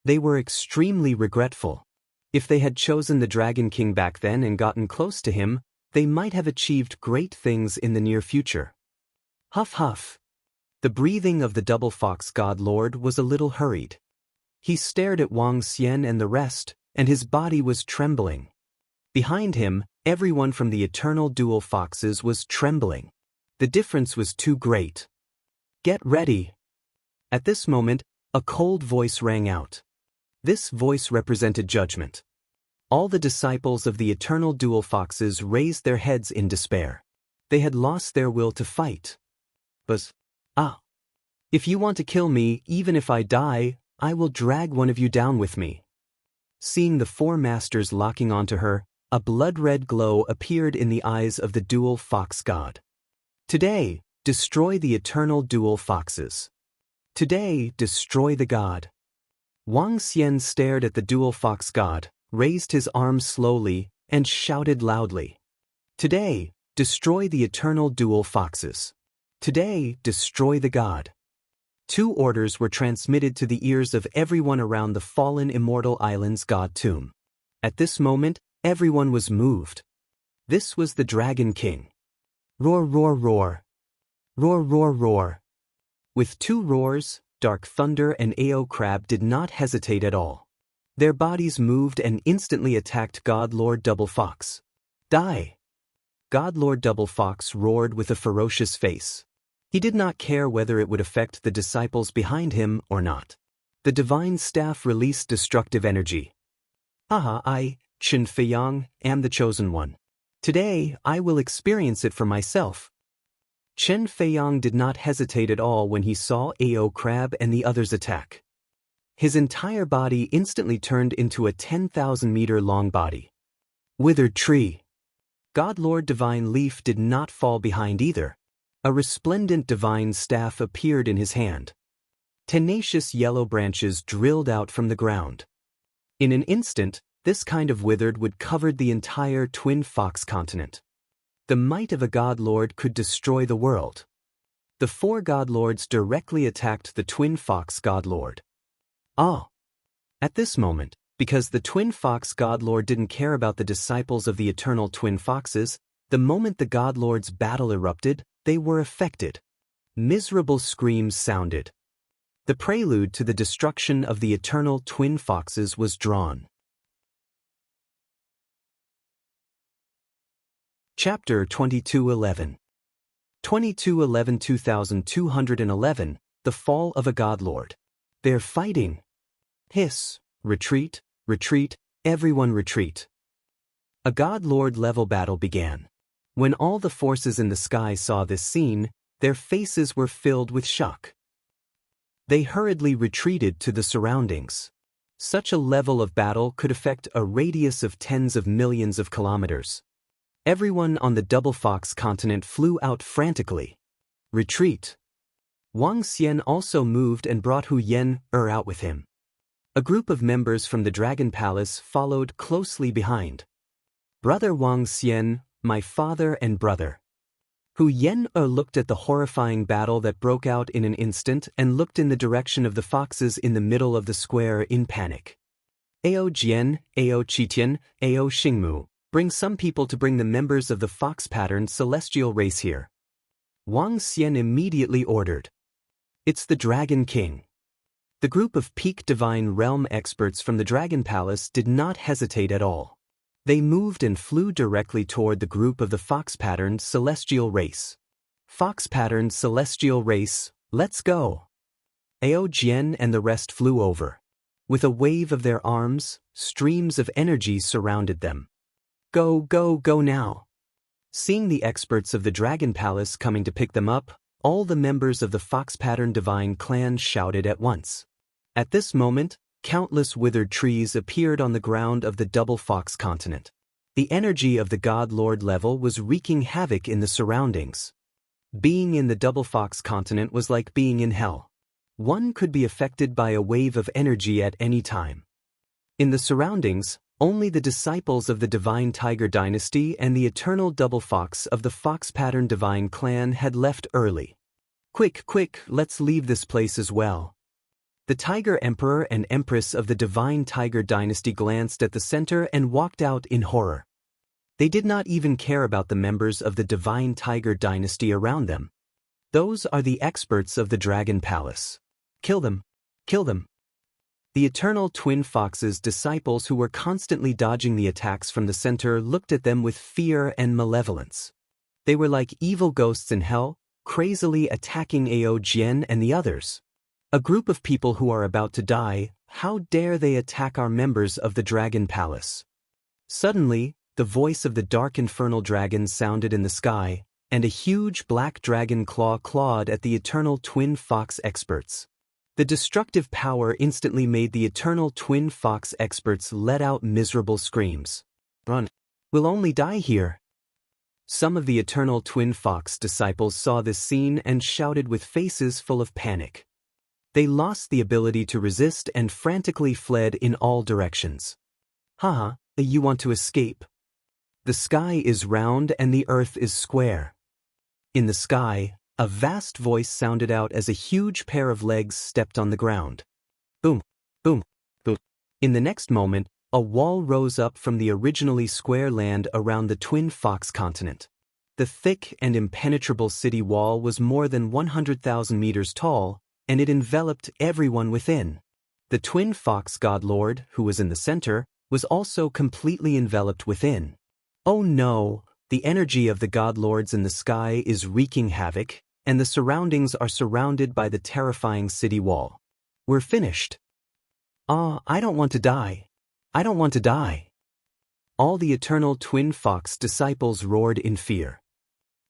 They were extremely regretful. If they had chosen the Dragon King back then and gotten close to him, they might have achieved great things in the near future. Huff huff. The breathing of the double fox god lord was a little hurried. He stared at Wang Xian and the rest, and his body was trembling. Behind him, everyone from the eternal dual foxes was trembling. The difference was too great. Get ready. At this moment, a cold voice rang out. This voice represented judgment. All the disciples of the eternal dual foxes raised their heads in despair. They had lost their will to fight. But, if you want to kill me, even if I die, I will drag one of you down with me. Seeing the four masters locking onto her, a blood-red glow appeared in the eyes of the dual fox god. Today, destroy the eternal dual foxes. Today, destroy the god. Wang Xian stared at the dual fox god, raised his arms slowly, and shouted loudly. Today, destroy the eternal dual foxes. Today, destroy the god. 2 orders were transmitted to the ears of everyone around the fallen immortal island's god tomb. At this moment, everyone was moved. This was the Dragon King. Roar, roar, roar. Roar, roar, roar. With 2 roars, Dark Thunder and Ao Crab did not hesitate at all. Their bodies moved and instantly attacked God Lord Double Fox. Die! God Lord Double Fox roared with a ferocious face. He did not care whether it would affect the disciples behind him or not. The divine staff released destructive energy. I, Chen Feiyang, am the chosen one. Today, I will experience it for myself. Chen Feiyang did not hesitate at all when he saw Ao Crab and the others attack. His entire body instantly turned into a 10,000-meter-long body. Withered tree. God Lord Divine Leaf did not fall behind either. A resplendent divine staff appeared in his hand. Tenacious yellow branches drilled out from the ground. In an instant, this kind of withered wood covered the entire Twin Fox continent. The might of a God Lord could destroy the world. The 4 God Lords directly attacked the Twin Fox God Lord. At this moment, because the Twin Fox God Lord didn't care about the disciples of the eternal Twin Foxes, the moment the God Lord's battle erupted, they were affected. Miserable screams sounded. The prelude to the destruction of the eternal Twin Foxes was drawn. Chapter 2211. 2211 The Fall of a God Lord. They're fighting. Hiss. Retreat, retreat, everyone retreat. A God Lord level battle began. When all the forces in the sky saw this scene, their faces were filled with shock. They hurriedly retreated to the surroundings. Such a level of battle could affect a radius of tens of millions of kilometers. Everyone on the Double Fox continent flew out frantically. Retreat. Wang Xian also moved and brought Hu Yen out with him. A group of members from the Dragon Palace followed closely behind. Brother Wang Xian, my father and brother. Hu Yen looked at the horrifying battle that broke out in an instant and looked in the direction of the foxes in the middle of the square in panic. Ao Jian, Ao Qitian, Ao Xingmu, bring some people to bring the members of the fox-patterned celestial race here. Wang Xian immediately ordered. It's the Dragon King. The group of peak divine realm experts from the Dragon Palace did not hesitate at all. They moved and flew directly toward the group of the fox-patterned celestial race. Fox-patterned celestial race, let's go. Ao Jian and the rest flew over. With a wave of their arms, streams of energy surrounded them. Go, go, go now. Seeing the experts of the Dragon Palace coming to pick them up, all the members of the fox-patterned divine clan shouted at once. At this moment, countless withered trees appeared on the ground of the Double Fox continent. The energy of the God Lord level was wreaking havoc in the surroundings. Being in the Double Fox continent was like being in hell. One could be affected by a wave of energy at any time. In the surroundings, only the disciples of the Divine Tiger Dynasty and the Eternal Double Fox of the Fox Pattern Divine Clan had left early. Quick, quick, let's leave this place as well. The Tiger Emperor and Empress of the Divine Tiger Dynasty glanced at the center and walked out in horror. They did not even care about the members of the Divine Tiger Dynasty around them. Those are the experts of the Dragon Palace. Kill them. Kill them. The Eternal Twin Fox's disciples, who were constantly dodging the attacks from the center, looked at them with fear and malevolence. They were like evil ghosts in hell, crazily attacking Ao Jian and the others. A group of people who are about to die, how dare they attack our members of the Dragon Palace? Suddenly, the voice of the dark infernal dragon sounded in the sky, and a huge black dragon clawed at the Eternal Twin Fox experts. The destructive power instantly made the Eternal Twin Fox experts let out miserable screams. Run. We'll only die here. Some of the Eternal Twin Fox disciples saw this scene and shouted with faces full of panic. They lost the ability to resist and frantically fled in all directions. Haha, you want to escape? The sky is round and the earth is square. In the sky, a vast voice sounded out as a huge pair of legs stepped on the ground. Boom, boom, boom. In the next moment, a wall rose up from the originally square land around the Twin Fox continent. The thick and impenetrable city wall was more than 100,000 meters tall, and it enveloped everyone within. The Twin Fox God Lord, who was in the center, was also completely enveloped within. Oh no, the energy of the God Lords in the sky is wreaking havoc, and the surroundings are surrounded by the terrifying city wall. We're finished. I don't want to die. I don't want to die. All the Eternal Twin Fox disciples roared in fear.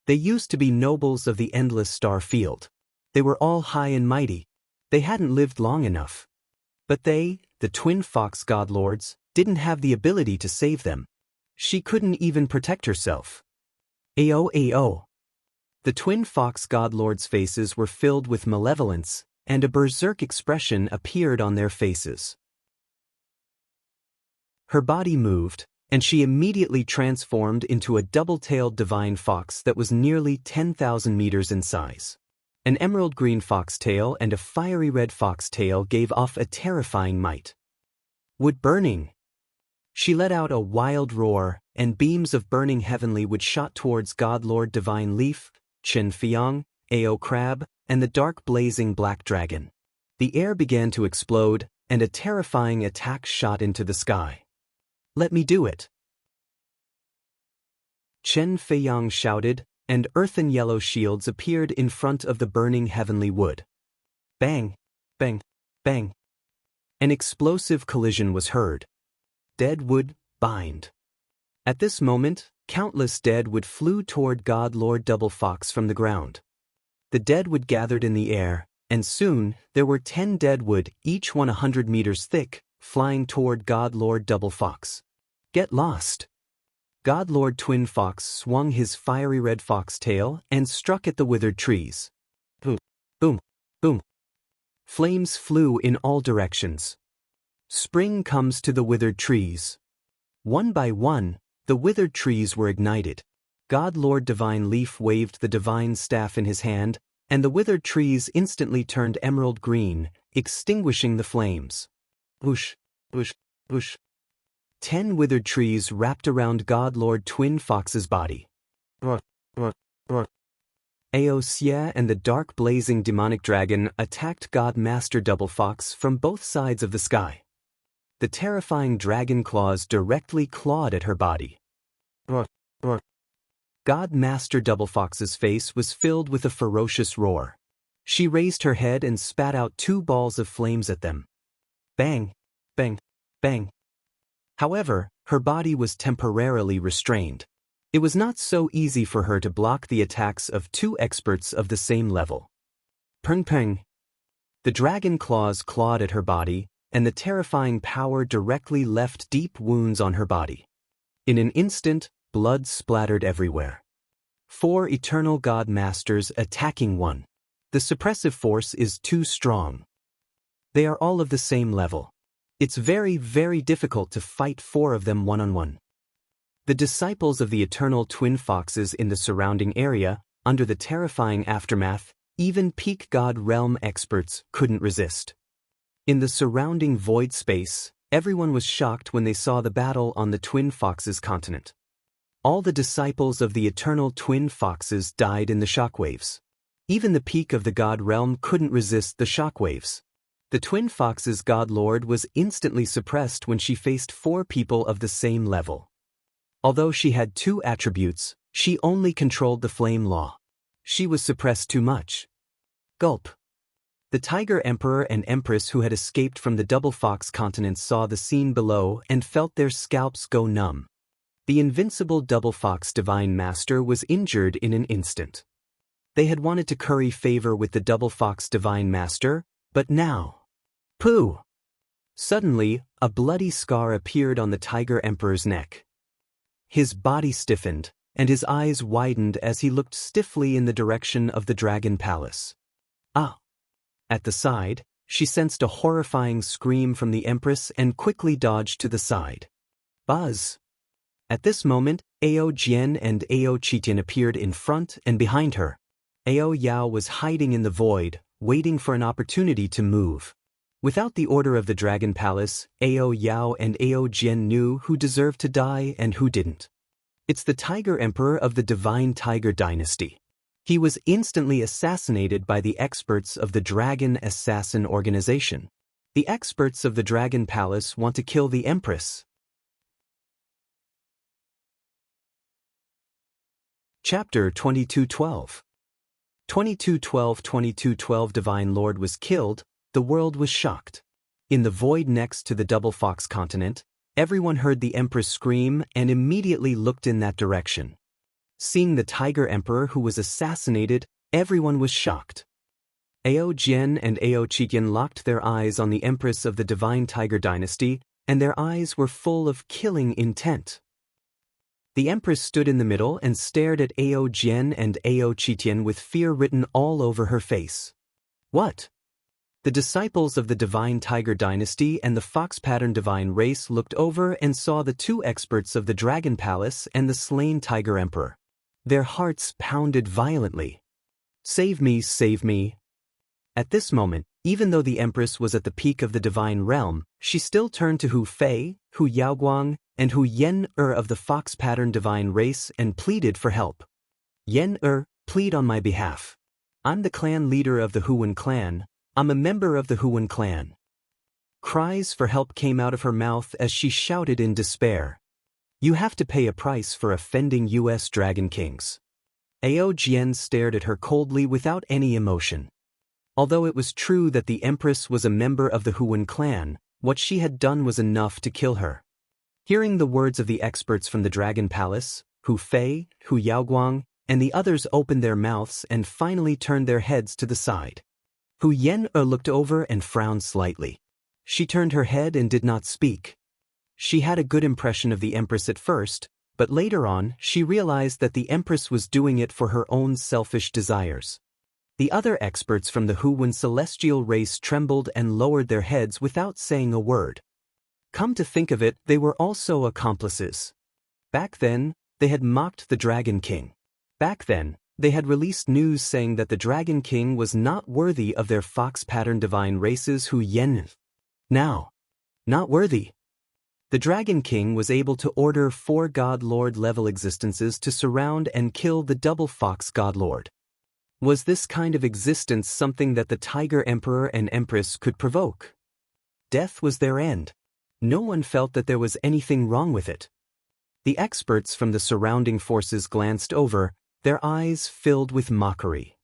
They used to be nobles of the endless star field. They were all high and mighty. They hadn't lived long enough. But they, the Twin Fox God Lords, didn't have the ability to save them. She couldn't even protect herself. Ao. The Twin Fox God Lords' faces were filled with malevolence, and a berserk expression appeared on their faces. Her body moved, and she immediately transformed into a double-tailed divine fox that was nearly 10,000 meters in size. An emerald green fox tail and a fiery red fox tail gave off a terrifying might. Wood burning. She let out a wild roar, and beams of burning heavenly wood shot towards God Lord Divine Leaf, Chen Fiang, Ao Crab, and the dark blazing black dragon. The air began to explode, and a terrifying attack shot into the sky. Let me do it. Chen Feiyang shouted, and earthen yellow shields appeared in front of the burning heavenly wood. Bang, bang, bang. An explosive collision was heard. Dead wood, bind. At this moment, countless dead wood flew toward God Lord Double Fox from the ground. The dead wood gathered in the air, and soon there were 10 dead wood, each 100 meters thick, flying toward God Lord Double Fox. Get lost. God Lord Twin Fox swung his fiery red fox tail and struck at the withered trees. Boom, boom, boom. Flames flew in all directions. Spring comes to the withered trees. One by one, the withered trees were ignited. God Lord Divine Leaf waved the divine staff in his hand, and the withered trees instantly turned emerald green, extinguishing the flames. Whoosh, whoosh, whoosh. 10 withered trees wrapped around God Lord Twin Fox's body. Ao Xie and the dark blazing demonic dragon attacked God Master Double Fox from both sides of the sky. The terrifying dragon claws directly clawed at her body. God Master Double Fox's face was filled with a ferocious roar. She raised her head and spat out 2 balls of flames at them. Bang, bang, bang. However, her body was temporarily restrained. It was not so easy for her to block the attacks of 2 experts of the same level. Peng peng. The dragon claws clawed at her body, and the terrifying power directly left deep wounds on her body. In an instant, blood splattered everywhere. 4 eternal god masters attacking one. The suppressive force is too strong. They are all of the same level. It's very, very difficult to fight 4 of them one-on-one. The disciples of the eternal twin foxes in the surrounding area, under the terrifying aftermath, even peak god realm experts couldn't resist. In the surrounding void space, everyone was shocked when they saw the battle on the twin foxes continent. All the disciples of the eternal twin foxes died in the shockwaves. Even the peak of the god realm couldn't resist the shockwaves. The twin foxes god lord was instantly suppressed when she faced 4 people of the same level. Although she had 2 attributes, she only controlled the flame law. She was suppressed too much. Gulp. The Tiger Emperor and Empress who had escaped from the Double Fox continents saw the scene below and felt their scalps go numb. The invincible Double Fox Divine Master was injured in an instant. They had wanted to curry favor with the Double Fox Divine Master, but now... Pooh! Suddenly, a bloody scar appeared on the Tiger Emperor's neck. His body stiffened, and his eyes widened as he looked stiffly in the direction of the Dragon Palace. Ah! At the side, she sensed a horrifying scream from the Empress and quickly dodged to the side. Buzz! At this moment, Ao Jian and Ao Qitian appeared in front and behind her. Ao Yao was hiding in the void, waiting for an opportunity to move. Without the order of the Dragon Palace, Ao Yao and Ao Jian knew who deserved to die and who didn't. It's the Tiger Emperor of the Divine Tiger Dynasty. He was instantly assassinated by the experts of the Dragon Assassin Organization. The experts of the Dragon Palace want to kill the Empress. Chapter 2212. 2212 Divine Lord was killed, the world was shocked. In the void next to the Double Fox continent, everyone heard the Empress scream and immediately looked in that direction. Seeing the Tiger Emperor who was assassinated, everyone was shocked. Ao Jian and Ao Qitian locked their eyes on the Empress of the Divine Tiger Dynasty, and their eyes were full of killing intent. The Empress stood in the middle and stared at Ao Jian and Ao Qitian with fear written all over her face. What? The disciples of the Divine Tiger Dynasty and the Fox Pattern Divine Race looked over and saw the 2 experts of the Dragon Palace and the slain Tiger Emperor. Their hearts pounded violently. Save me, save me. At this moment, even though the Empress was at the peak of the Divine Realm, she still turned to Hu Fei, Hu Yaoguang, and Hu Yen-Er of the Fox Pattern Divine Race and pleaded for help. Yen-Er, plead on my behalf. I'm the clan leader of the Huan clan. I'm a member of the Huan clan. Cries for help came out of her mouth as she shouted in despair. You have to pay a price for offending U.S. Dragon Kings. Ao Jian stared at her coldly without any emotion. Although it was true that the Empress was a member of the Huan clan, what she had done was enough to kill her. Hearing the words of the experts from the Dragon Palace, Hu Fei, Hu Yaoguang, and the others opened their mouths and finally turned their heads to the side. Hu Yen-Er looked over and frowned slightly. She turned her head and did not speak. She had a good impression of the Empress at first, but later on she realized that the Empress was doing it for her own selfish desires. The other experts from the Huan celestial race trembled and lowered their heads without saying a word. Come to think of it, they were also accomplices. Back then, they had mocked the Dragon King. Back then, they had released news saying that the Dragon King was not worthy of their Fox Pattern Divine Races Hu Yen. Now, not worthy. The Dragon King was able to order 4 God Lord level existences to surround and kill the Double Fox God Lord. Was this kind of existence something that the Tiger Emperor and Empress could provoke? Death was their end. No one felt that there was anything wrong with it. The experts from the surrounding forces glanced over, their eyes filled with mockery.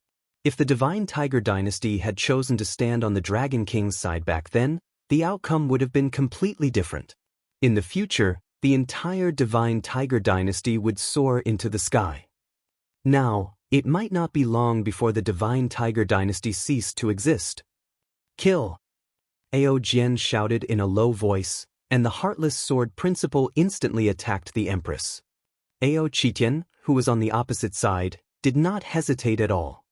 If the Divine Tiger Dynasty had chosen to stand on the Dragon King's side back then, the outcome would have been completely different. In the future, the entire Divine Tiger Dynasty would soar into the sky. Now, it might not be long before the Divine Tiger Dynasty ceased to exist. Kill! Ao Jian shouted in a low voice, and the Heartless Sword Principal instantly attacked the Empress. Ao Chitian, who was on the opposite side, did not hesitate at all.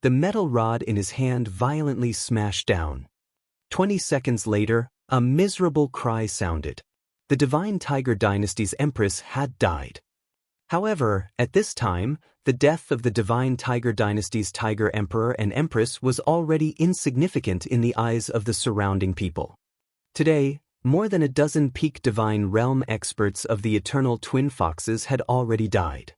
The metal rod in his hand violently smashed down. 20 seconds later, a miserable cry sounded. The Divine Tiger Dynasty's Empress had died. However, at this time, the death of the Divine Tiger Dynasty's Tiger Emperor and Empress was already insignificant in the eyes of the surrounding people. Today, more than a dozen peak Divine Realm experts of the Eternal Twin Foxes had already died.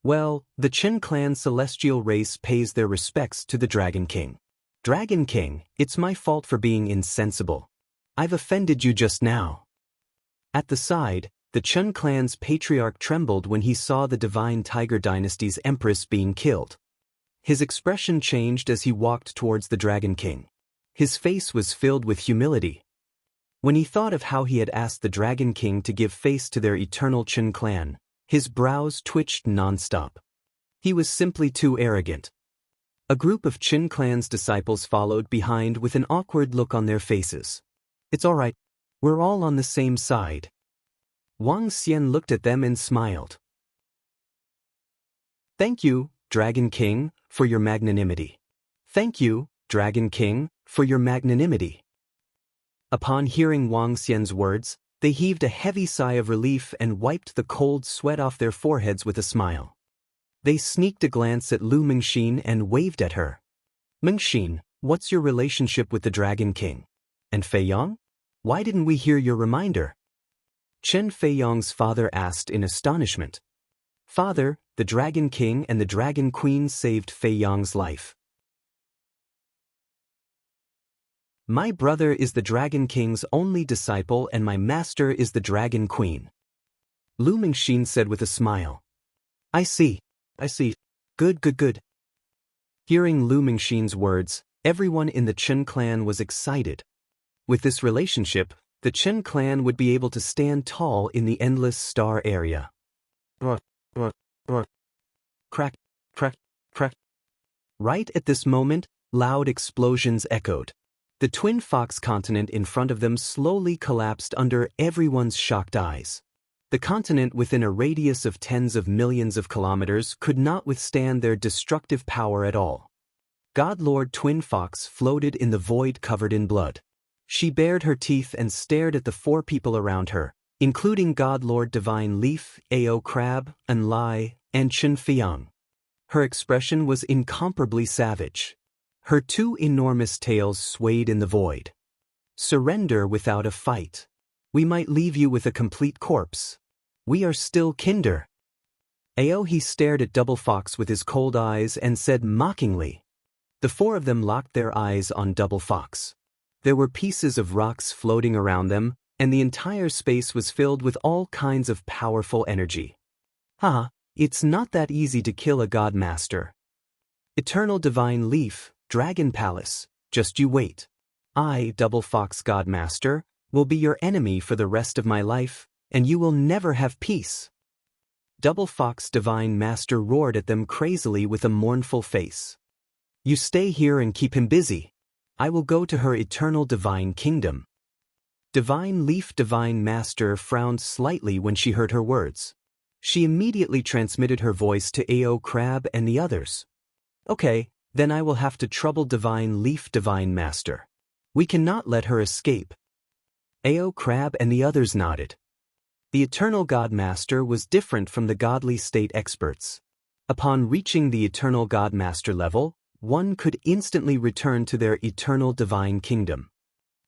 Well, the Qin clan celestial race pays their respects to the Dragon King. Dragon King, it's my fault for being insensible. I've offended you just now. At the side, the Qin clan's patriarch trembled when he saw the Divine Tiger Dynasty's Empress being killed. His expression changed as he walked towards the Dragon King. His face was filled with humility. When he thought of how he had asked the Dragon King to give face to their eternal Qin clan, his brows twitched non-stop. He was simply too arrogant. A group of Qin clan's disciples followed behind with an awkward look on their faces. It's all right. We're all on the same side. Wang Xian looked at them and smiled. Thank you, Dragon King, for your magnanimity. Thank you, Dragon King, for your magnanimity. Upon hearing Wang Xian's words, they heaved a heavy sigh of relief and wiped the cold sweat off their foreheads with a smile. They sneaked a glance at Lu Mengxin and waved at her. Mengxin, what's your relationship with the Dragon King? And Fei Yong? Why didn't we hear your reminder? Chen Feiyong's father asked in astonishment. Father, the Dragon King and the Dragon Queen saved Feiyong's life. My brother is the Dragon King's only disciple and my master is the Dragon Queen. Lu Mengxin said with a smile. I see. Good. Hearing Lu Mengxin's words, everyone in the Qin clan was excited. With this relationship, the Qin clan would be able to stand tall in the endless star area. Crack. Right at this moment, loud explosions echoed. The Twin Fox continent in front of them slowly collapsed under everyone's shocked eyes. The continent within a radius of tens of millions of kilometers could not withstand their destructive power at all. God Lord Twin Fox floated in the void covered in blood. She bared her teeth and stared at the four people around her, including God Lord Divine Leaf, Ao Crab, Enlai, and Chen Feiyong. Her expression was incomparably savage. Her two enormous tails swayed in the void. Surrender without a fight. We might leave you with a complete corpse. We are still kinder. He stared at Double Fox with his cold eyes and said mockingly. The four of them locked their eyes on Double Fox. There were pieces of rocks floating around them, and the entire space was filled with all kinds of powerful energy. It's not that easy to kill a God Master. Eternal Divine Leaf, Dragon Palace, just you wait. I, Double Fox God Master, will be your enemy for the rest of my life, and you will never have peace. Double Fox Divine Master roared at them crazily with a mournful face. You stay here and keep him busy. I will go to her eternal divine kingdom. Divine Leaf Divine Master frowned slightly when she heard her words. She immediately transmitted her voice to Ao Crab and the others. Okay, then I will have to trouble Divine Leaf Divine Master. We cannot let her escape. Ao Crab and the others nodded. The Eternal God Master was different from the godly state experts. Upon reaching the Eternal God Master level, one could instantly return to their eternal divine kingdom.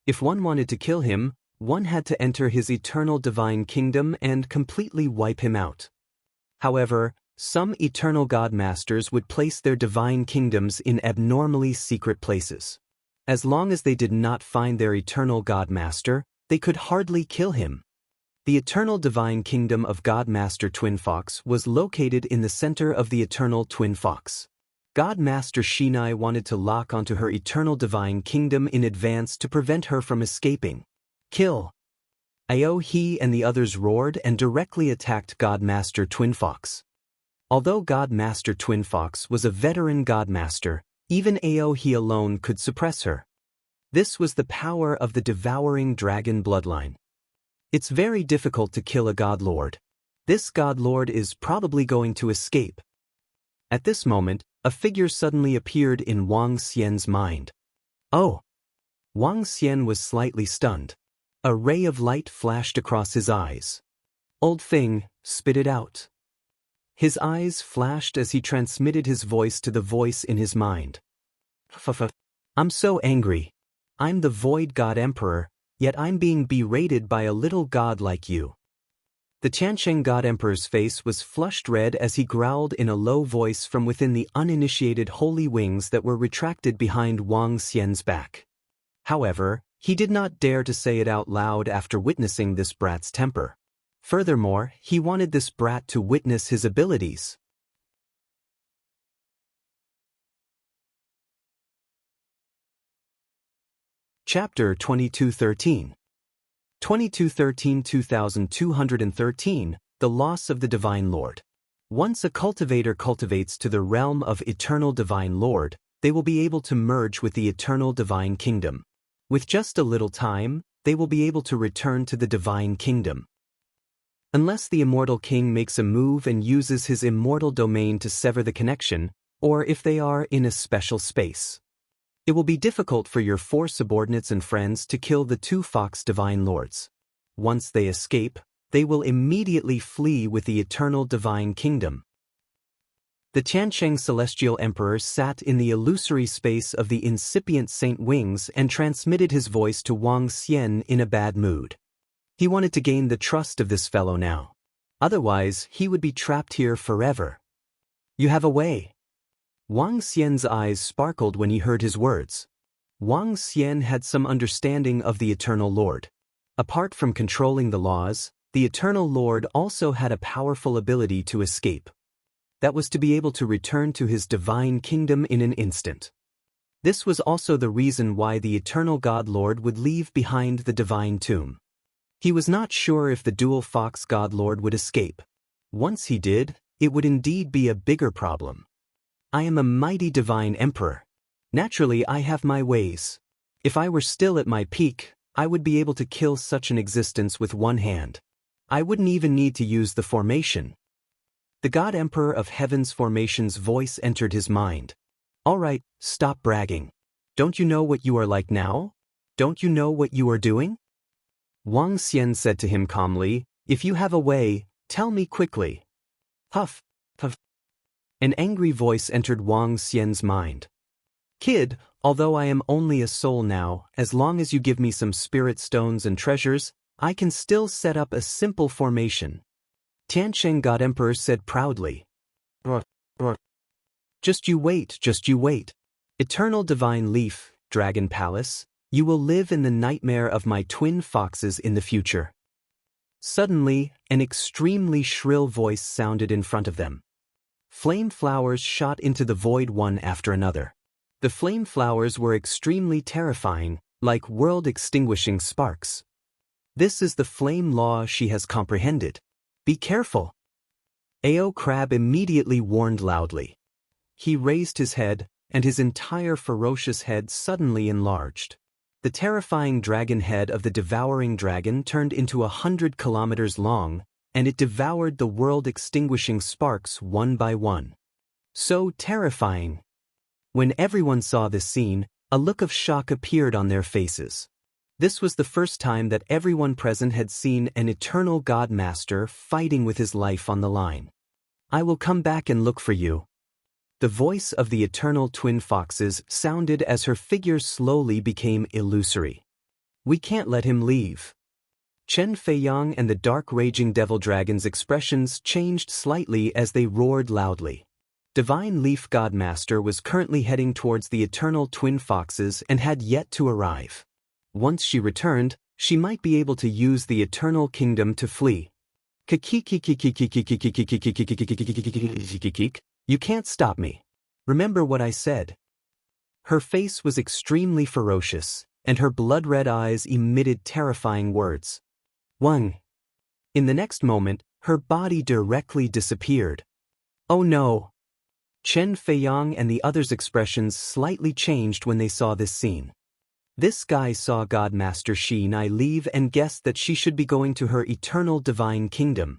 If one wanted to kill him, one had to enter his eternal divine kingdom and completely wipe him out. However, some eternal God Masters would place their divine kingdoms in abnormally secret places. As long as they did not find their eternal God Master, they could hardly kill him. The eternal divine kingdom of God Master Twin Fox was located in the center of the eternal Twin Fox. God Master Shinai wanted to lock onto her eternal divine kingdom in advance to prevent her from escaping. Kill! He and the others roared and directly attacked God Master Twin Fox. Although God Master Twin Fox was a veteran God Master, even He alone could suppress her. This was the power of the devouring dragon bloodline. It's very difficult to kill a god lord. This god lord is probably going to escape. At this moment, a figure suddenly appeared in Wang Xian's mind. Oh! Wang Xian was slightly stunned. A ray of light flashed across his eyes. Old thing, spit it out. His eyes flashed as he transmitted his voice to the voice in his mind. I'm so angry. I'm the Void God Emperor, yet I'm being berated by a little god like you. The Tiansheng God Emperor's face was flushed red as he growled in a low voice from within the uninitiated holy wings that were retracted behind Wang Xian's back. However, he did not dare to say it out loud after witnessing this brat's temper. Furthermore, he wanted this brat to witness his abilities. Chapter 2213 2213 The Loss of the Divine Lord. Once a cultivator cultivates to the realm of Eternal Divine Lord, they will be able to merge with the Eternal Divine Kingdom. With just a little time, they will be able to return to the Divine Kingdom. Unless the Immortal King makes a move and uses his immortal domain to sever the connection, or if they are in a special space. It will be difficult for your 4 subordinates and friends to kill the 2 Fox Divine Lords. Once they escape, they will immediately flee with the Eternal Divine Kingdom. The Tiansheng Celestial Emperor sat in the illusory space of the incipient Saint Wings and transmitted his voice to Wang Xian in a bad mood. He wanted to gain the trust of this fellow now. Otherwise, he would be trapped here forever. You have a way. Wang Xian's eyes sparkled when he heard his words. Wang Xian had some understanding of the Eternal Lord. Apart from controlling the laws, the Eternal Lord also had a powerful ability to escape. That was to be able to return to his divine kingdom in an instant. This was also the reason why the Eternal God Lord would leave behind the divine tomb. He was not sure if the dual Fox God Lord would escape. Once he did, it would indeed be a bigger problem. I am a mighty divine emperor. Naturally, I have my ways. If I were still at my peak, I would be able to kill such an existence with one hand. I wouldn't even need to use the formation. The God Emperor of Heaven's formation's voice entered his mind. All right, stop bragging. Don't you know what you are like now? Don't you know what you are doing? Wang Xian said to him calmly, if you have a way, tell me quickly. Huff, puff. An angry voice entered Wang Xian's mind. Kid, although I am only a soul now, as long as you give me some spirit stones and treasures, I can still set up a simple formation. Tiansheng God Emperor said proudly. Just you wait, just you wait. Eternal Divine Leaf, Dragon Palace, you will live in the nightmare of my twin foxes in the future. Suddenly, an extremely shrill voice sounded in front of them. Flame flowers shot into the void one after another. The flame flowers were extremely terrifying, like world-extinguishing sparks. This is the flame law she has comprehended. Be careful. Ao Crab immediately warned loudly. He raised his head, and his entire ferocious head suddenly enlarged. The terrifying dragon head of the devouring dragon turned into 100 kilometers long, and it devoured the world-extinguishing sparks one by one. So terrifying. When everyone saw this scene, a look of shock appeared on their faces. This was the first time that everyone present had seen an eternal God Master fighting with his life on the line. I will come back and look for you. The voice of the eternal twin foxes sounded as her figure slowly became illusory. We can't let him leave. Chen Feiyang and the dark raging devil dragon's expressions changed slightly as they roared loudly. Divine Leaf God Master was currently heading towards the eternal twin foxes and had yet to arrive. Once she returned, she might be able to use the eternal kingdom to flee. You can't stop me. Remember what I said. Her face was extremely ferocious, and her blood-red eyes emitted terrifying words. Wang. In the next moment, her body directly disappeared. Oh no! Chen Feiyang and the others' expressions slightly changed when they saw this scene. This guy saw God Master Shinai leave and guessed that she should be going to her eternal divine kingdom.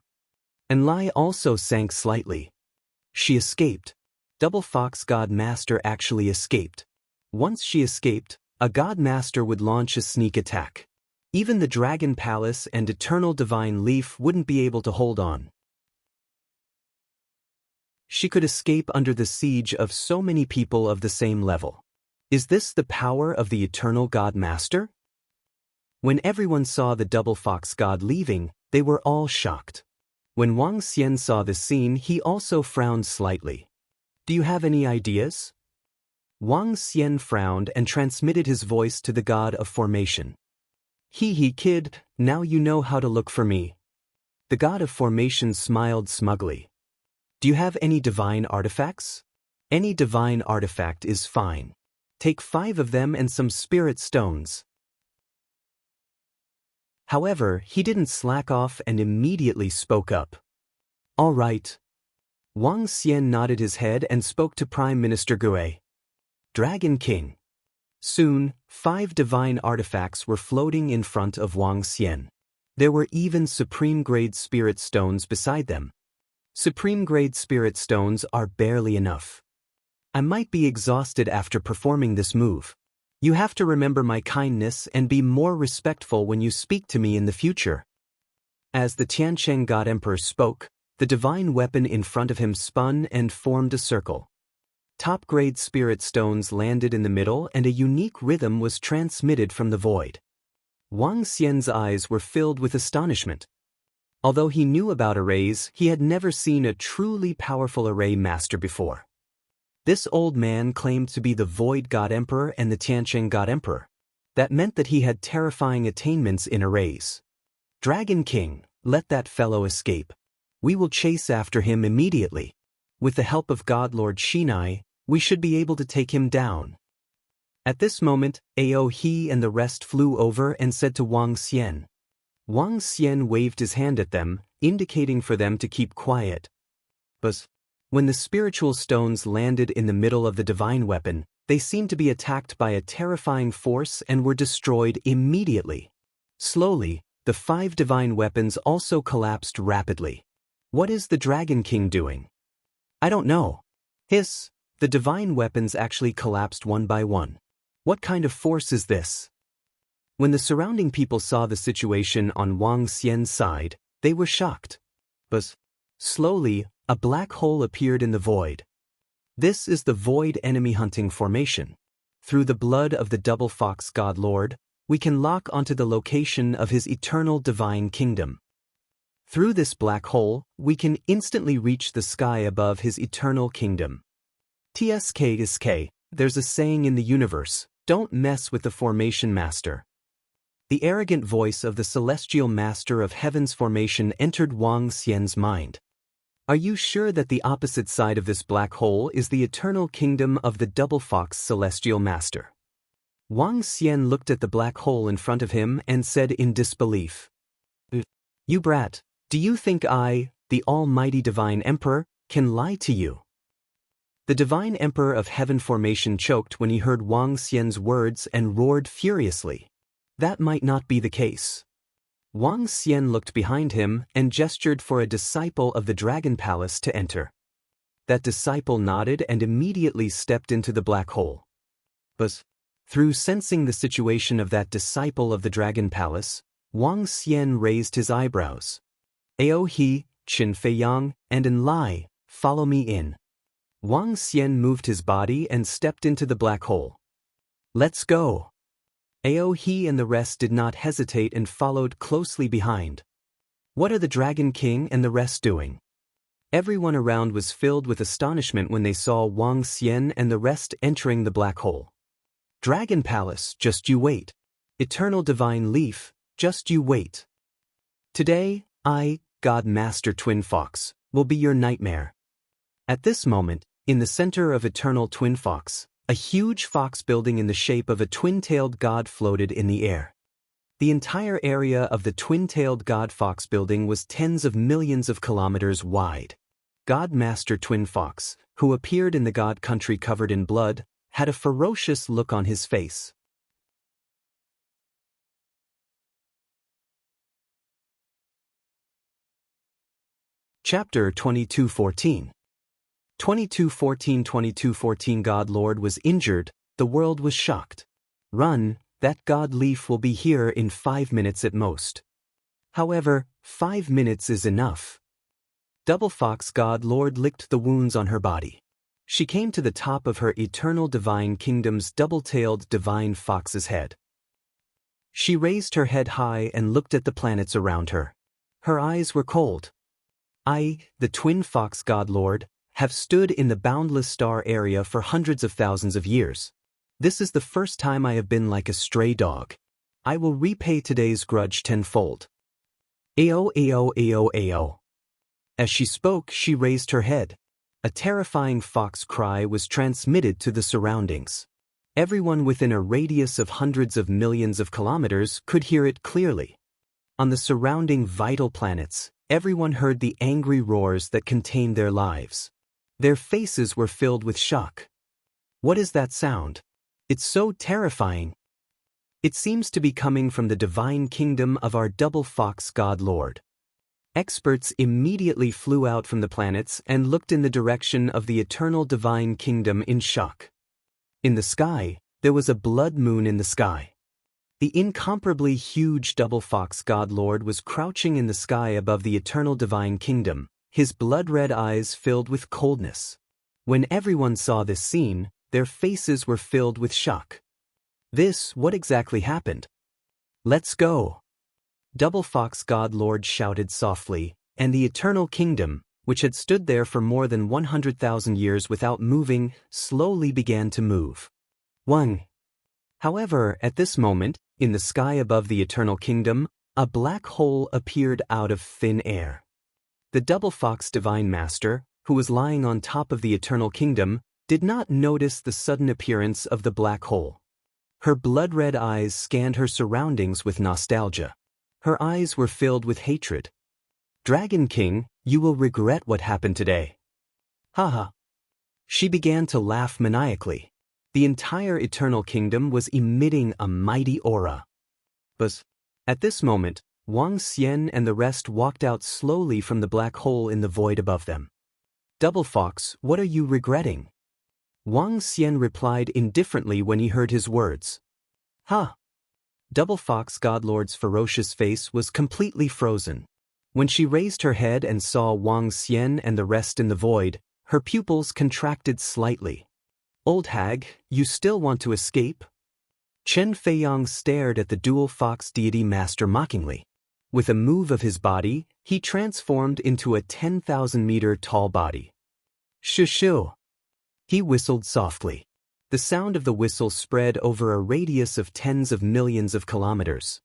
And Lai also sank slightly. She escaped. Double Fox God Master actually escaped. Once she escaped, a God Master would launch a sneak attack. Even the Dragon Palace and Eternal Divine Leaf wouldn't be able to hold on. She could escape under the siege of so many people of the same level. Is this the power of the Eternal God Master? When everyone saw the Double Fox God leaving, they were all shocked. When Wang Xian saw the scene, he also frowned slightly. Do you have any ideas? Wang Xian frowned and transmitted his voice to the God of Formation. He kid, now you know how to look for me. The God of Formation smiled smugly. Do you have any divine artifacts? Any divine artifact is fine. Take 5 of them and some spirit stones. However, he didn't slack off and immediately spoke up. All right. Wang Xian nodded his head and spoke to Prime Minister Gue. Dragon King. Soon, 5 divine artifacts were floating in front of Wang Xian. There were even supreme-grade spirit stones beside them. Supreme-grade spirit stones are barely enough. I might be exhausted after performing this move. You have to remember my kindness and be more respectful when you speak to me in the future. As the Tiancheng God Emperor spoke, the divine weapon in front of him spun and formed a circle. Top-grade spirit stones landed in the middle and a unique rhythm was transmitted from the void. Wang Xian's eyes were filled with astonishment. Although he knew about arrays, he had never seen a truly powerful array master before. This old man claimed to be the Void God Emperor and the Tiancheng God Emperor. That meant that he had terrifying attainments in arrays. Dragon King, let that fellow escape. We will chase after him immediately. With the help of God Lord Shinai, we should be able to take him down. At this moment, He and the rest flew over and said to Wang Xian. Wang Xian waved his hand at them, indicating for them to keep quiet. But when the spiritual stones landed in the middle of the divine weapon, they seemed to be attacked by a terrifying force and were destroyed immediately. Slowly, the 5 divine weapons also collapsed rapidly. What is the Dragon King doing? I don't know. Hiss, the divine weapons actually collapsed one by one. What kind of force is this? When the surrounding people saw the situation on Wang Xian's side, they were shocked. But slowly, a black hole appeared in the void. This is the Void Enemy Hunting Formation. Through the blood of the Double Fox God Lord, we can lock onto the location of his eternal divine kingdom. Through this black hole, we can instantly reach the sky above his eternal kingdom. TSK, there's a saying in the universe, don't mess with the Formation Master. The arrogant voice of the Celestial Master of Heaven's Formation entered Wang Xian's mind. Are you sure that the opposite side of this black hole is the eternal kingdom of the Double Fox Celestial Master? Wang Xian looked at the black hole in front of him and said in disbelief. You brat, do you think I, the Almighty Divine Emperor, can lie to you? The Divine Emperor of Heaven Formation choked when he heard Wang Xian's words and roared furiously. That might not be the case. Wang Xian looked behind him and gestured for a disciple of the Dragon Palace to enter. That disciple nodded and immediately stepped into the black hole. But, through sensing the situation of that disciple of the Dragon Palace, Wang Xian raised his eyebrows. He, Qin Feiyang, and Enlai, follow me in. Wang Xian moved his body and stepped into the black hole. Let's go. He and the rest did not hesitate and followed closely behind. What are the Dragon King and the rest doing? Everyone around was filled with astonishment when they saw Wang Xian and the rest entering the black hole. Dragon Palace, just you wait. Eternal Divine Leaf, just you wait. Today, I, God Master Twin Fox, will be your nightmare. At this moment, in the center of Eternal Twin Fox, a huge fox building in the shape of a twin-tailed god floated in the air. The entire area of the twin-tailed god fox building was tens of millions of kilometers wide. God Master Twin Fox, who appeared in the god country covered in blood, had a ferocious look on his face. Chapter 2214. 2214. God Lord was injured, the world was shocked. Run, that God Leaf will be here in 5 minutes at most. However, 5 minutes is enough. Double Fox God Lord licked the wounds on her body. She came to the top of her eternal divine kingdom's double-tailed divine fox's head. She raised her head high and looked at the planets around her. Her eyes were cold. I, the twin fox God Lord, have stood in the boundless star area for hundreds of thousands of years. This is the first time I have been like a stray dog. I will repay today's grudge tenfold. Ao, ao, ao, ao. As she spoke, she raised her head. A terrifying fox cry was transmitted to the surroundings. Everyone within a radius of hundreds of millions of kilometers could hear it clearly. On the surrounding vital planets, everyone heard the angry roars that contained their lives. Their faces were filled with shock. What is that sound? It's so terrifying. It seems to be coming from the divine kingdom of our double fox God Lord. Experts immediately flew out from the planets and looked in the direction of the eternal divine kingdom in shock. In the sky, there was a blood moon in the sky. The incomparably huge double fox God Lord was crouching in the sky above the eternal divine kingdom, his blood-red eyes filled with coldness. When everyone saw this scene, their faces were filled with shock. What exactly happened? Let's go! Double Fox God Lord shouted softly, and the eternal kingdom, which had stood there for more than 100,000 years without moving, slowly began to move. 1. However, at this moment, in the sky above the eternal kingdom, a black hole appeared out of thin air. The double fox divine master, who was lying on top of the eternal kingdom, did not notice the sudden appearance of the black hole. Her blood-red eyes scanned her surroundings with nostalgia. Her eyes were filled with hatred. Dragon King, you will regret what happened today. Haha. She began to laugh maniacally. The entire eternal kingdom was emitting a mighty aura. But at this moment, Wang Xian and the rest walked out slowly from the black hole in the void above them. Double Fox, what are you regretting? Wang Xian replied indifferently when he heard his words. Huh. Double Fox God Lord's ferocious face was completely frozen. When she raised her head and saw Wang Xian and the rest in the void, her pupils contracted slightly. Old hag, you still want to escape? Chen Feiyang stared at the dual fox deity master mockingly. With a move of his body, he transformed into a 10,000-meter tall body. Shoo-shoo. He whistled softly. The sound of the whistle spread over a radius of tens of millions of kilometers.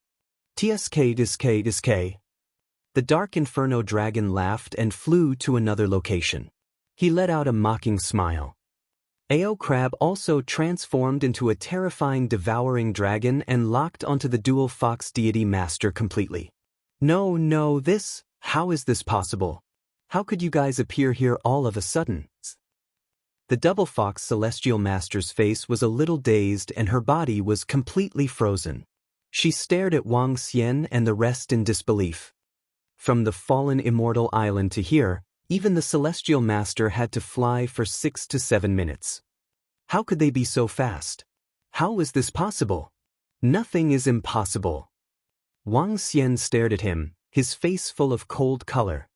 Tsk disk disk. The dark inferno dragon laughed and flew to another location. He let out a mocking smile. Ao Crab also transformed into a terrifying devouring dragon and locked onto the dual fox deity master completely. No, how is this possible? How could you guys appear here all of a sudden? The double fox celestial master's face was a little dazed and her body was completely frozen. She stared at Wang Xian and the rest in disbelief. From the fallen immortal island to here, even the celestial master had to fly for 6 to 7 minutes. How could they be so fast? How is this possible? Nothing is impossible. Wang Xian stared at him, his face full of cold color.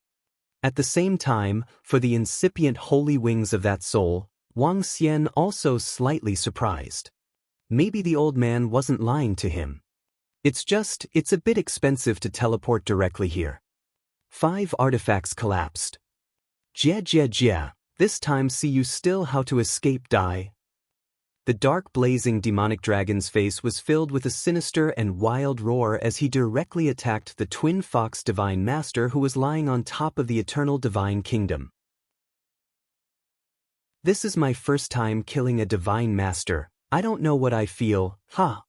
At the same time, for the incipient holy wings of that soul, Wang Xian also slightly surprised. Maybe the old man wasn't lying to him. It's a bit expensive to teleport directly here. 5 artifacts collapsed. Jia, this time see you still how to escape die. The dark blazing demonic dragon's face was filled with a sinister and wild roar as he directly attacked the twin fox divine master who was lying on top of the eternal divine kingdom. This is my first time killing a divine master. I don't know what I feel, ha.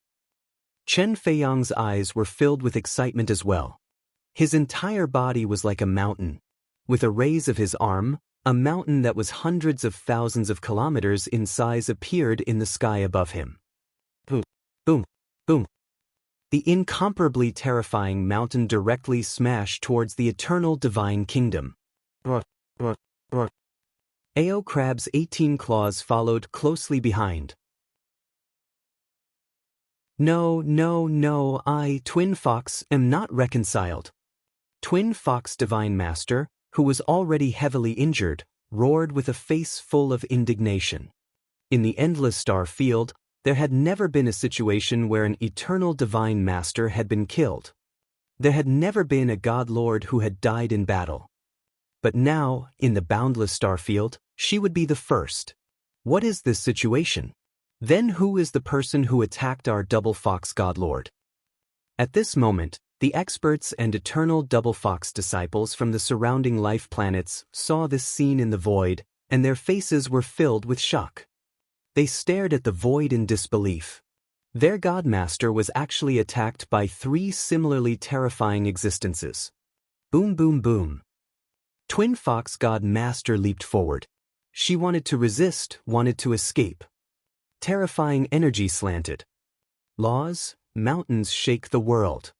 Chen Feiyang's eyes were filled with excitement as well. His entire body was like a mountain. With a raise of his arm, a mountain that was hundreds of thousands of kilometers in size appeared in the sky above him. Boom, boom, boom. The incomparably terrifying mountain directly smashed towards the eternal divine kingdom. Ao Crab's 18 claws followed closely behind. No, no, no, I, Twin Fox, am not reconciled. Twin Fox Divine Master, who was already heavily injured, roared with a face full of indignation. In the endless star field, there had never been a situation where an eternal Divine Master had been killed. There had never been a God Lord who had died in battle. But now, in the boundless star field, she would be the first. What is this situation? Then who is the person who attacked our Double Fox God Lord? At this moment, the experts and eternal Double Fox disciples from the surrounding life planets saw this scene in the void, and their faces were filled with shock. They stared at the void in disbelief. Their Godmaster was actually attacked by 3 similarly terrifying existences. Boom, boom, boom. Twin Fox God Master leaped forward. She wanted to resist, wanted to escape. Terrifying energy slanted. Laws, mountains shake the world.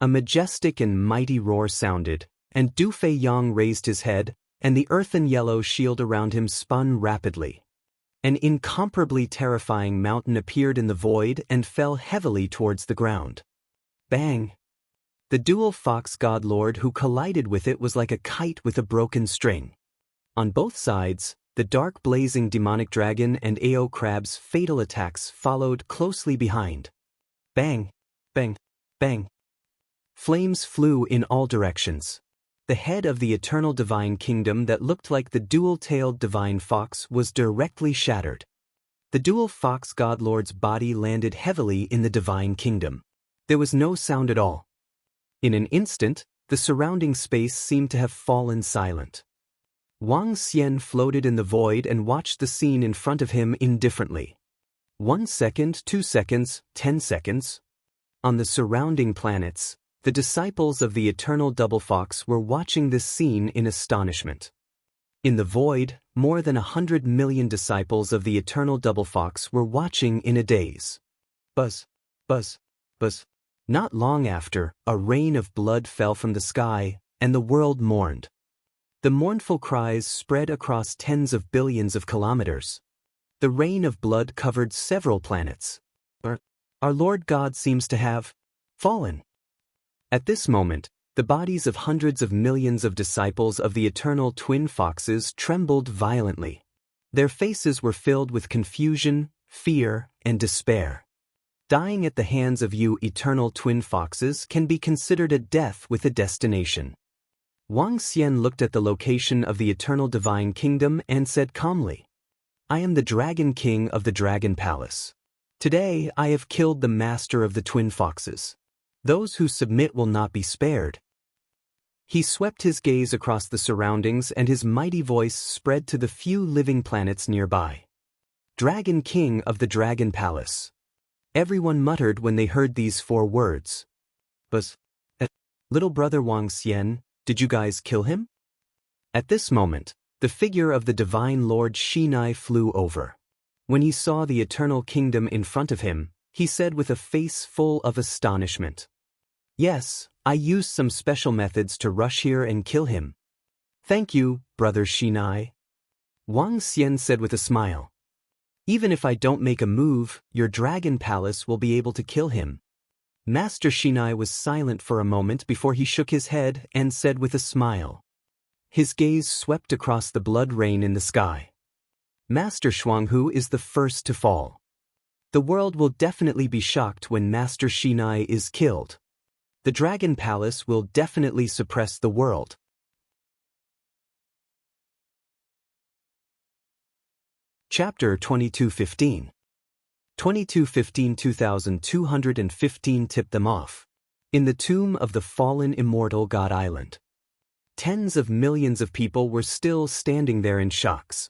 A majestic and mighty roar sounded, and Du Fei Yang raised his head, and the earthen yellow shield around him spun rapidly. An incomparably terrifying mountain appeared in the void and fell heavily towards the ground. Bang! The dual Fox God Lord who collided with it was like a kite with a broken string. On both sides, the dark blazing demonic dragon and Ao Crab's fatal attacks followed closely behind. Bang! Bang! Bang! Flames flew in all directions. The head of the eternal divine kingdom that looked like the dual-tailed divine fox was directly shattered. The dual Fox God Lord's body landed heavily in the divine kingdom. There was no sound at all. In an instant, the surrounding space seemed to have fallen silent. Wang Xian floated in the void and watched the scene in front of him indifferently. 1 second, 2 seconds, 10 seconds. On the surrounding planets, the disciples of the eternal Double Fox were watching this scene in astonishment. In the void, more than 100 million disciples of the eternal Double Fox were watching in a daze. Buzz, buzz, buzz. Not long after, a rain of blood fell from the sky, and the world mourned. The mournful cries spread across tens of billions of kilometers. The rain of blood covered several planets. Our Lord God seems to have fallen. At this moment, the bodies of hundreds of millions of disciples of the eternal twin foxes trembled violently. Their faces were filled with confusion, fear, and despair. Dying at the hands of you eternal twin foxes can be considered a death with a destination. Wang Xian looked at the location of the eternal divine kingdom and said calmly, I am the Dragon King of the Dragon Palace. Today I have killed the master of the twin foxes. Those who submit will not be spared. He swept his gaze across the surroundings and his mighty voice spread to the few living planets nearby. Dragon King of the Dragon Palace. Everyone muttered when they heard these 4 words. Buzz. Little brother Wang Xian, did you guys kill him? At this moment, the figure of the divine Lord Shinai flew over. When he saw the eternal kingdom in front of him, he said with a face full of astonishment. Yes, I used some special methods to rush here and kill him. Thank you, brother Shinai. Wang Xian said with a smile. Even if I don't make a move, your dragon palace will be able to kill him. Master Shinai was silent for a moment before he shook his head and said with a smile. His gaze swept across the blood rain in the sky. Master Shuanghu is the first to fall. The world will definitely be shocked when Master Shinai is killed. The Dragon Palace will definitely suppress the world. Chapter 2215. 2215 tipped them off. In the tomb of the fallen immortal God Island. Tens of millions of people were still standing there in shocks.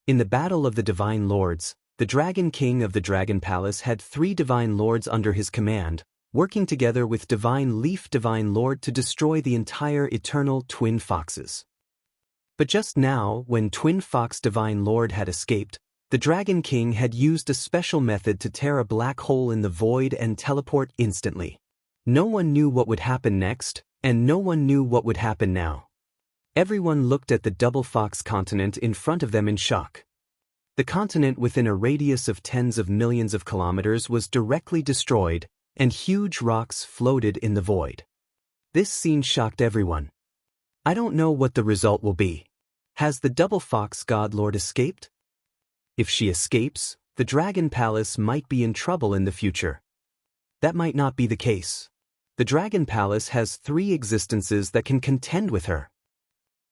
In the battle of the Divine Lords, the Dragon King of the Dragon Palace had 3 Divine Lords under his command, working together with Divine Leaf Divine Lord to destroy the entire eternal Twin Foxes. But just now, when Twin Fox Divine Lord had escaped, the Dragon King had used a special method to tear a black hole in the void and teleport instantly. No one knew what would happen next, and no one knew what would happen now. Everyone looked at the double fox continent in front of them in shock. The continent within a radius of tens of millions of kilometers was directly destroyed, and huge rocks floated in the void. This scene shocked everyone. I don't know what the result will be. Has the double fox god lord escaped? If she escapes, the Dragon Palace might be in trouble in the future. That might not be the case. The Dragon Palace has 3 existences that can contend with her.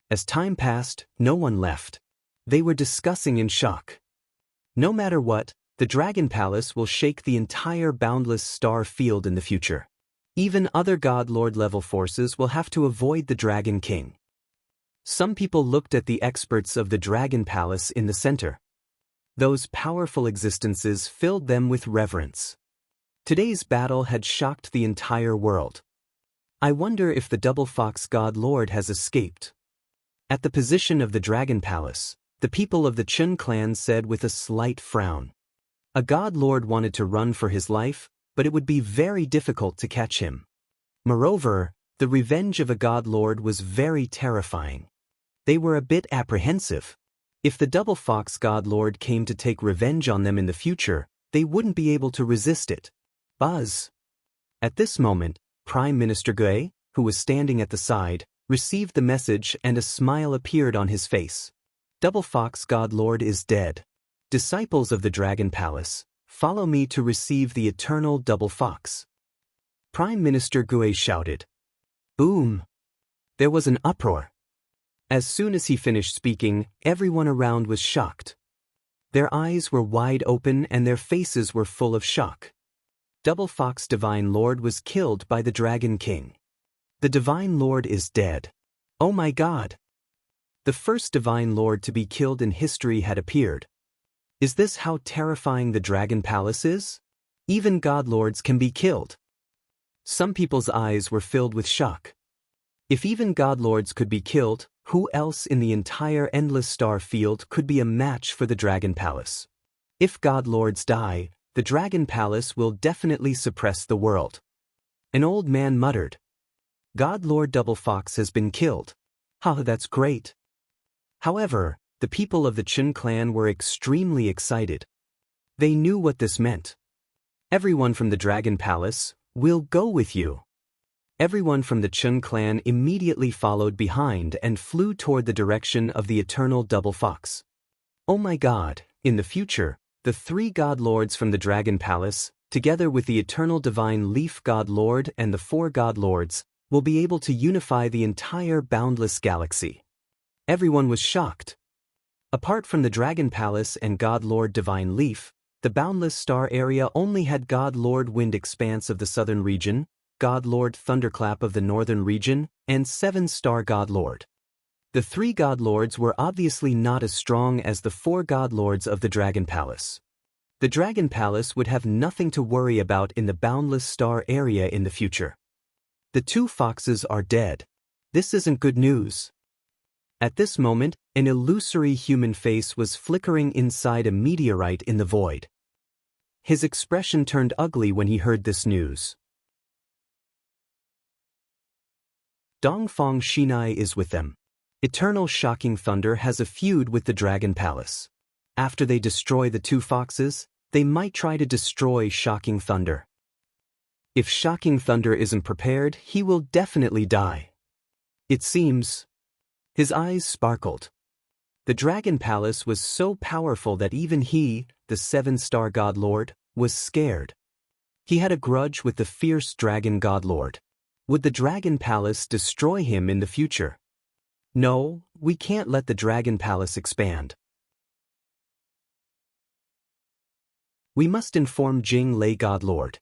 As time passed, no one left. They were discussing in shock. No matter what, the Dragon Palace will shake the entire boundless star field in the future. Even other God Lord level forces will have to avoid the Dragon King. Some people looked at the experts of the Dragon Palace in the center. Those powerful existences filled them with reverence. Today's battle had shocked the entire world. I wonder if the Double Fox God Lord has escaped. At the position of the Dragon Palace, the people of the Chun clan said with a slight frown. A God Lord wanted to run for his life, but it would be very difficult to catch him. Moreover, the revenge of a God Lord was very terrifying. They were a bit apprehensive. If the Double Fox God Lord came to take revenge on them in the future, they wouldn't be able to resist it. Buzz! At this moment, Prime Minister Gui, who was standing at the side, received the message and a smile appeared on his face. Double Fox God Lord is dead. Disciples of the Dragon Palace, follow me to receive the eternal Double Fox. Prime Minister Gui shouted. Boom! There was an uproar. As soon as he finished speaking, everyone around was shocked. Their eyes were wide open and their faces were full of shock. Double Fox Divine Lord was killed by the Dragon King. The Divine Lord is dead. Oh my God! The first Divine Lord to be killed in history had appeared. Is this how terrifying the Dragon Palace is? Even God Lords can be killed. Some people's eyes were filled with shock. If even God Lords could be killed, who else in the entire endless star field could be a match for the Dragon Palace? If God Lords die, the Dragon Palace will definitely suppress the world. An old man muttered. God Lord Double Fox has been killed. That's great. However, the people of the Chun clan were extremely excited. They knew what this meant. Everyone from the Dragon Palace, we'll go with you. Everyone from the Chun clan immediately followed behind and flew toward the direction of the eternal Double Fox. Oh my God, in the future, the 3 God Lords from the Dragon Palace, together with the eternal Divine Leaf God Lord and the 4 God Lords, will be able to unify the entire boundless galaxy. Everyone was shocked. Apart from the Dragon Palace and God Lord Divine Leaf, the boundless star area only had God Lord Wind Expanse of the southern region, God Lord Thunderclap of the northern region, and 7-star God Lord. The 3 God Lords were obviously not as strong as the 4 God Lords of the Dragon Palace. The Dragon Palace would have nothing to worry about in the boundless star area in the future. The 2 foxes are dead. This isn't good news. At this moment, an illusory human face was flickering inside a meteorite in the void. His expression turned ugly when he heard this news. Dongfang Shinai is with them. Eternal Shocking Thunder has a feud with the Dragon Palace. After they destroy the 2 foxes, they might try to destroy Shocking Thunder. If Shocking Thunder isn't prepared, he will definitely die. It seems. His eyes sparkled. The Dragon Palace was so powerful that even he, the 7-star God Lord, was scared. He had a grudge with the fierce Dragon God Lord. Would the Dragon Palace destroy him in the future? No, we can't let the Dragon Palace expand. We must inform Jing Lei God Lord.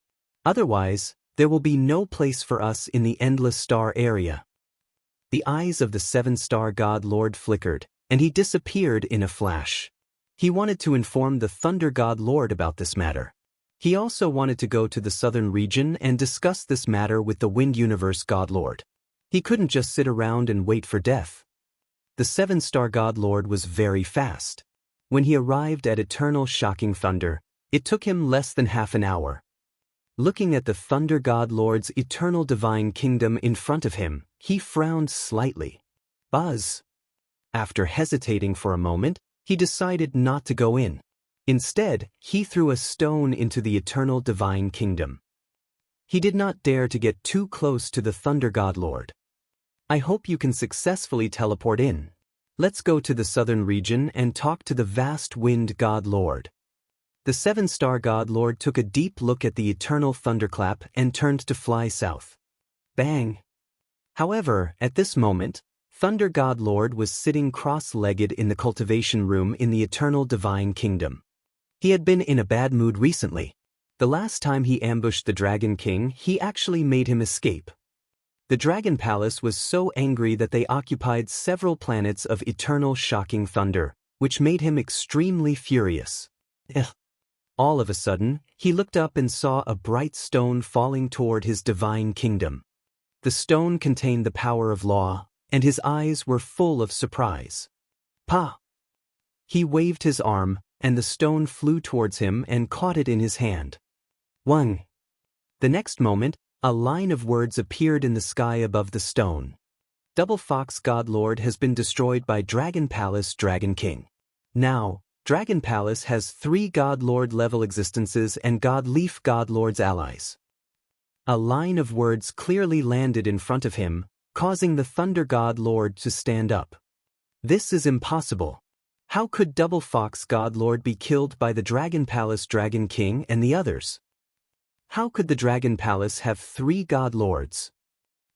Otherwise, there will be no place for us in the endless star area. The eyes of the 7-star God Lord flickered, and he disappeared in a flash. He wanted to inform the Thunder God Lord about this matter. He also wanted to go to the southern region and discuss this matter with the Wind Universe God Lord. He couldn't just sit around and wait for death. The 7-star God Lord was very fast. When he arrived at Eternal Shocking Thunder, it took him less than half an hour. Looking at the Thunder God Lord's eternal divine kingdom in front of him, he frowned slightly. Buzz. After hesitating for a moment, he decided not to go in. Instead, he threw a stone into the eternal divine kingdom. He did not dare to get too close to the Thunder God Lord. I hope you can successfully teleport in. Let's go to the southern region and talk to the vast Wind God Lord. The seven-star God Lord took a deep look at the eternal thunderclap and turned to fly south. Bang! However, at this moment, Thunder God Lord was sitting cross-legged in the cultivation room in the eternal divine kingdom. He had been in a bad mood recently. The last time he ambushed the Dragon King, he actually made him escape. The Dragon Palace was so angry that they occupied several planets of eternal shocking thunder, which made him extremely furious. All of a sudden, he looked up and saw a bright stone falling toward his divine kingdom. The stone contained the power of law, and his eyes were full of surprise. Pa! He waved his arm, and the stone flew towards him and caught it in his hand. Wang! The next moment, a line of words appeared in the sky above the stone. Double Fox God Lord has been destroyed by Dragon Palace Dragon King. Now, Dragon Palace has 3 God Lord level existences and God Leaf God Lord's allies. A line of words clearly landed in front of him, causing the Thunder God Lord to stand up. This is impossible. How could Double Fox God Lord be killed by the Dragon Palace Dragon King and the others? How could the Dragon Palace have 3 God Lords?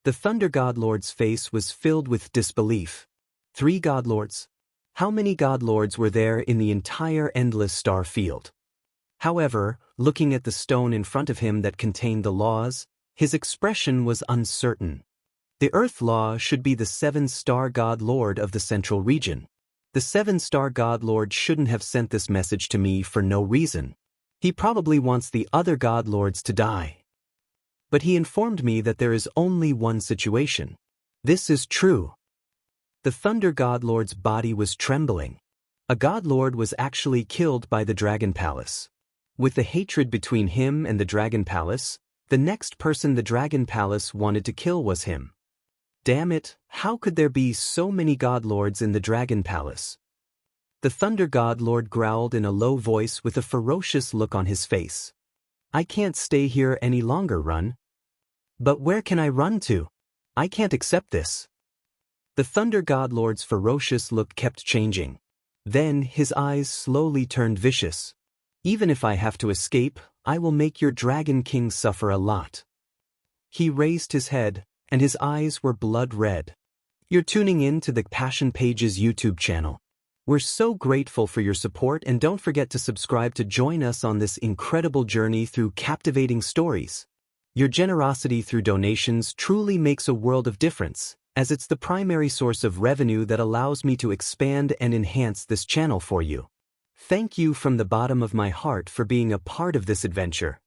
The Thunder God Lord's face was filled with disbelief. 3 God Lords? How many God Lords were there in the entire endless star field? However, looking at the stone in front of him that contained the laws, his expression was uncertain. The Earth Law should be the 7-star God Lord of the Central Region. The 7-star God Lord shouldn't have sent this message to me for no reason. He probably wants the other God Lords to die. But he informed me that there is only one situation. This is true. The Thunder God Lord's body was trembling. A God Lord was actually killed by the Dragon Palace. With the hatred between him and the Dragon Palace, the next person the Dragon Palace wanted to kill was him. Damn it, how could there be so many God Lords in the Dragon Palace? The Thunder God Lord growled in a low voice with a ferocious look on his face. I can't stay here any longer, run. But where can I run to? I can't accept this. The Thunder God Lord's ferocious look kept changing. Then his eyes slowly turned vicious. Even if I have to escape, I will make your Dragon King suffer a lot. He raised his head, and his eyes were blood red. You're tuning in to the Passion Pages YouTube channel. We're so grateful for your support, and don't forget to subscribe to join us on this incredible journey through captivating stories. Your generosity through donations truly makes a world of difference, as it's the primary source of revenue that allows me to expand and enhance this channel for you. Thank you from the bottom of my heart for being a part of this adventure.